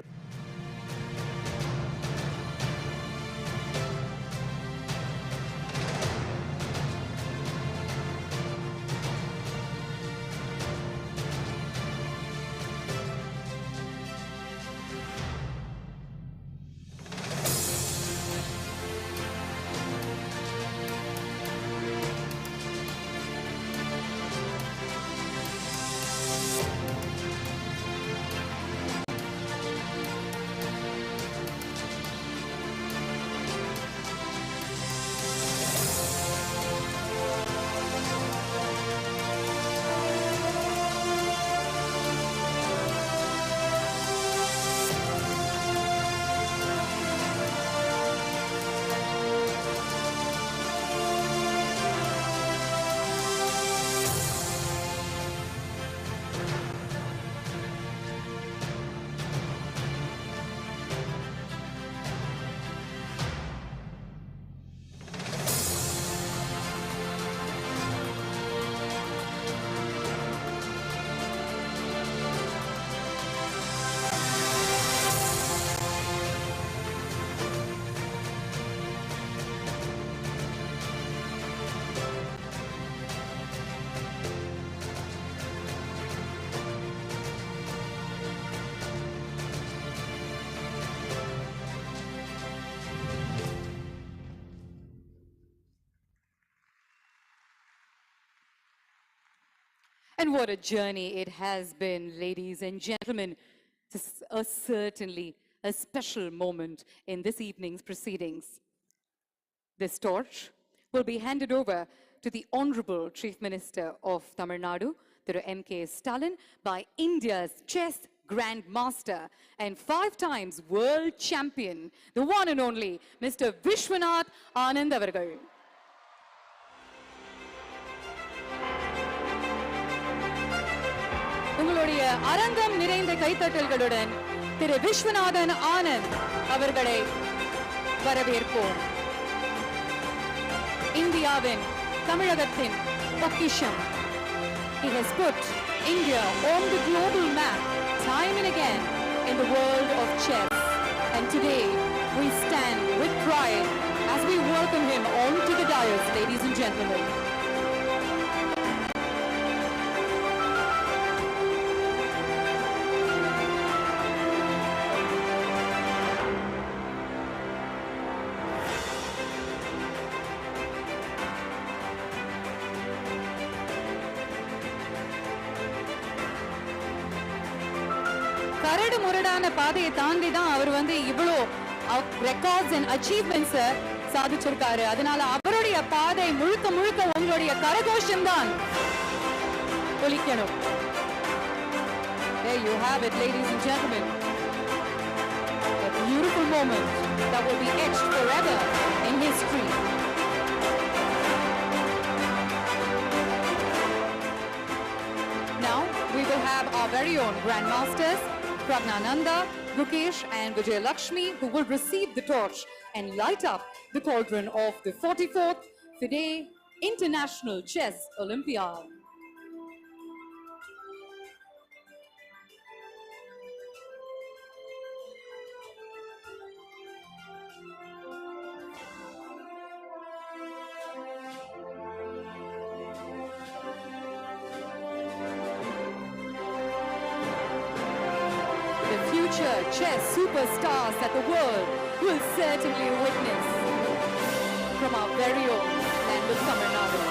[SPEAKER 1] And what a journey it has been, ladies and gentlemen. This is certainly a special moment in this evening's proceedings. This torch will be handed over to the Honorable Chief Minister of Tamil Nadu, Thiru M.K. Stalin, by India's chess Grand Master and 5 times world champion, the one and only Mr. Vishwanath Anand avargal. உங்களுடைய அரங்கம் நிறைந்த கைத்தட்டல்களுடன் திரு விஸ்வநாதன் ஆனந்த் அவர்களை வரவேற்போம். இந்தியாவின் தமிழகத்தின் பொக்கிஷம். He has put India on the global map time and again in the world of chess. And today we stand with pride as we welcome him onto the dais, ladies and gentlemen. கரடு முரடான பாதையை தாண்டி தான் அவர் இவ்வளோ records and achievements சாதிச்சிருக்காரு. அதனால அவருடைய பாதை முழுக்க முழுக்க உங்களுடைய கரகோஷம் தான் ஒலிக்கணும். There you have it, ladies and gentlemen. A beautiful moment that will be etched forever in history. Now we will have our very own Grandmasters, Pragnananda, Rukesh and Vijayalakshmi, who will receive the torch and light up the cauldron of the 44th FIDE International Chess Olympiad. The future chess superstars that the world will certainly witness from our very own land of Tamil Nadu.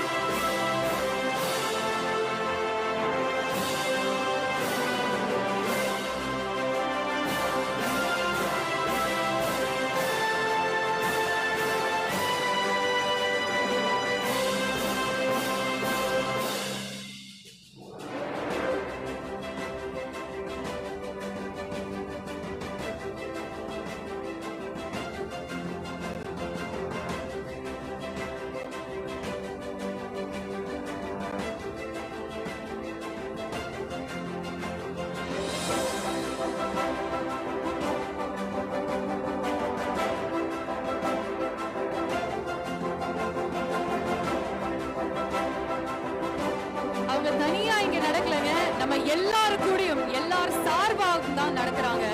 [SPEAKER 1] அவங்க தனியா இங்க நடக்கலங்க, நம்ம எல்லாரும் கூடயும் எல்லாரும் சார்பாக தான் நடக்கிறாங்க.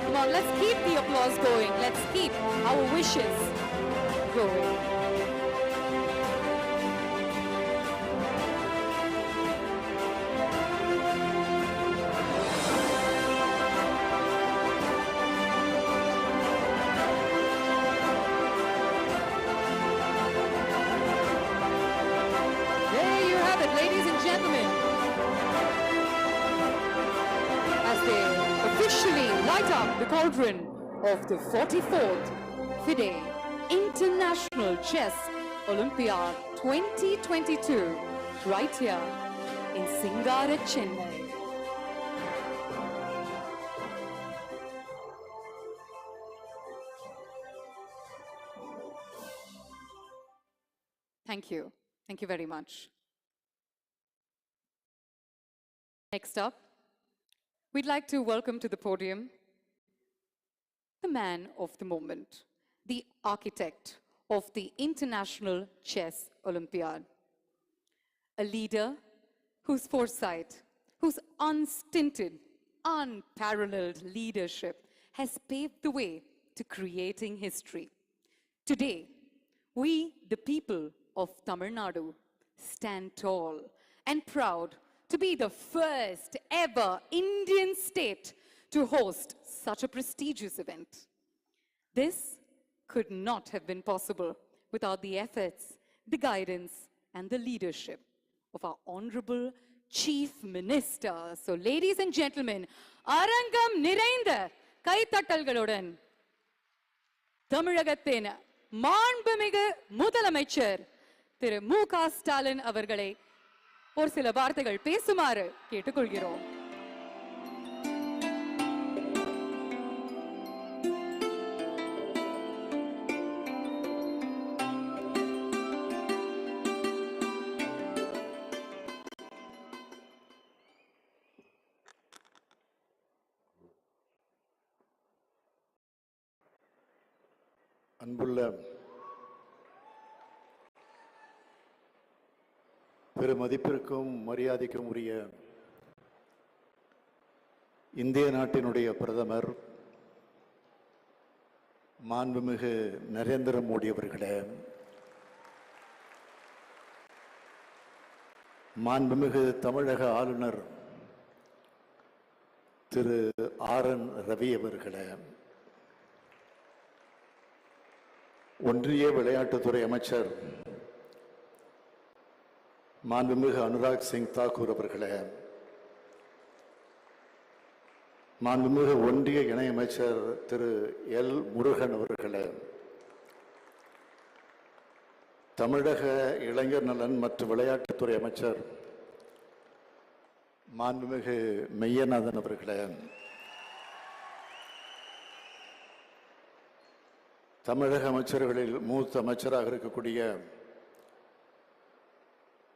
[SPEAKER 1] Come on, let's keep the applause going. Let's keep our wishes going. There you have it, ladies and gentlemen. As they officially light up the cauldron of the 44th FIDE International Chess Olympiad 2022, right here in Singara, Chennai. Thank you. Thank you very much. Next up, we'd like to welcome to the podium the man of the moment, the architect of the International Chess Olympiad, a leader whose foresight, whose unstinted, unparalleled leadership has paved the way to creating history. Today, we, the people of Tamil Nadu, stand tall and proud to be the first ever Indian state to host such a prestigious event. This could not have been possible without the efforts, the guidance, and the leadership of our Honorable Chief Minister. So, ladies and gentlemen, அரங்கம் நிறைந்த கைத்தட்டல்களுடன் தமிழகத்தின் மாண்புமிகு முதலமைச்சர் திரு மு.க. ஸ்டாலின் அவர்களை ஒரு சில வார்த்தைகள் பேசுமாறு கேட்டுக்கொள்கிறோம்.
[SPEAKER 15] அன்புள்ள பெருமதிப்பிற்கும் மரியாதைக்கும் உரிய இந்திய நாட்டினுடைய பிரதமர் மாண்புமிகு நரேந்திர மோடி அவர்களே, மாண்புமிகு தமிழக ஆளுநர் திரு ஆர்.என். ரவி அவர்களே, ஒன்றிய விளையாட்டுத்துறை அமைச்சர் மாண்புமிகு அனுராக் சிங் தாக்கூர் அவர்களே, மாண்புமிகு ஒன்றிய இணையமைச்சர் திரு எல் முருகன் அவர்களே, தமிழக இளைஞர் நலன் மற்றும் விளையாட்டுத்துறை அமைச்சர் மாண்புமிகு மெய்யநாதன் அவர்களே, தமிழக அமைச்சர்களில் மூத்த அமைச்சராக இருக்கக்கூடிய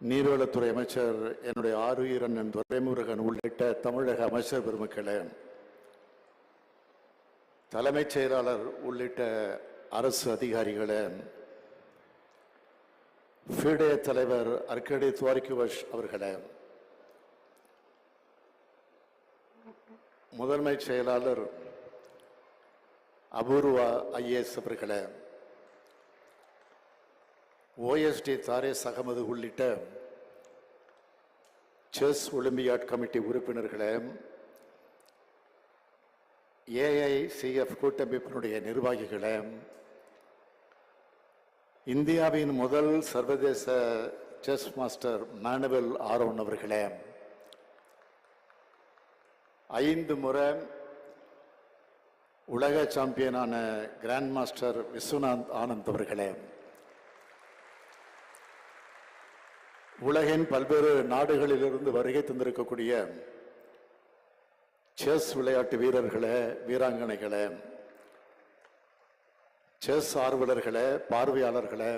[SPEAKER 15] நீர்வளத்துறை அமைச்சர் என்னுடைய ஆருயிர் அண்ணன் துரைமுருகன் உள்ளிட்ட தமிழக அமைச்சர் பெருமக்களே, தலைமைச் செயலாளர் உள்ளிட்ட அரசு அதிகாரிகளே, ஃபீடே தலைவர் அர்கடி துவாரிகுவஷ் அவர்களே, முதன்மை செயலாளர் அபூர்வா ஐஏஎஸ் அவர்களே, ஓஎஸ்டி தாரேஸ் அகமது உள்ளிட்ட செஸ் ஒலிம்பியாட் கமிட்டி உறுப்பினர்களே, ஏஐசிஎஃப் கூட்டமைப்பினுடைய நிர்வாகிகளே, இந்தியாவின் முதல் சர்வதேச செஸ் மாஸ்டர் மானுவல் ஆரோன் அவர்களே, 5 முறை உலக சாம்பியனான கிராண்ட் மாஸ்டர் விஸ்வநாத் ஆனந்த் அவர்களே, உலகின் பல்வேறு நாடுகளிலிருந்து வருகை தந்திருக்கக்கூடிய செஸ் விளையாட்டு வீரர்களே, வீராங்கனைகளே, செஸ் ஆர்வலர்களே, பார்வையாளர்களே,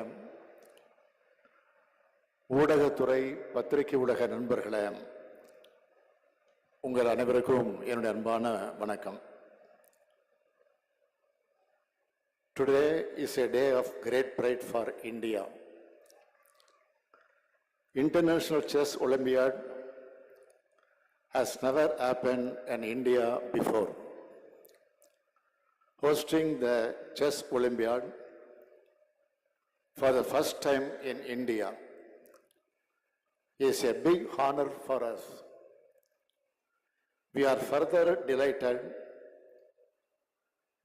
[SPEAKER 15] ஊடகத்துறை பத்திரிகை உலக நண்பர்களே, உங்கள் அனைவருக்கும் என்னுடைய அன்பான வணக்கம். Today is a day of great pride for India. International Chess Olympiad has never happened in India before. Hosting the Chess Olympiad for the first time in India is a big honor for us. We are further delighted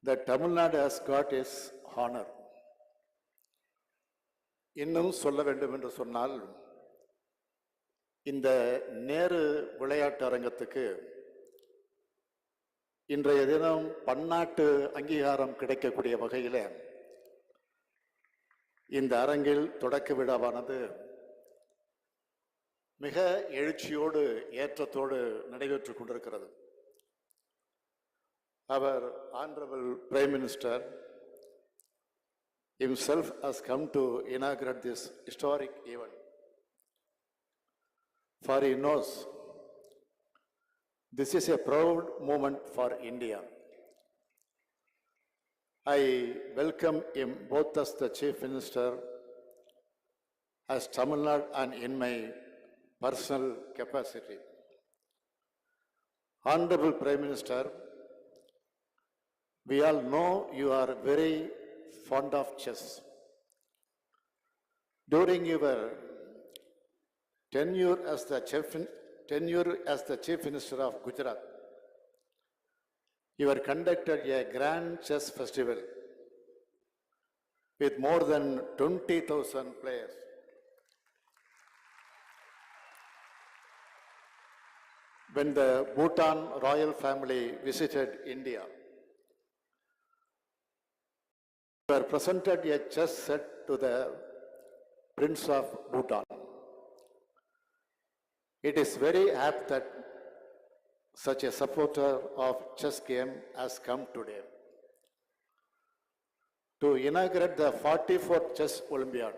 [SPEAKER 15] that Tamil Nadu has got its honor. இன்னும் சொல்ல வேண்டும் என்று சொன்னால், இந்த நேரு விளையாட்டு அரங்கத்துக்கு இன்றைய தினம் பன்னாட்டு அங்கீகாரம் கிடைக்கக்கூடிய வகையில் இந்த அரங்கில் தொடக்க விழாவானது மிக எழுச்சியோடு ஏற்றத்தோடு நடைபெற்றுக் கொண்டிருக்கிறது. Our Honorable Prime Minister himself has come to inaugurate this historic event. For he knows this is a proud moment for India. I welcome him both as the Chief Minister, as Tamil Nadu, and in my personal capacity. Honorable Prime Minister, we all know you are very fond of chess. During your tenure as the Chief Minister of Gujarat, you have conducted a grand chess festival with more than 20,000 players. When the Bhutan royal family visited India, you were presented a chess set to the Prince of Bhutan. It is very apt that such a supporter of chess game has come today to inaugurate the 44th Chess Olympiad.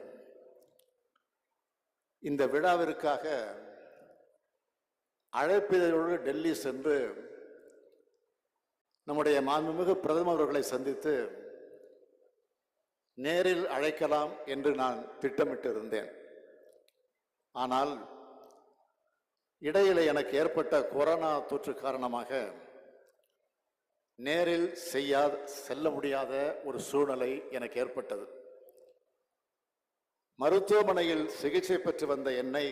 [SPEAKER 15] இந்த விழாவிற்காக அழைப்பிதழோடு டெல்லி சென்று நம்முடைய மாண்புமிகு பிரதமர் அவர்களை சந்தித்து நேரில் அழைக்கலாம் என்று நான் திட்டமிட்டு இருந்தேன். ஆனால் இடையிலே எனக்கு ஏற்பட்ட கொரோனா தொற்று காரணமாக நேரில் செல்ல முடியாத ஒரு சூழ்நிலை எனக்கு ஏற்பட்டது. மருத்துவமனையில் சிகிச்சை பெற்று வந்த என்னை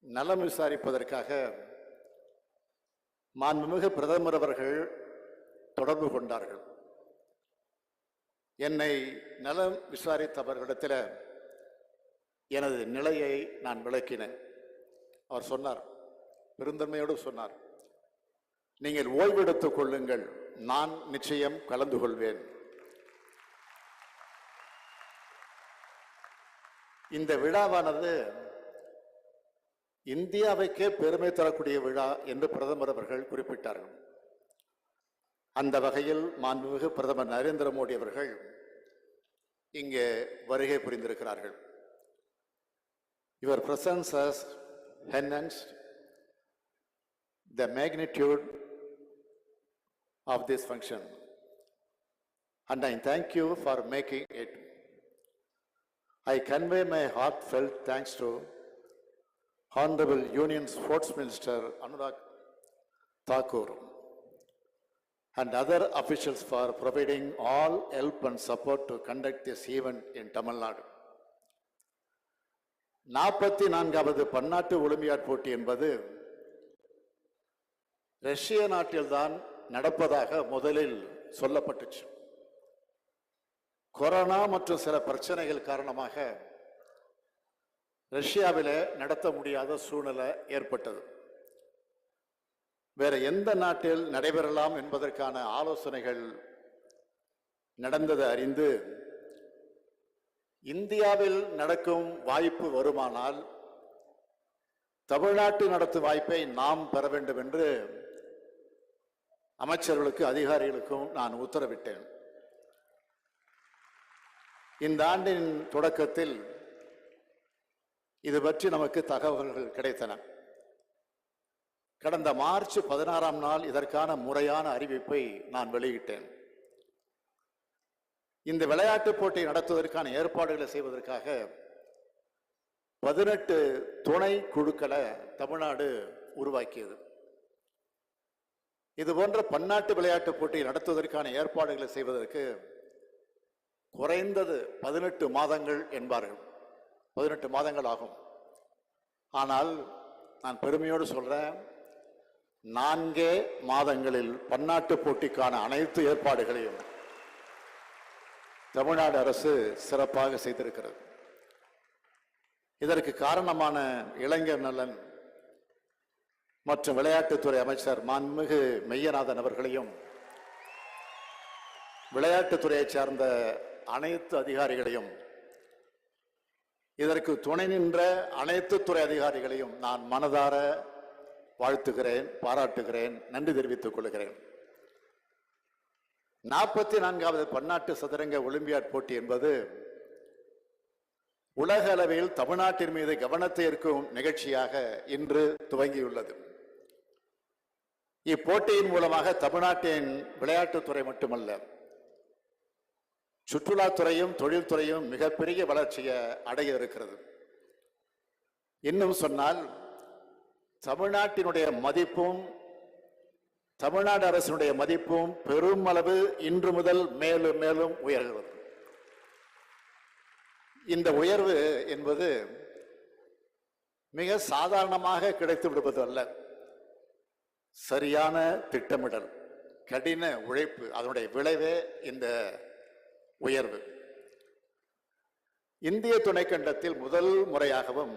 [SPEAKER 15] நலம் விசாரிப்பதற்காக மாண்புமிகு பிரதமர் அவர்கள் தொடர்பு கொண்டார்கள். என்னை நலம் விசாரித்தவர்களிடத்தில் எனது நிலையை நான் விளக்கினேன். அவர் சொன்னார், பெருந்தன்மையோடு சொன்னார், நீங்கள் ஓய்வெடுத்துக் கொள்ளுங்கள், நான் நிச்சயம் கலந்து கொள்வேன். இந்த விழாவானது இந்தியாவுக்கே பெருமை தரக்கூடிய விழா என்று பிரதமர் அவர்கள் குறிப்பிட்டார்கள். அந்த வகையில் மாண்புமிகு பிரதமர் நரேந்திர மோடி அவர்கள் இங்கே வருகை புரிந்திருக்கிறார்கள். Your presence has enhanced the magnitude of this function, and I thank you for making it. I convey my heartfelt thanks to Honorable Union Sports Minister Anurag Thakur and other officials for providing all help and support to conduct this event in Tamil Nadu. 44வது பன்னாட்டு olympiad போட்டி என்பது ரஷ்ய நாட்டில்தான் நடப்பதாக முதலில் சொல்லப்பட்டுச்சு. Corona மற்றும் சில பிரச்சனைகள் காரணமாக ரஷ்யாவில் நடத்த முடியாத சூழ்நிலை ஏற்பட்டது. வேற எந்த நாட்டில் நடைபெறலாம் என்பதற்கான ஆலோசனைகள் நடந்ததை அறிந்து இந்தியாவில் நடக்கும் வாய்ப்பு வருமானால் தமிழ்நாட்டு நடத்தும் வாய்ப்பை நாம் பெற வேண்டும் என்று அமைச்சர்களுக்கு அதிகாரிகளுக்கும் நான் உத்தரவிட்டேன். இந்த ஆண்டின் தொடக்கத்தில் இது பற்றி நமக்கு தகவல்கள் கிடைத்தன. கடந்த மார்ச் 16ஆம் நாள் இதற்கான முறையான அறிவிப்பை நான் வெளியிட்டேன். இந்த விளையாட்டுப் போட்டி நடத்துவதற்கான ஏற்பாடுகளை செய்வதற்காக 18 துணை குழுக்களை தமிழ்நாடு உருவாக்கியது. இது போன்ற பன்னாட்டு விளையாட்டுப் போட்டி நடத்துவதற்கான ஏற்பாடுகளை செய்வதற்கு குறைந்தது 18 மாதங்கள் என்பார்கள். 18 மாதங்கள் ஆகும். ஆனால் நான் பெருமையோடு சொல்றேன், 4 மாதங்களில் பன்னாட்டு போட்டிக்கான அனைத்து ஏற்பாடுகளையும் தமிழ்நாடு அரசு சிறப்பாக செய்திருக்கிறது. இதற்கு காரணமான இளைஞர் நலன் மற்றும் விளையாட்டுத்துறை அமைச்சர் மாண்புமிகு மெய்யநாதன் அவர்களையும் விளையாட்டுத்துறையை சார்ந்த அனைத்து அதிகாரிகளையும் இதற்கு துணை நின்ற அனைத்து துறை அதிகாரிகளையும் நான் மனதார வாழ்த்துகிறேன், பாராட்டுகிறேன், நன்றி தெரிவித்துக் கொள்கிறேன். 44வது பன்னாட்டு சதுரங்க ஒலிம்பியாட் போட்டி என்பது உலக அளவில் தமிழ்நாட்டின் மீது கவனத்தை ஈர்க்கும் நிகழ்ச்சியாக இன்று துவங்கியுள்ளது. இப்போட்டியின் மூலமாக தமிழ்நாட்டின் விளையாட்டுத்துறை மட்டுமல்ல, சுற்றுலாத்துறையும் தொழில்துறையும் மிகப்பெரிய வளர்ச்சியை அடைய இருக்கிறது. இன்னும் சொன்னால் தமிழ்நாட்டினுடைய மதிப்பும் தமிழ்நாடு அரசினுடைய மதிப்பும் பெரும் அளவு இன்று முதல் மேலும் மேலும் உயர்கிறது. இந்த உயர்வு என்பது மிக சாதாரணமாக கிடைத்து விடுவது அல்ல. சரியான திட்டமிடல், கடின உழைப்பு, அதனுடைய விளைவே இந்த உயர்வு. இந்திய துணைக்கண்டத்தில் முதல் முறையாகவும்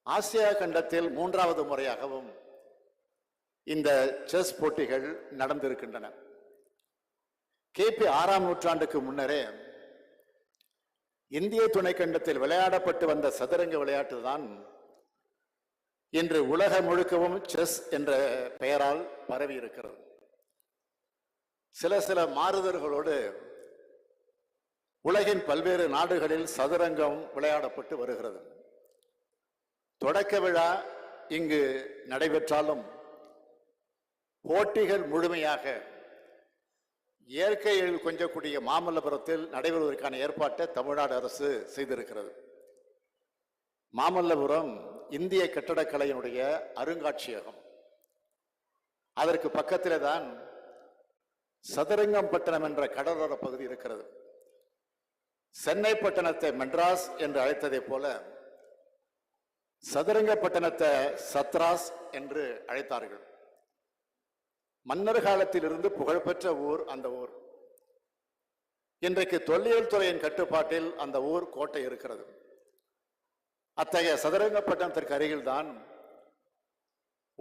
[SPEAKER 15] ஆசியா கண்டத்தில் 3வது முறையாகவும் இந்த செஸ் போட்டிகள் நடந்திருக்கின்றன. கிபி 6ஆம் நூற்றாண்டுக்கு முன்னரே இந்திய துணைக்கண்டத்தில் விளையாடப்பட்டு வந்த சதுரங்க விளையாட்டு தான் இன்று உலகம் முழுக்கவும் செஸ் என்ற பெயரால் பரவி இருக்கிறது. சில மாறுதல்களோடு உலகின் பல்வேறு நாடுகளில் சதுரங்கம் விளையாடப்பட்டு வருகிறது. தொடக்க விழா இங்கு நடைபெற்றாலும் போட்டிகள் முழுமையாக இயற்கையில் கொஞ்சக்கூடிய மாமல்லபுரத்தில் நடைபெறுவதற்கான ஏற்பாட்டை தமிழ்நாடு அரசு செய்திருக்கிறது. மாமல்லபுரம் இந்திய கட்டடக்கலையினுடைய அருங்காட்சியகம். அதற்கு பக்கத்திலே தான் சதுரங்கம்பட்டினம் என்ற கடலோர பகுதி இருக்கிறது. சென்னை பட்டணத்தை மெட்ராஸ் என்று அழைத்ததை போல சதுரங்கப்பட்டினத்தை சத்ராஸ் என்று அழைத்தார்கள். மன்னர் காலத்தில் இருந்து புகழ்பெற்ற ஊர் அந்த ஊர். இன்றைக்கு தொல்லியல் துறையின் கட்டுப்பாட்டில் அந்த ஊர் கோட்டை இருக்கிறது. அத்தகைய சதுரங்க பட்டணத்திற்கு அருகில்தான்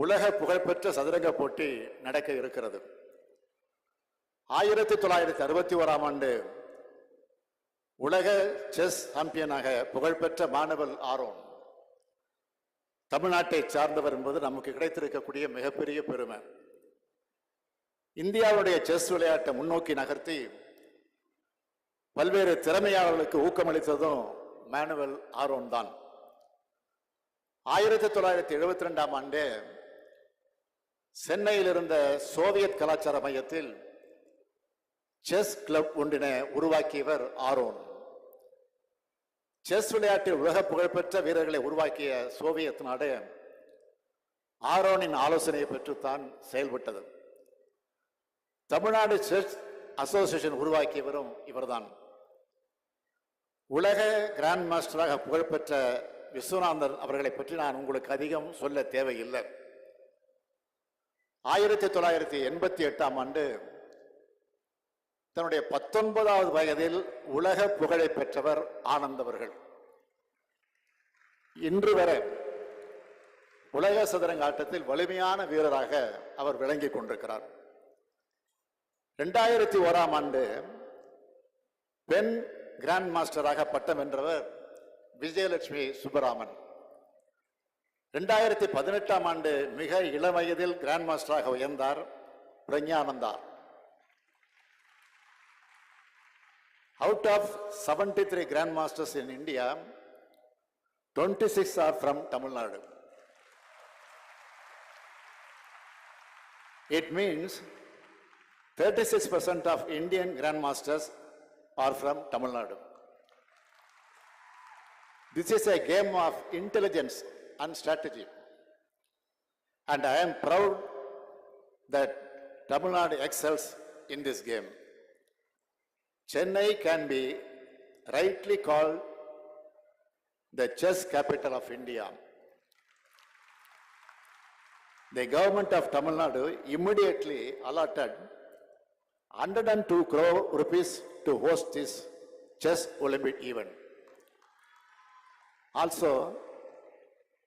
[SPEAKER 15] உலக புகழ்பெற்ற சதுரங்க போட்டி நடக்க இருக்கிறது. 1961ஆம் ஆண்டு உலக செஸ் சாம்பியனாக புகழ்பெற்ற மாணவல் ஆரோன் தமிழ்நாட்டை சார்ந்தவர் என்பது நமக்கு கிடைத்திருக்கக்கூடிய மிகப்பெரிய பெருமை. இந்தியாவுடைய செஸ் விளையாட்டை முன்னோக்கி நகர்த்தி பல்வேறு திறமையாளர்களுக்கு ஊக்கமளித்ததும் மானுவல் ஆரோன் தான். 1972ஆம் ஆண்டு சென்னையில் இருந்த சோவியத் கலாச்சார மையத்தில் செஸ் கிளப் ஒன்றினை உருவாக்கியவர் ஆரோன். செஸ் விளையாட்டில் உலக புகழ்பெற்ற வீரர்களை உருவாக்கிய சோவியத் நாடு ஆரோனின் ஆலோசனையை பெற்றுத்தான் செயல்பட்டது. தமிழ்நாடு செஸ் அசோசியேஷன் உருவாக்கியவரும் இவர்தான். உலக கிராண்ட் மாஸ்டராக புகழ்பெற்ற விஸ்வநாதன் அவர்களை பற்றி நான் உங்களுக்கு அதிகம் சொல்ல தேவையில்லை. 1988ஆம் ஆண்டு தன்னுடைய 19வது வயதில் உலக புகழை பெற்றவர் ஆனந்த் அவர்கள். இன்று வரை உலக சதுரங்க ஆட்டத்தில் வலிமையான வீரராக அவர் விளங்கிக் கொண்டிருக்கிறார். 2001ஆம் ஆண்டு பெண் கிராண்ட் மாஸ்டராக பட்டம் வென்றவர் விஜயலட்சுமி சுப்பராமன். 2018ஆம் ஆண்டு மிக இளம் வயதில் grand மாஸ்டராக உயர்ந்தார் Praggnanandhaa. Out of 73 Grand Masters in India, 26 are from Tamil Nadu. It means 36% of Indian Grand Masters are from Tamil Nadu. This is a game of intelligence and strategy. And I am proud that Tamil Nadu excels in this game. Chennai can be rightly called the chess capital of India. The government of Tamil Nadu immediately allotted 102 crore rupees to host this chess Olympiad event. Also,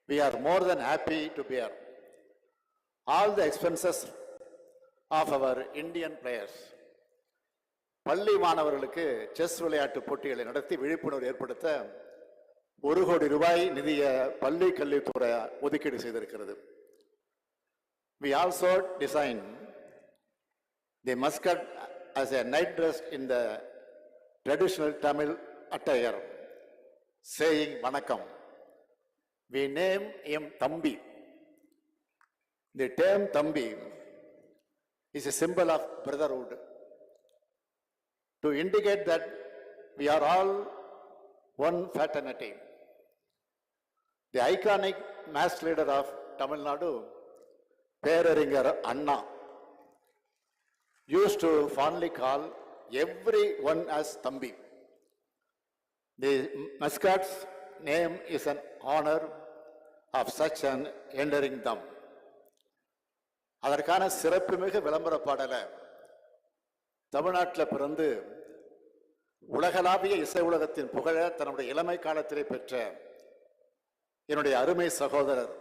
[SPEAKER 15] we are more than happy to bear all the expenses of our Indian players. பள்ளி மாணவர்களுக்கு chess விளையாட்டு போட்டிகளை நடத்தி விழிப்புணர்வு ஏற்படுத்த 1 கோடி ரூபாய் நிதியை பள்ளி கல்வித்துறை ஒதுக்கீடு செய்திருக்கிறது. We also designed the mascot as a night dress in the traditional Tamil attire, saying Vanakkam. We name him Thambi. The term Thambi is a symbol of brotherhood, to indicate that we are all one fraternity. The iconic mass leader of Tamil Nadu, Peraringer Anna, used to fondly call everyone as Thambi. The mascot's name is an honor of such an enduring thumb. அதற்கான சிறப்புமிகு விளம்பர பாடலை தமிழ்நாட்டில் பிறந்து உலகளாவிய இசை உலகத்தின் புகழ தன்னுடைய இளமை காலத்திலே பெற்ற என்னுடைய அருமை சகோதரர்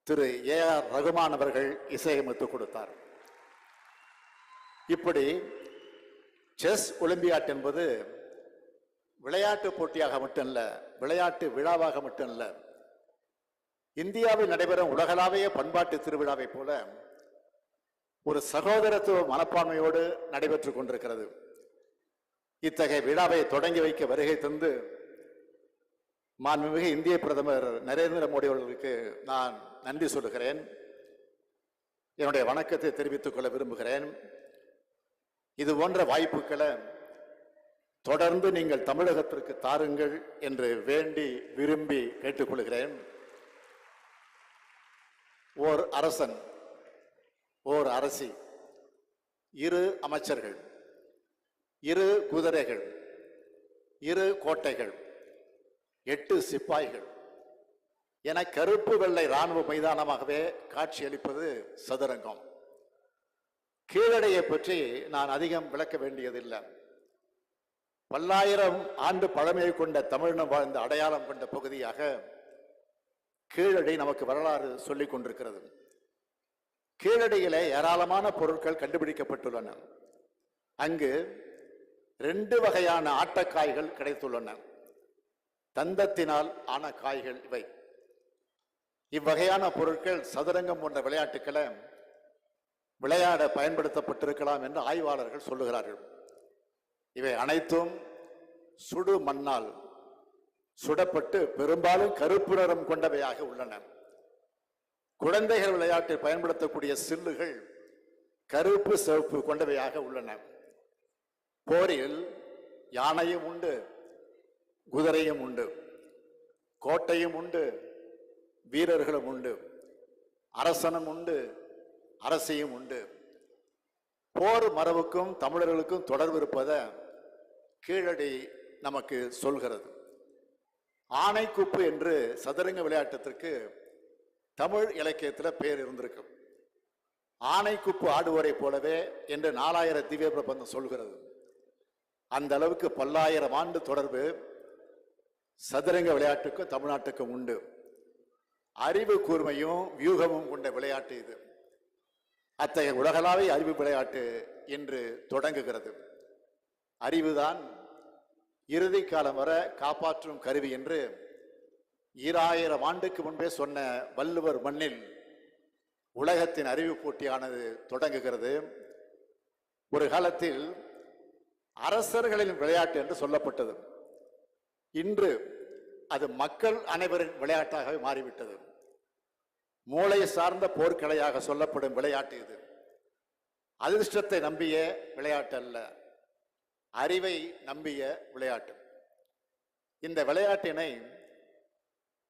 [SPEAKER 15] திரு ஏ.ஆர். ரகுமான் அவர்கள் இசையமைத்து கொடுத்தார். இப்படி செஸ் ஒலிம்பியாட் என்பது விளையாட்டு போட்டியாக மட்டுமல்ல, விளையாட்டு விழாவாக மட்டுமல்ல, இந்தியாவில் நடைபெறும் உலகளாவிய பண்பாட்டு திருவிழாவை போல ஒரு சகோதரத்துவ மனப்பான்மையோடு நடைபெற்றுக் கொண்டிருக்கிறது. இத்தகைய விழாவை தொடங்கி வைக்க வருகை தந்து மாண்புமிகு இந்திய பிரதமர் நரேந்திர மோடி அவர்களுக்கு நான் நன்றி சொல்லுகிறேன். என்னுடைய வணக்கத்தை தெரிவித்துக் கொள்ள விரும்புகிறேன். இது போன்ற வாய்ப்புகளை தொடர்ந்து நீங்கள் தமிழகத்திற்கு தாருங்கள் என்று வேண்டி விரும்பி கேட்டுக்கொள்கிறேன். ஓர் அரசன், ஓர் அரசி, 2 அமைச்சர்கள், 2 குதிரைகள், 2 கோட்டைகள், 8 சிப்பாய்கள் என கருப்பு வெள்ளை இராணுவ மைதானமாகவே காட்சியளிப்பது சதுரங்கம். கீழடையை பற்றி நான் அதிகம் விளக்க வேண்டியதில்லை. பல்லாயிரம் ஆண்டு பழமையை கொண்ட தமிழினம் வாழ்ந்த அடையாளம் கொண்ட பகுதியாக கீழடி நமக்கு வரலாறு சொல்லிக் கொண்டிருக்கிறது. கீழடியிலே ஏராளமான பொருட்கள் கண்டுபிடிக்கப்பட்டுள்ளன. அங்கு 2 வகையான ஆட்டக்காய்கள் கிடைத்துள்ளன. தந்தத்தினால் ஆன காய்கள் இவை. இவ்வகையான பொருட்கள் சதுரங்கம் போன்ற விளையாட்டுக்களை விளையாட பயன்படுத்தப்பட்டிருக்கலாம் என்று ஆய்வாளர்கள் சொல்லுகிறார்கள். இவை அனைத்தும் சுடு மண்ணால் சுடப்பட்டு பெரும்பாலும் கருப்பு நிறம் கொண்டவையாக உள்ளன. குழந்தைகள் விளையாட்டில் பயன்படுத்தக்கூடிய சில்லுகள் கருப்பு சிவப்பு கொண்டவையாக உள்ளன. போரில் யானையும் உண்டு, குதிரையும் உண்டு, கோட்டையும் உண்டு, வீரர்களும் உண்டு, அரசனும் உண்டு, அரசியும் உண்டு. போர் மரபுக்கும் தமிழர்களுக்கும் தொடர்பு இருப்பதை கீழடி நமக்கு சொல்கிறது. ஆனைக்குப்பு என்று சதுரங்க விளையாட்டத்திற்கு தமிழ் இலக்கியத்தில் பெயர் இருந்திருக்கு. ஆனைக்குப்பு ஆடுவோரை போலவே என்று 4000 திவ்ய பிரபந்தம் சொல்கிறது. அந்த அளவுக்கு பல்லாயிரம் ஆண்டு தொடர்பு சதுரங்க விளையாட்டுக்கும் தமிழ்நாட்டுக்கும் உண்டு. அறிவு கூர்மையும் வியூகமும் கொண்ட விளையாட்டு இது. அத்தகைய உலகளாவிய அறிவு விளையாட்டு என்று தொடங்குகிறது. அறிவுதான் இறுதி காலம் வர காப்பாற்றும் கருவி என்று 2000 ஆண்டுக்கு முன்பே சொன்ன வள்ளுவர் மண்ணில் உலகத்தின் அறிவு போட்டியானது தொடங்குகிறது. ஒரு காலத்தில் அரசர்களின் விளையாட்டு என்று சொல்லப்பட்டது. இன்று அது மக்கள் அனைவரின் விளையாட்டாக மாறிவிட்டது. மூளை சார்ந்த போர்க்கலையாக சொல்லப்படும் விளையாட்டு இது. அதிர்ஷ்டத்தை நம்பிய விளையாட்டு அல்ல, அறிவை நம்பிய விளையாட்டு. இந்த விளையாட்டினை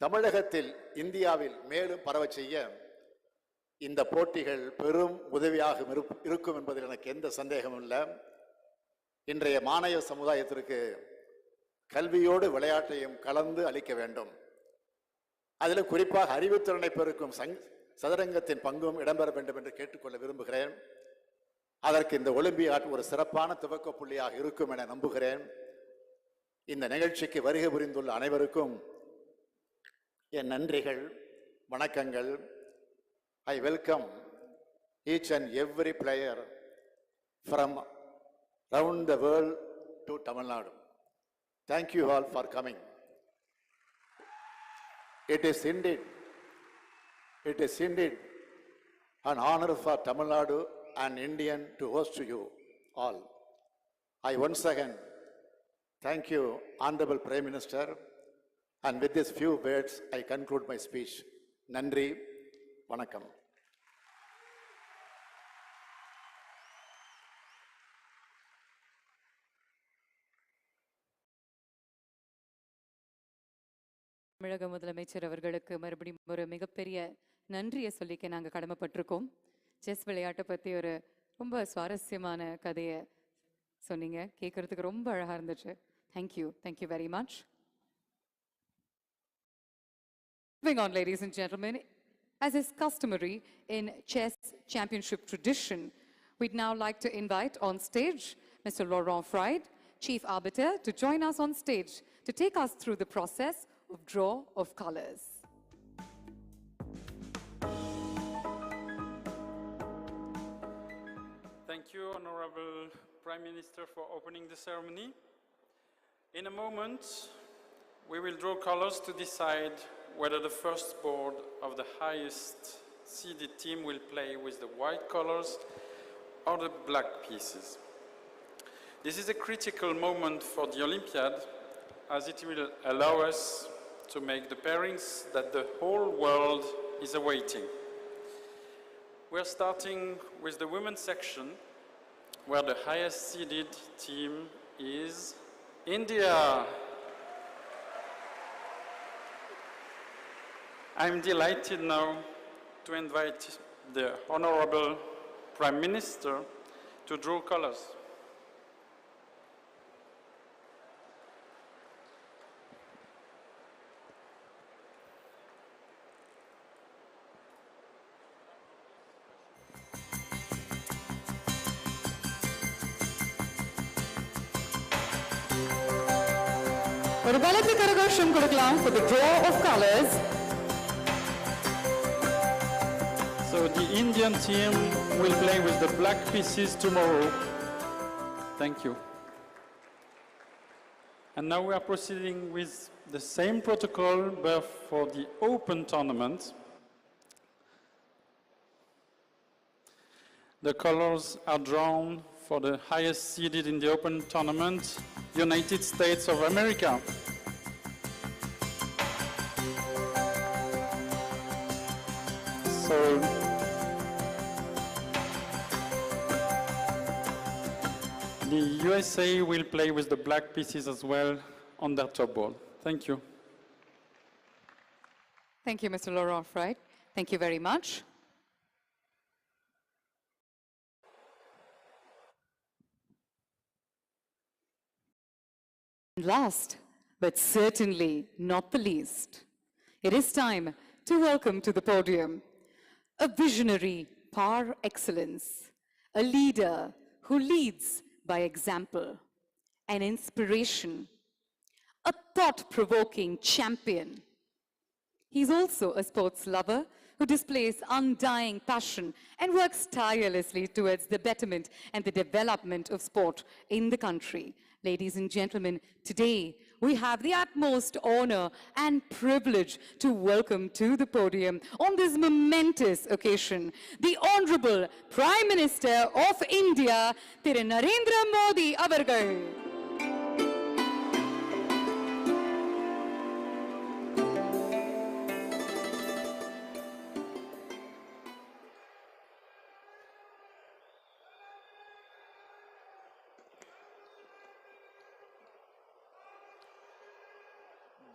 [SPEAKER 15] தமிழகத்தில் இந்தியாவில் மேலும் பரவச் செய்ய இந்த போட்டிகள் பெரும் உதவியாக இருக்கும் என்பதில் எனக்கு எந்த சந்தேகமும் இல்லை. இன்றைய மாணவ சமுதாயத்திற்கு கல்வியோடு விளையாட்டையும் கலந்து அளிக்க வேண்டும். அதில் குறிப்பாக அறிவுத்திறனை பெருக்கும் சதுரங்கத்தின் பங்கும் இடம்பெற வேண்டும் என்று கேட்டுக்கொள்ள விரும்புகிறேன். அதற்கு இந்த ஒலிம்பியாட் ஒரு சிறப்பான துவக்க புள்ளியாக இருக்கும் என நம்புகிறேன். இந்த நிகழ்ச்சிக்கு வருகை புரிந்துள்ள அனைவருக்கும் என் நன்றிகள், வணக்கங்கள். I welcome each and every player from around the world to Tamil Nadu. Thank you all for coming. It is indeed an honor for Tamil Nadu and Indian to host you all. I once again thank you, Honorable Prime Minister, and with these few words I conclude my speech. Nandri, vanakkam.
[SPEAKER 1] தமிழக முதலமைச்சர் அவர்களுக்கு மறுபடியும் ஒரு மிகப்பெரிய நன்றியை சொல்லிக்க நாங்கள் கடமைப்பட்டிருக்கோம். Chess விளையாட்டை பற்றி ஒரு ரொம்ப சுவாரஸ்யமான கதையை சொன்னீங்க. கேட்கறதுக்கு ரொம்ப அழகாக இருந்துச்சு. Thank you very much. Moving on, ladies and gentlemen, as is customary in chess championship tradition, we'd now like to invite on stage Mr. Laurent Fried, Chief Arbiter, to join us on stage to take us through the process of draw of colors.
[SPEAKER 4] Thank you, Honorable Prime Minister, for opening the ceremony. In a moment, we will draw colors to decide whether the first board of the highest seeded team will play with the white colors or the black pieces. This is a critical moment for the Olympiad, as it will allow us to make the pairings that the whole world is awaiting. We're starting with the women's section, where the highest seeded team is India. I'm delighted now to invite the Honorable Prime Minister to draw colors.
[SPEAKER 1] ஒரு பலத்த கரகோஷம் கொடுக்கலாம் for the draw of colors.
[SPEAKER 4] So the Indian team will play with the black pieces tomorrow. Thank you. And now we are proceeding with the same protocol but for the open tournament. The colors are drawn for the highest seeded in the open tournament, United States of America. So the USA will play with the black pieces as well on their top board. Thank you.
[SPEAKER 1] Thank you, Mr. Laurent Fried. Thank you very much. Last, but certainly not the least, it is time to welcome to the podium a visionary par excellence, a leader who leads by example, an inspiration, a thought-provoking champion. He's also a sports lover who displays undying passion and works tirelessly towards the betterment and the development of sport in the country. Ladies and gentlemen, today we have the utmost honor and privilege to welcome to the podium on this momentous occasion the Honorable Prime Minister of India, Thiru Narendra Modi avargal.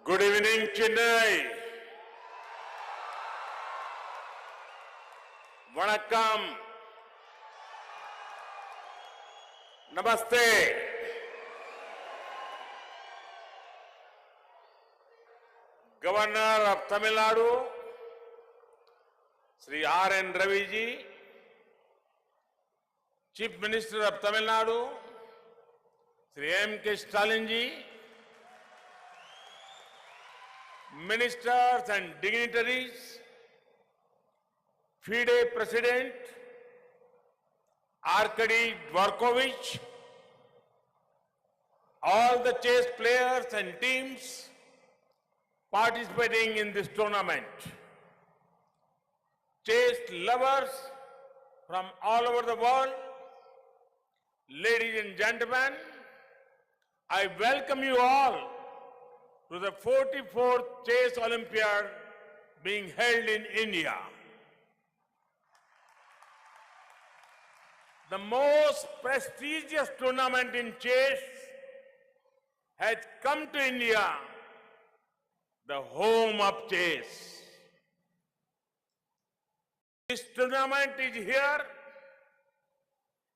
[SPEAKER 14] Good evening, Chennai. Vanakkam. Namaste. Governor of Tamil Nadu, Sri R.N. Ravi ji, Chief Minister of Tamil Nadu, Sri M.K. Stalin ji, ministers and dignitaries, FIDE President Arkady Dvorkovich, all the chess players and teams participating in this tournament, chess lovers from all over the world, ladies and gentlemen, I welcome you all to the 44th Chess Olympiad being held in India. The most prestigious tournament in chess has come to India, the home of chess. This tournament is here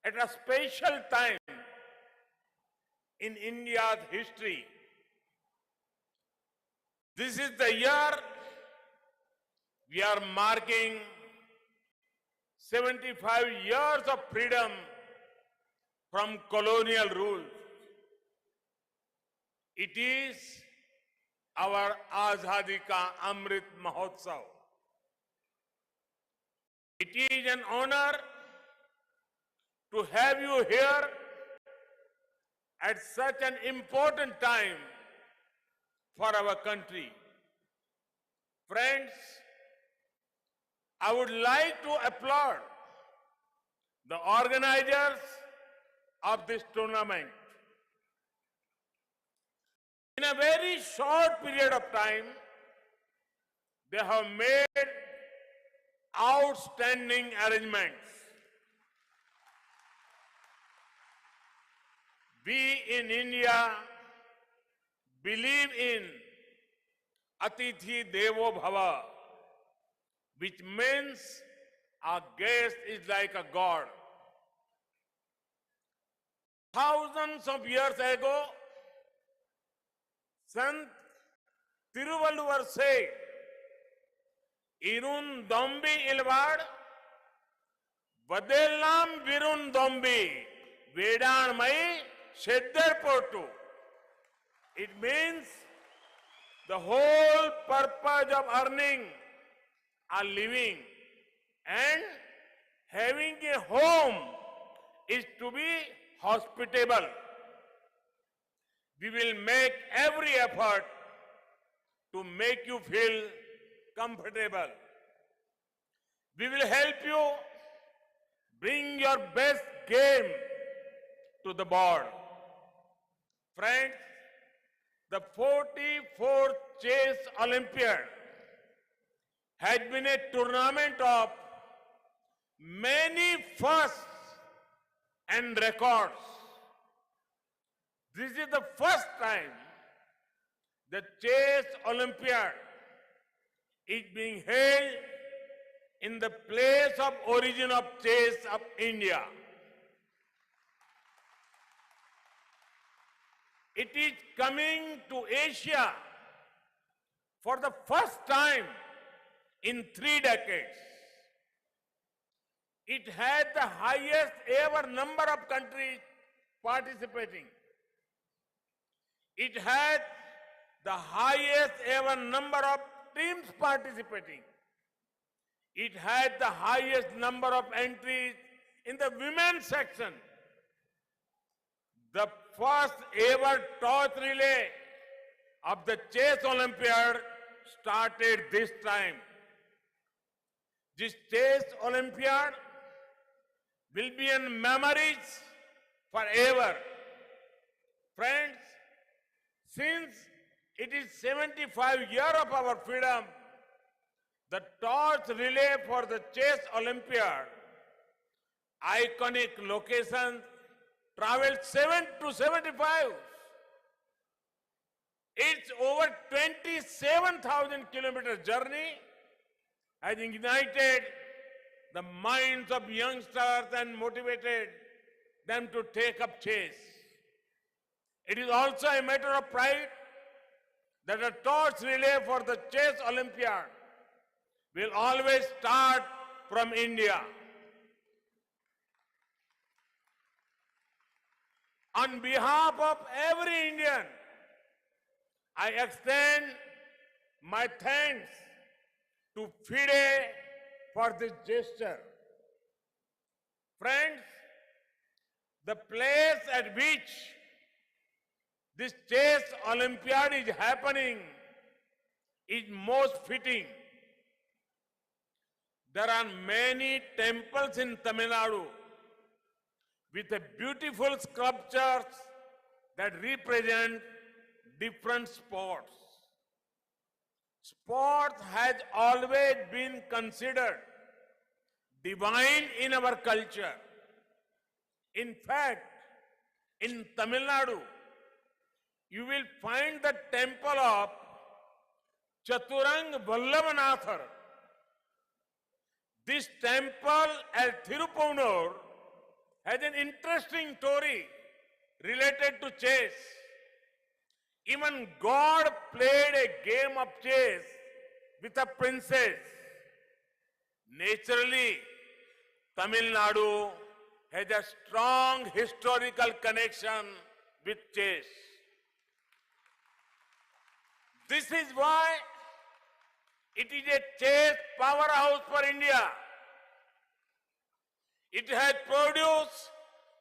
[SPEAKER 14] at a special time in India's history. This is the year we are marking 75 years of freedom from colonial rule. It is our Azadi Ka Amrit Mahotsav. It is an honor to have you here at such an important time for our country. Friends, I would like to applaud the organizers of this tournament. In a very short period of time, they have made outstanding arrangements. We in India believe in Atithi Devo Bhava, which means our guest is like a god. Thousands of years ago, Sant Tiruvalluvar said, Irun Dombi Ilvad, Vadellam Virun Dombi, Vedan Mai Sheddar Portu. It means The whole purpose of earning a living and having a home is to be hospitable. We will make every effort to make you feel comfortable. We will help you bring your best game to the board. Friends, the 44th Chess Olympiad has been a tournament of many firsts and records. This is the first time the Chess Olympiad is being held in the place of origin of chess of India. It is coming to Asia for the first time in 3 decades. It had the highest ever number of countries participating. It had the highest ever number of teams participating. It had the highest number of entries in the women's section. The first ever torch relay of the Chess Olympiad started this time. This Chess Olympiad will be in memories forever. Friends, since it is 75 years of our freedom, the torch relay for the Chess Olympiad, iconic locations, traveled 7 to 75. Its over 27,000 kilometer journey has ignited the minds of youngsters and motivated them to take up chess. It is also a matter of pride that a torch relay for the Chess Olympiad will always start from India. On behalf of every Indian, I extend my thanks to FIDE for this gesture. Friends, the place at which this Chess Olympiad is happening is most fitting. There are many temples in Tamil Nadu with a beautiful sculptures that represent different sports. Sports has always been considered divine in our culture. In fact, in Tamil Nadu, you will find the temple of Chaturang Vallabhanathar. This temple at Thirupunur has an interesting story related to chess. Even God played a game of chess with a princess. Naturally, Tamil Nadu has a strong historical connection with chess. This is why it is a chess powerhouse for India. It has produced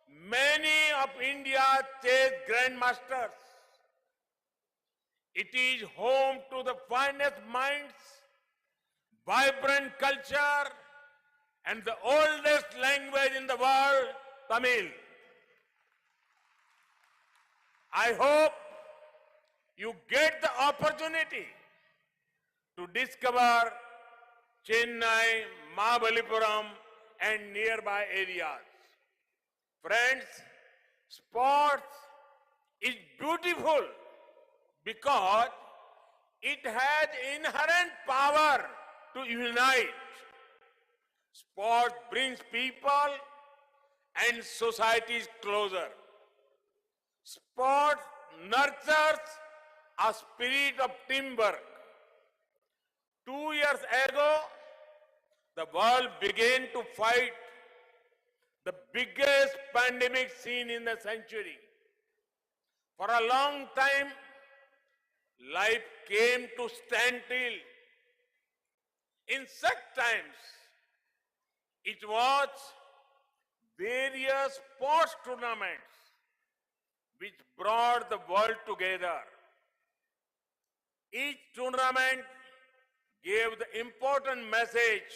[SPEAKER 14] many of India's chess grandmasters. It is home to the finest minds, vibrant culture, and the oldest language in the world, Tamil. I hope you get the opportunity to discover Chennai, Mahabalipuram, and nearby areas. Friends, sports is beautiful because it has inherent power to unite. Sport brings people and societies closer. Sport nurtures a spirit of teamwork. 2 years ago, the world began to fight the biggest pandemic seen in the century. For a long time, life came to standstill. In such times, it was various sports tournaments which brought the world together. Each tournament gave the important message: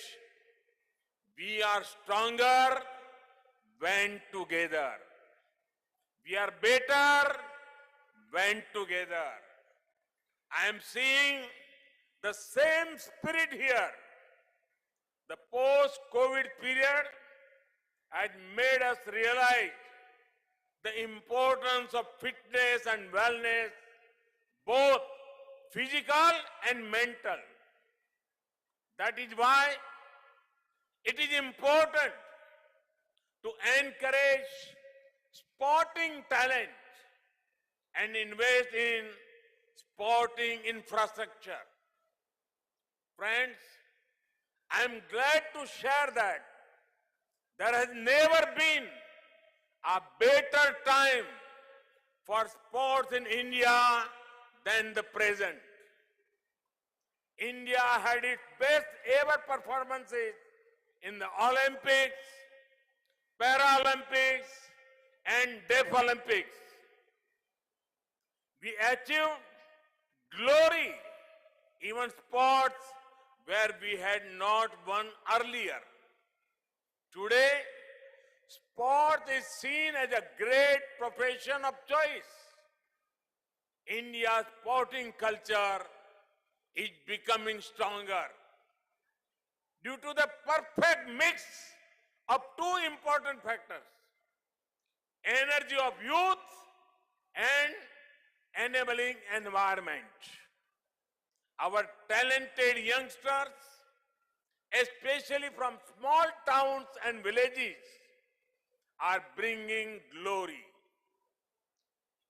[SPEAKER 14] we are stronger when together. We are better when together. I am seeing the same spirit here. The post-COVID period has made us realize the importance of fitness and wellness, both physical and mental. That is why it is important to encourage sporting talent and invest in sporting infrastructure. Friends, I am glad to share that there has never been a better time for sports in India than the present. India had its best ever performances in the Olympics, Paralympics, and Deaf Olympics. We achieved glory, even sports where we had not won earlier. Today, sport is seen as a great profession of choice. India's sporting culture is becoming stronger due to the perfect mix of two important factors: energy of youth and enabling environment. Our talented youngsters, especially from small towns and villages, are bringing glory.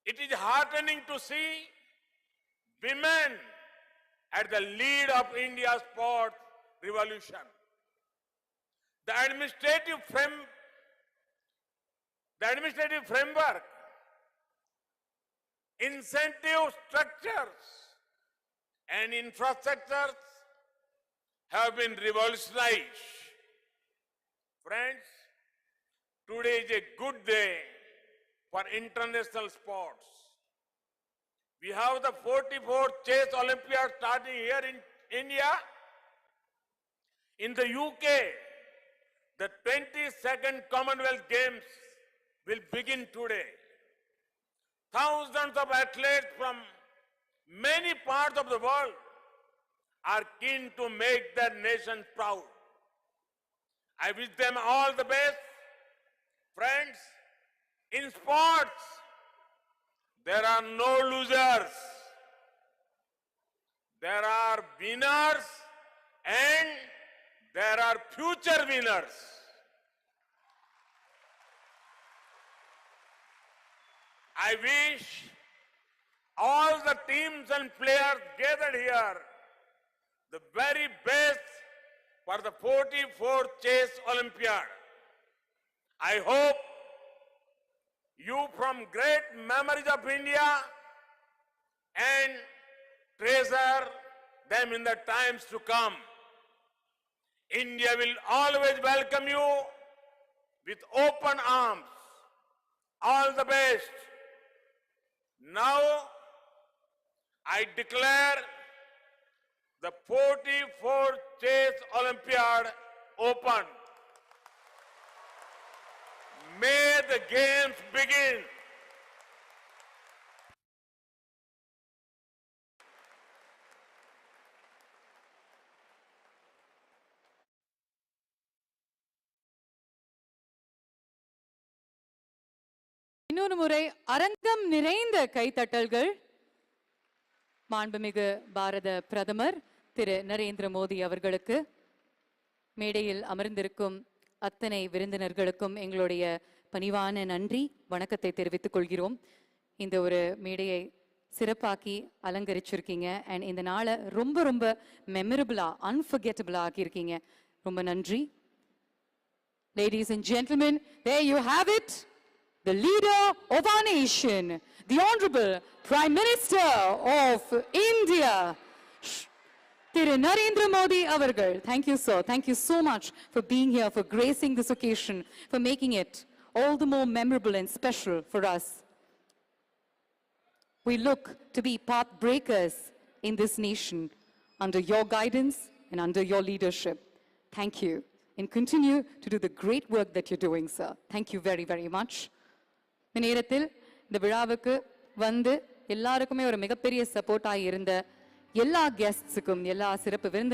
[SPEAKER 14] It is heartening to see women at the lead of India's sports revolution. The administrative framework, incentive structures, and infrastructures have been revolutionized. Friends, today is a good day for international sports. We have the 44th Chess Olympiad starting here in India. In the UK, the 22nd Commonwealth Games will begin today. Thousands of athletes from many parts of the world are keen to make their nations proud. I wish them all the best. Friends, in sports, there are no losers. There are winners and there are future winners. I wish all the teams and players gathered here the very best for the 44th Chess Olympiad. I hope you from great memories of India and treasure them in the times to come. India will always welcome you with open arms. All the best. Now, I declare the 44th Chess Olympiad open. May the games begin.
[SPEAKER 1] இன்னொரு முறை அரங்கம் நிறைந்த கைத்தட்டல்கள் மாண்புமிகு பாரத பிரதமர் திரு நரேந்திர மோடி அவர்களுக்கு. மேடையில் அமர்ந்திருக்கும் அத்தனை விருந்தினர்களுக்கும் எங்களுடைய பணிவான நன்றி வணக்கத்தை தெரிவித்துக் கொள்கிறோம். இந்த ஒரு மேடையை சிறப்பாக்கி அலங்கரிச்சிருக்கீங்க அண்ட் இந்த நாளை ரொம்ப ரொம்ப மெமரபிளா அன்ஃபர்கெட்டபிளா ஆக்கியிருக்கீங்க. ரொம்ப நன்றி. Ladies and gentlemen, there you have it. the leader of our nation, the Honorable Prime Minister of India, Thiru Narendra Modi avargal. Thank you, sir. Thank you so much for being here, for gracing this occasion, for making it all the more memorable and special for us. We look to be path breakers in this nation under your guidance and under your leadership. Thank you. And continue to do the great work that you're doing, sir. Thank you very, very much. இந்த நேரத்தில் இந்த விழாவுக்கு வந்து எல்லாருக்குமே ஒரு மிகப்பெரிய சப்போர்ட்டாக இருந்த எல்லா கெஸ்ட்ஸுக்கும் எல்லா சிறப்பு விருந்தினர்களுக்கும்